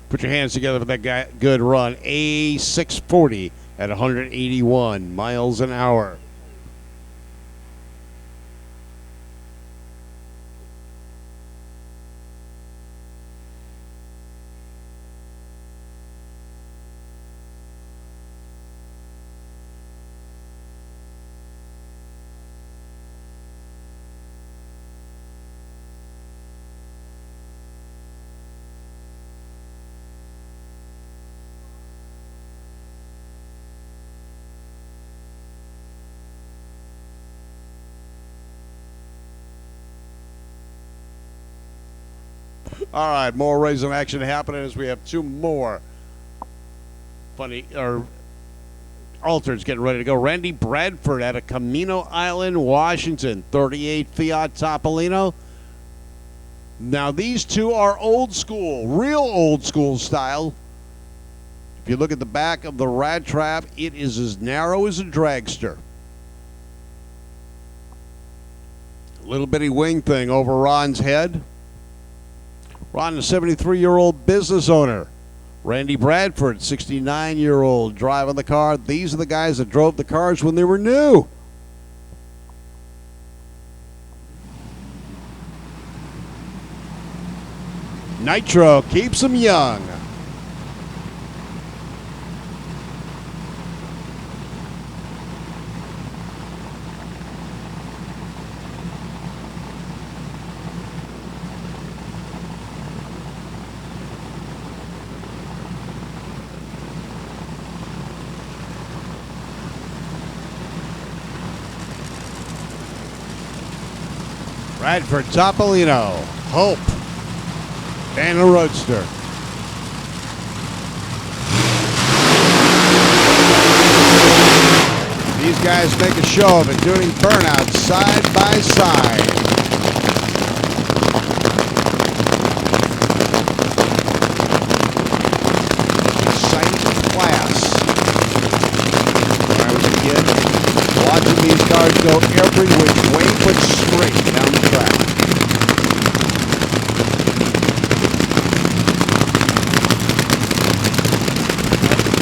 S1: Put your hands together for that good run. A640 at 181 miles an hour. All right, more racing action happening as we have two more alters getting ready to go. Randy Bradford out of Camino Island, Washington, 38 Fiat Topolino. Now these two are old school, real old school style. If you look at the back of the Rad Trap, it is as narrow as a dragster. A little bitty wing thing over Ron's head. Ron, a 73-year-old business owner. Randy Bradford, 69-year-old, driving the car. These are the guys that drove the cars when they were new. Nitro keeps them young. Bradford Topolino, Hope, and a Roadster. These guys make a show of it, doing burnouts side by side. Exciting class. When I was a kid, watching these cars go every which way but straight down the track.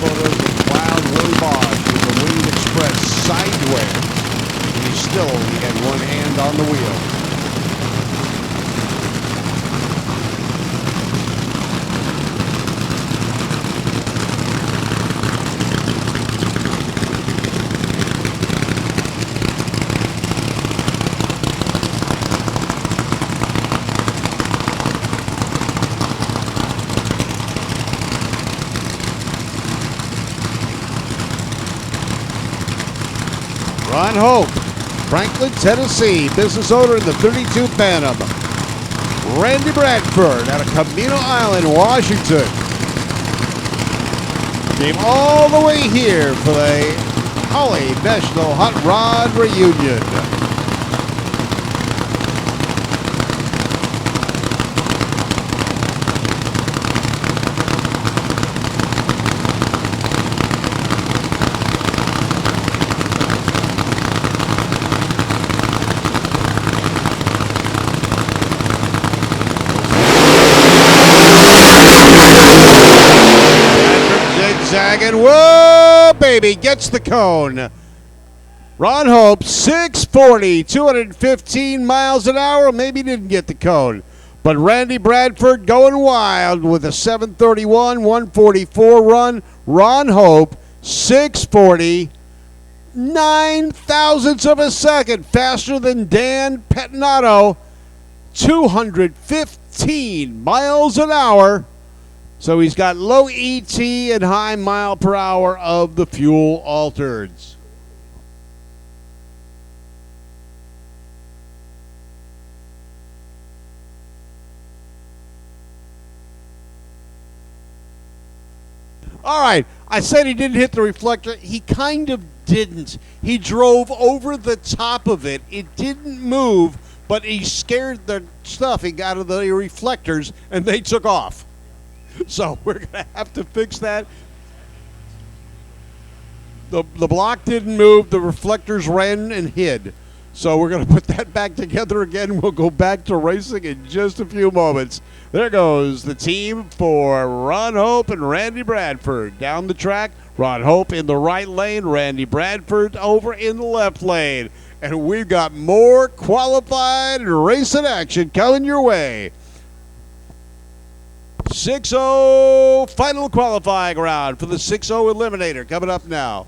S1: Photos of wild Willie Boggs. still he had one hand on the wheel. Ron Hope, Franklin, Tennessee, business owner in the 32 Bantam. Randy Bradford out of Camino Island, Washington. Came all the way here for the Holley National Hot Rod Reunion. Zigzagging, whoa, baby, gets the cone. Ron Hope, 640, 215 miles an hour. Maybe didn't get the cone. But Randy Bradford going wild with a 731, 144 run. Ron Hope, 640, 9 thousandths of a second faster than Dan Pettinato, 215 miles an hour. So he's got low ET and high mile per hour of the fuel altereds. All right, I said he didn't hit the reflector. He kind of didn't. He drove over the top of it. It didn't move, but he scared the stuffing out of the reflectors, and they took off. So we're going to have to fix that. The block didn't move. The reflectors ran and hid. So we're going to put that back together again. We'll go back to racing in just a few moments. There goes the team for Ron Hope and Randy Bradford. Down the track, Ron Hope in the right lane, Randy Bradford over in the left lane. And we've got more qualified racing action coming your way. 6-0 final qualifying round for the 6-0 Eliminator coming up now.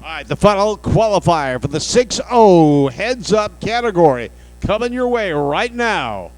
S1: All right, the final qualifier for the 6-0 heads-up category coming your way right now.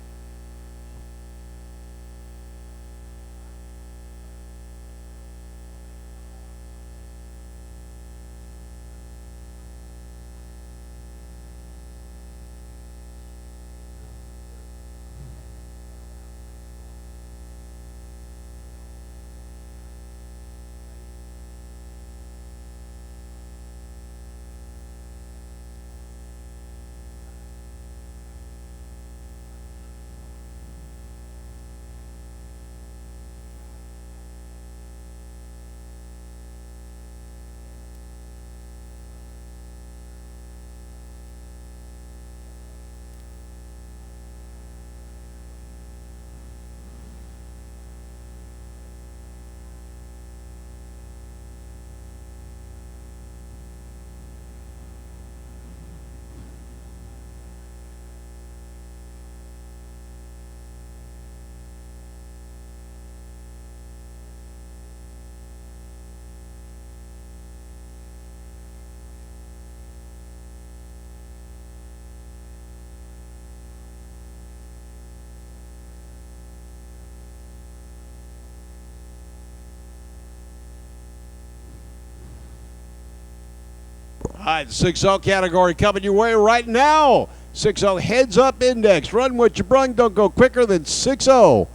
S1: All right, the 6-0 category coming your way right now. 6-0 heads-up index. Run what you brung. Don't go quicker than 6-0.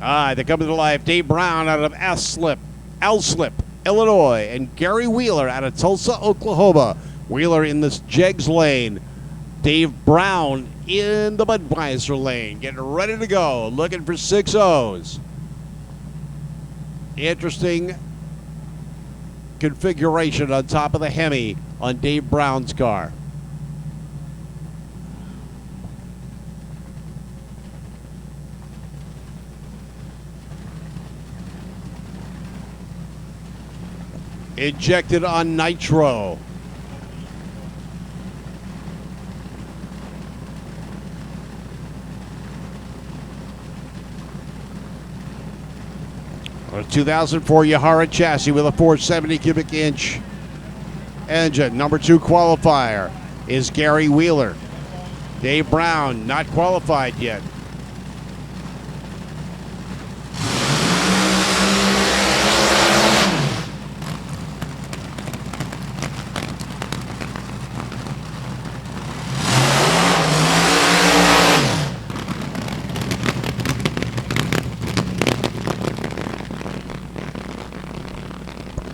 S1: All right, they come to life. Dave Brown out of Alslip, Illinois, and Gary Wheeler out of Tulsa, Oklahoma. Wheeler in this Jegs lane. Dave Brown in the Budweiser lane. Getting ready to go. Looking for 6-0s. Interesting configuration on top of the Hemi on Dave Brown's car. Injected on nitro. A 2004 Yahara chassis with a 470 cubic inch engine. Number 2 qualifier is Gary Wheeler. Dave Brown not qualified yet.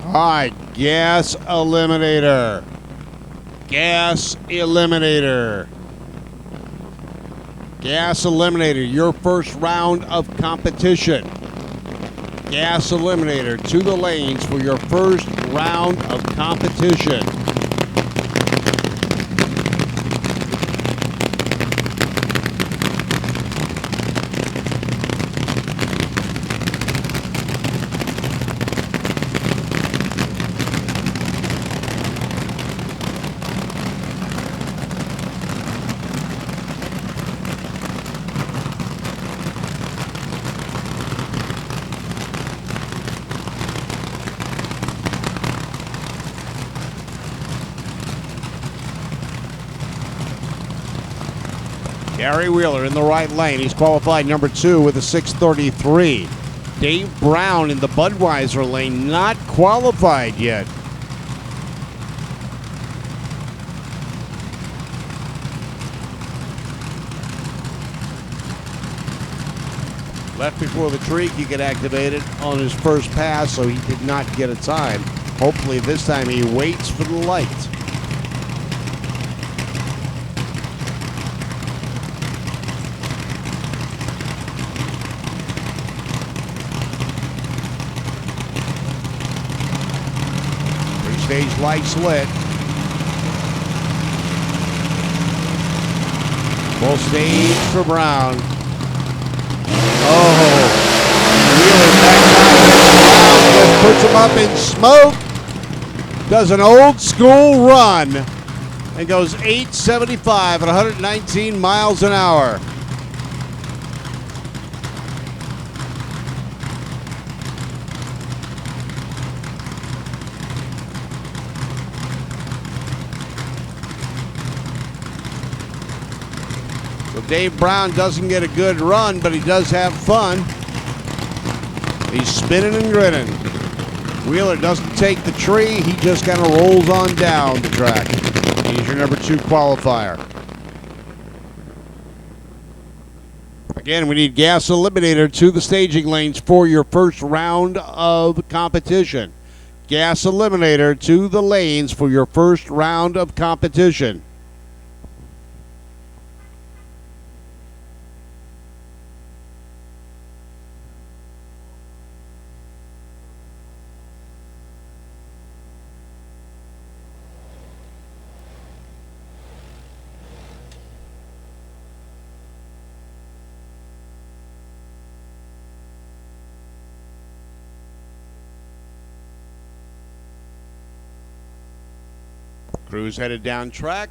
S1: All right, gas eliminator. Gas eliminator. Gas eliminator, your first round of competition. Gas eliminator to the lanes for your first round of competition. Gary Wheeler in the right lane. He's qualified number 2 with a 633. Dave Brown in the Budweiser lane, not qualified yet. Left before the tree, he could activate it on his first pass, so he did not get a time. Hopefully this time he waits for the light. Stage lights lit. Full stage for Brown. Oh, puts him up in smoke, does an old school run, and goes 875 at 119 miles an hour. So Dave Brown doesn't get a good run, but he does have fun. He's spinning and grinning. Wheeler doesn't take the tree. He just kind of rolls on down the track. He's your number 2 qualifier. Again, we need Gas Eliminator to the staging lanes for your first round of competition. Gas Eliminator to the lanes for your first round of competition. Crew's headed down track.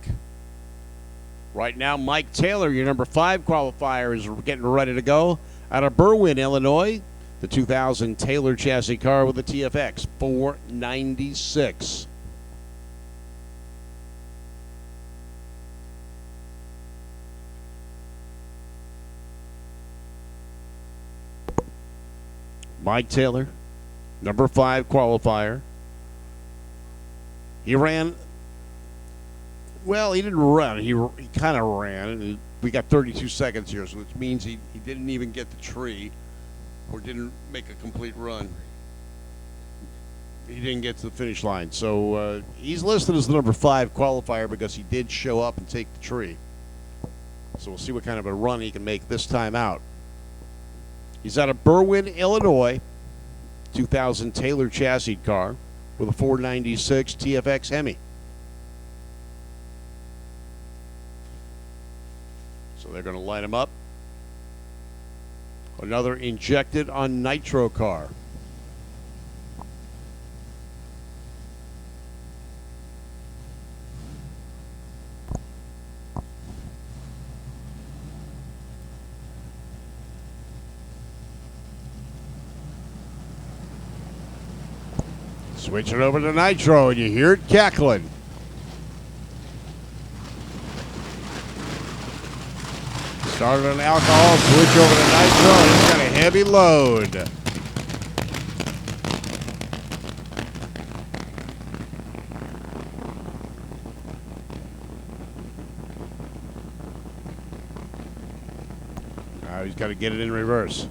S1: Right now, Mike Taylor, your number 5 qualifier, is getting ready to go out of Berwyn, Illinois. The 2000 Taylor chassis car with the TFX 496. Mike Taylor, number 5 qualifier. He ran. Well, he didn't run. He kind of ran. We got 32 seconds here, so which means he didn't even get the tree or didn't make a complete run. He didn't get to the finish line. So he's listed as the number 5 qualifier because he did show up and take the tree. So we'll see what kind of a run he can make this time out. He's out of Berwyn, Illinois, 2000 Taylor chassis car with a 496 TFX Hemi. So they're going to line him up. Another injected on nitro car. Switch it over to nitro and you hear it cackling. Started on alcohol, switch over to nitro, and he's got a heavy load. Now he's got to get it in reverse.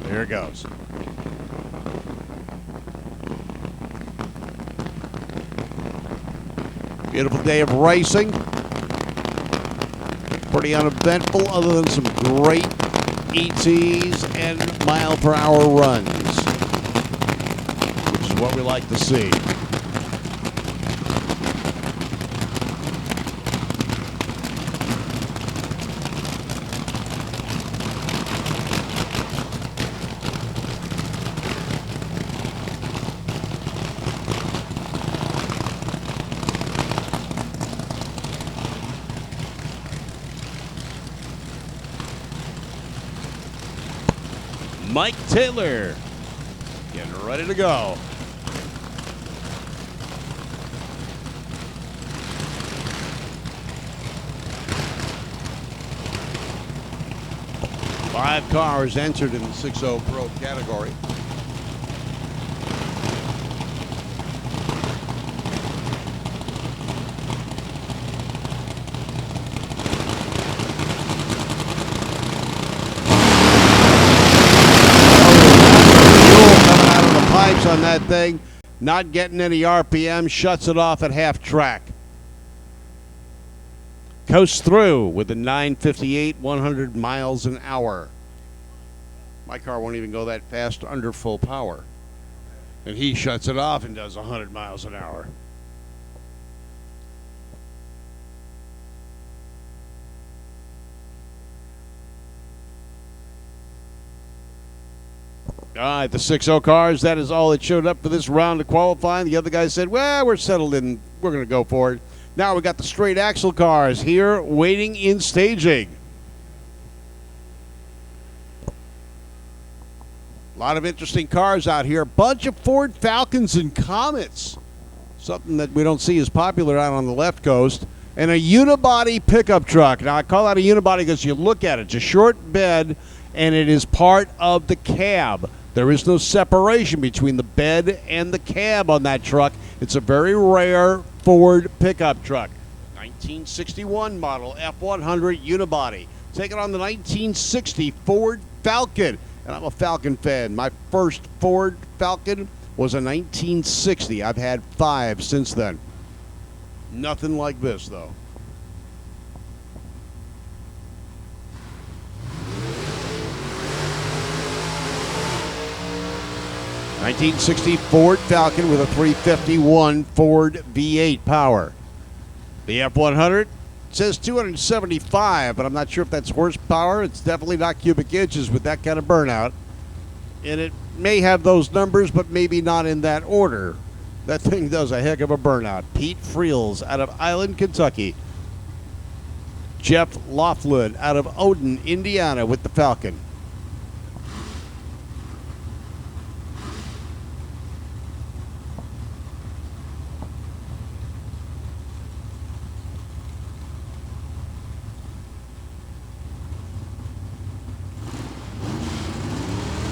S1: There it goes. Beautiful day of racing. Pretty uneventful other than some great ETs and mile-per-hour runs, which is what we like to see. Mike Taylor getting ready to go. Five cars entered in the 6.0 Pro category. On that thing, not getting any RPM, shuts it off at half track. Coasts through with a 958, 100 miles an hour. My car won't even go that fast under full power. And he shuts it off and does 100 miles an hour. All right, the 6-0 cars, that is all that showed up for this round of qualifying. The other guys said, well, we're settled in. We're going to go for it. Now we got the straight axle cars here waiting in staging. A lot of interesting cars out here. A bunch of Ford Falcons and Comets. Something that we don't see as popular out on the left coast. And a unibody pickup truck. Now, I call that a unibody because you look at it. It's a short bed, and it is part of the cab. There is no separation between the bed and the cab on that truck. It's a very rare Ford pickup truck. 1961 model F100 unibody. Taking on the 1960 Ford Falcon. And I'm a Falcon fan. My first Ford Falcon was a 1960. I've had 5 since then. Nothing like this, though. '60 Ford Falcon with a 351 Ford V8 power. The F100 says 275, but I'm not sure if that's horsepower. It's definitely not cubic inches with that kind of burnout. And it may have those numbers, but maybe not in that order. That thing does a heck of a burnout. Pete Friels out of Island, Kentucky. Jeff Laughlin out of Odin, Indiana with the Falcon.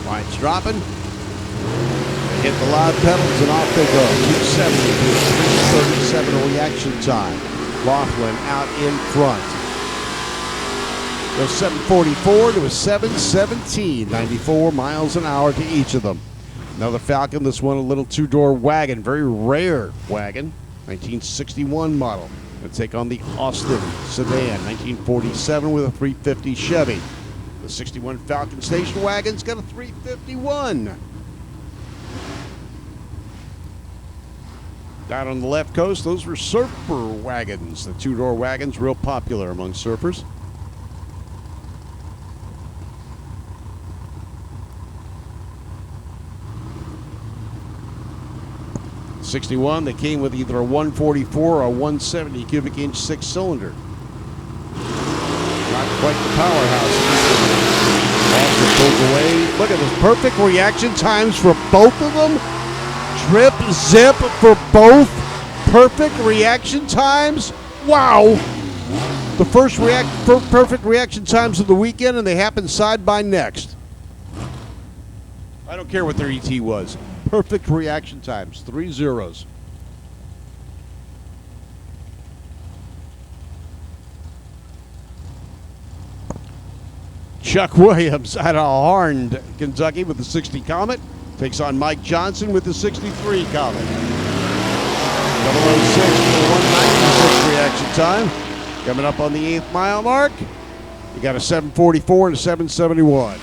S1: Lights dropping. They hit the loud pedals and off they go. 270 to 337 reaction time. Laughlin out in front. Goes 744 to a 717. 94 miles an hour to each of them. Another Falcon. This one a little 2-door wagon. Very rare wagon. 1961 model. Going to take on the Austin sedan. 1947 with a 350 Chevy. The 61 Falcon station wagon's got a 351. Down on the left coast, those were surfer wagons. The 2-door wagons, real popular among surfers. '61, they came with either a 144 or a 170 cubic inch 6-cylinder. Not quite the powerhouse. Austin pulls away. Look at this. Perfect reaction times for both of them. Drip, zip for both. Perfect reaction times. Wow. The first perfect reaction times of the weekend, and they happen side by next. I don't care what their ET was. Perfect reaction times. 3 zeros. Chuck Williams out of Harn, Kentucky with the 60 Comet. Takes on Mike Johnson with the 63 Comet. 006 to 196 reaction time. Coming up on the 8th mile mark. You got a 744 and a 771.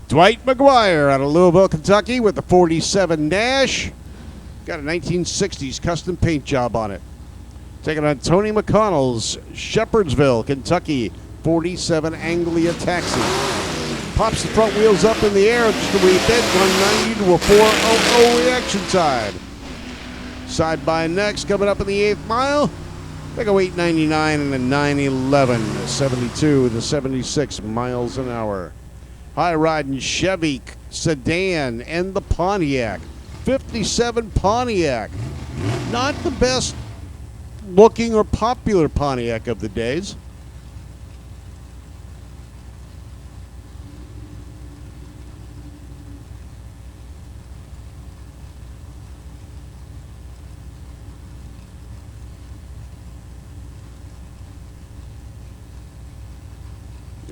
S1: Dwight McGuire out of Louisville, Kentucky with the 47 Nash. Got a 1960s custom paint job on it. Taking on Tony McConnell's Shepherdsville, Kentucky 47 Anglia Taxi. Pops the front wheels up in the air just a wee bit. 190 to a 400 reaction time. Side by next coming up in the 8th mile. They go 899 and a 911. 72 to 76 miles an hour. High-riding Chevy sedan and the Pontiac. 57 Pontiac. Not the best looking or popular Pontiac of the days.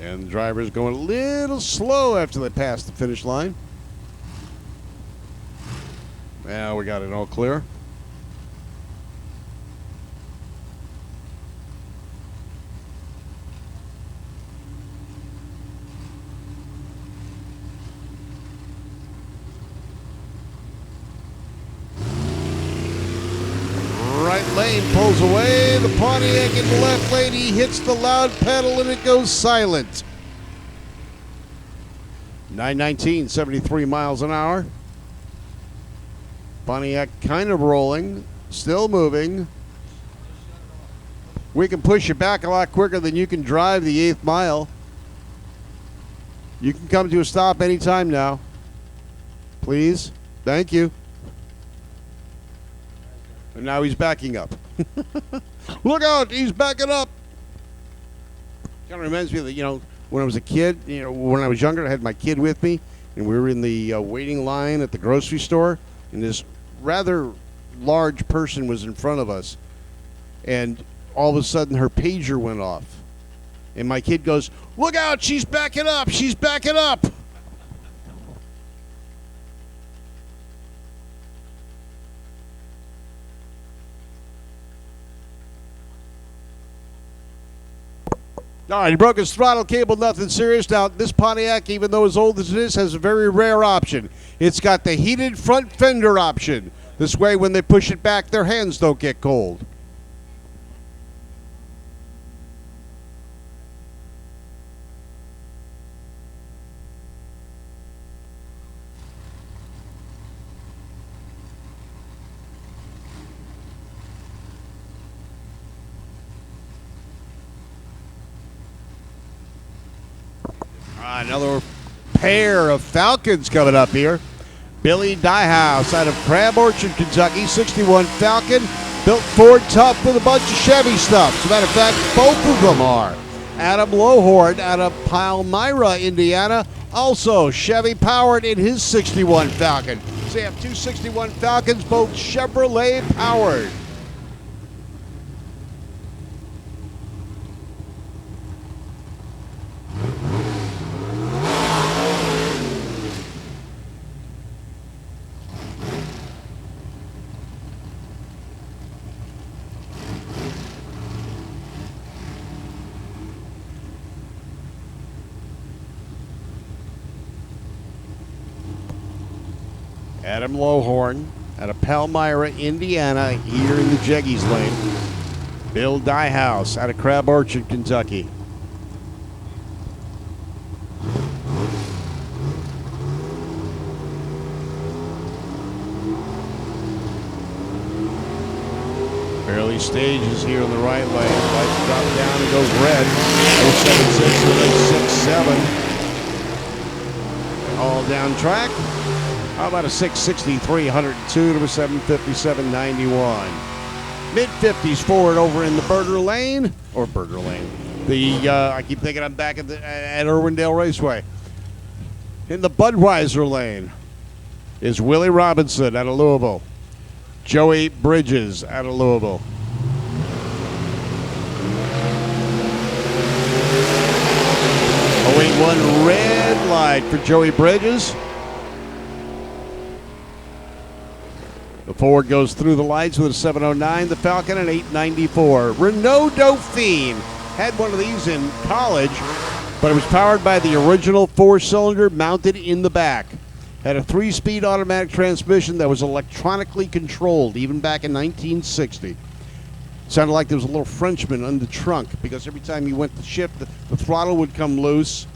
S1: And the driver's going a little slow after they pass the finish line. Now we got it all clear. lane, pulls away. The Pontiac in the left lane. He hits the loud pedal and it goes silent. 919, 73 miles an hour. Pontiac kind of rolling, still moving. We can push you back a lot quicker than you can drive the 8th mile. You can come to a stop anytime now. Please. Thank you. And now he's backing up. Look out, he's backing up. Kind of reminds me of the, when I was a kid, when I was younger, I had my kid with me, and we were in the waiting line at the grocery store, and this rather large person was in front of us, and all of a sudden her pager went off. And my kid goes, "Look out, she's backing up, she's backing up." All right, he broke his throttle cable, nothing serious. Now, this Pontiac, even though as old as it is, has a very rare option. It's got the heated front fender option. This way, when they push it back, their hands don't get cold. Another pair of Falcons coming up here. Billy Diehouse out of Crab Orchard, Kentucky, 61 Falcon, built Ford tough with a bunch of Chevy stuff. As a matter of fact, both of them are. Adam Lohorn out of Palmyra, Indiana, also Chevy powered in his 61 Falcon. So you have two 61 Falcons, both Chevrolet powered. Adam Lohorn out of Palmyra, Indiana, here in the Jeggies lane. Bill Diehouse out of Crab Orchard, Kentucky. Early stages here in the right lane. Lights drop down and goes red. 076 and 67. All down track. How about a 663, 102 to a 757, 91. Mid-50s forward over in the Burger Lane, or Burger Lane. I keep thinking I'm back at Irwindale Raceway. In the Budweiser Lane is Willie Robinson out of Louisville. Joey Bridges out of Louisville. '01 red light for Joey Bridges. The Ford goes through the lights with a 709, the Falcon an 894. Renault Dauphine had one of these in college, but it was powered by the original 4-cylinder mounted in the back. Had a 3-speed automatic transmission that was electronically controlled, even back in 1960. Sounded like there was a little Frenchman on the trunk, because every time you went to shift, the throttle would come loose.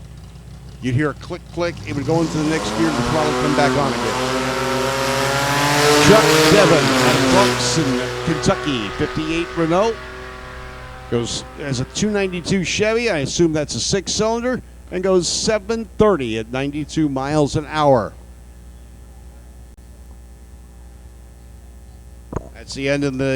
S1: You'd hear a click, click. It would go into the next gear, and the throttle would come back on again. Chuck Devon out of Clarkson, Kentucky, 58 Renault. Goes as a 292 Chevy. I assume that's a 6-cylinder, and goes 730 at 92 miles an hour. That's the end of the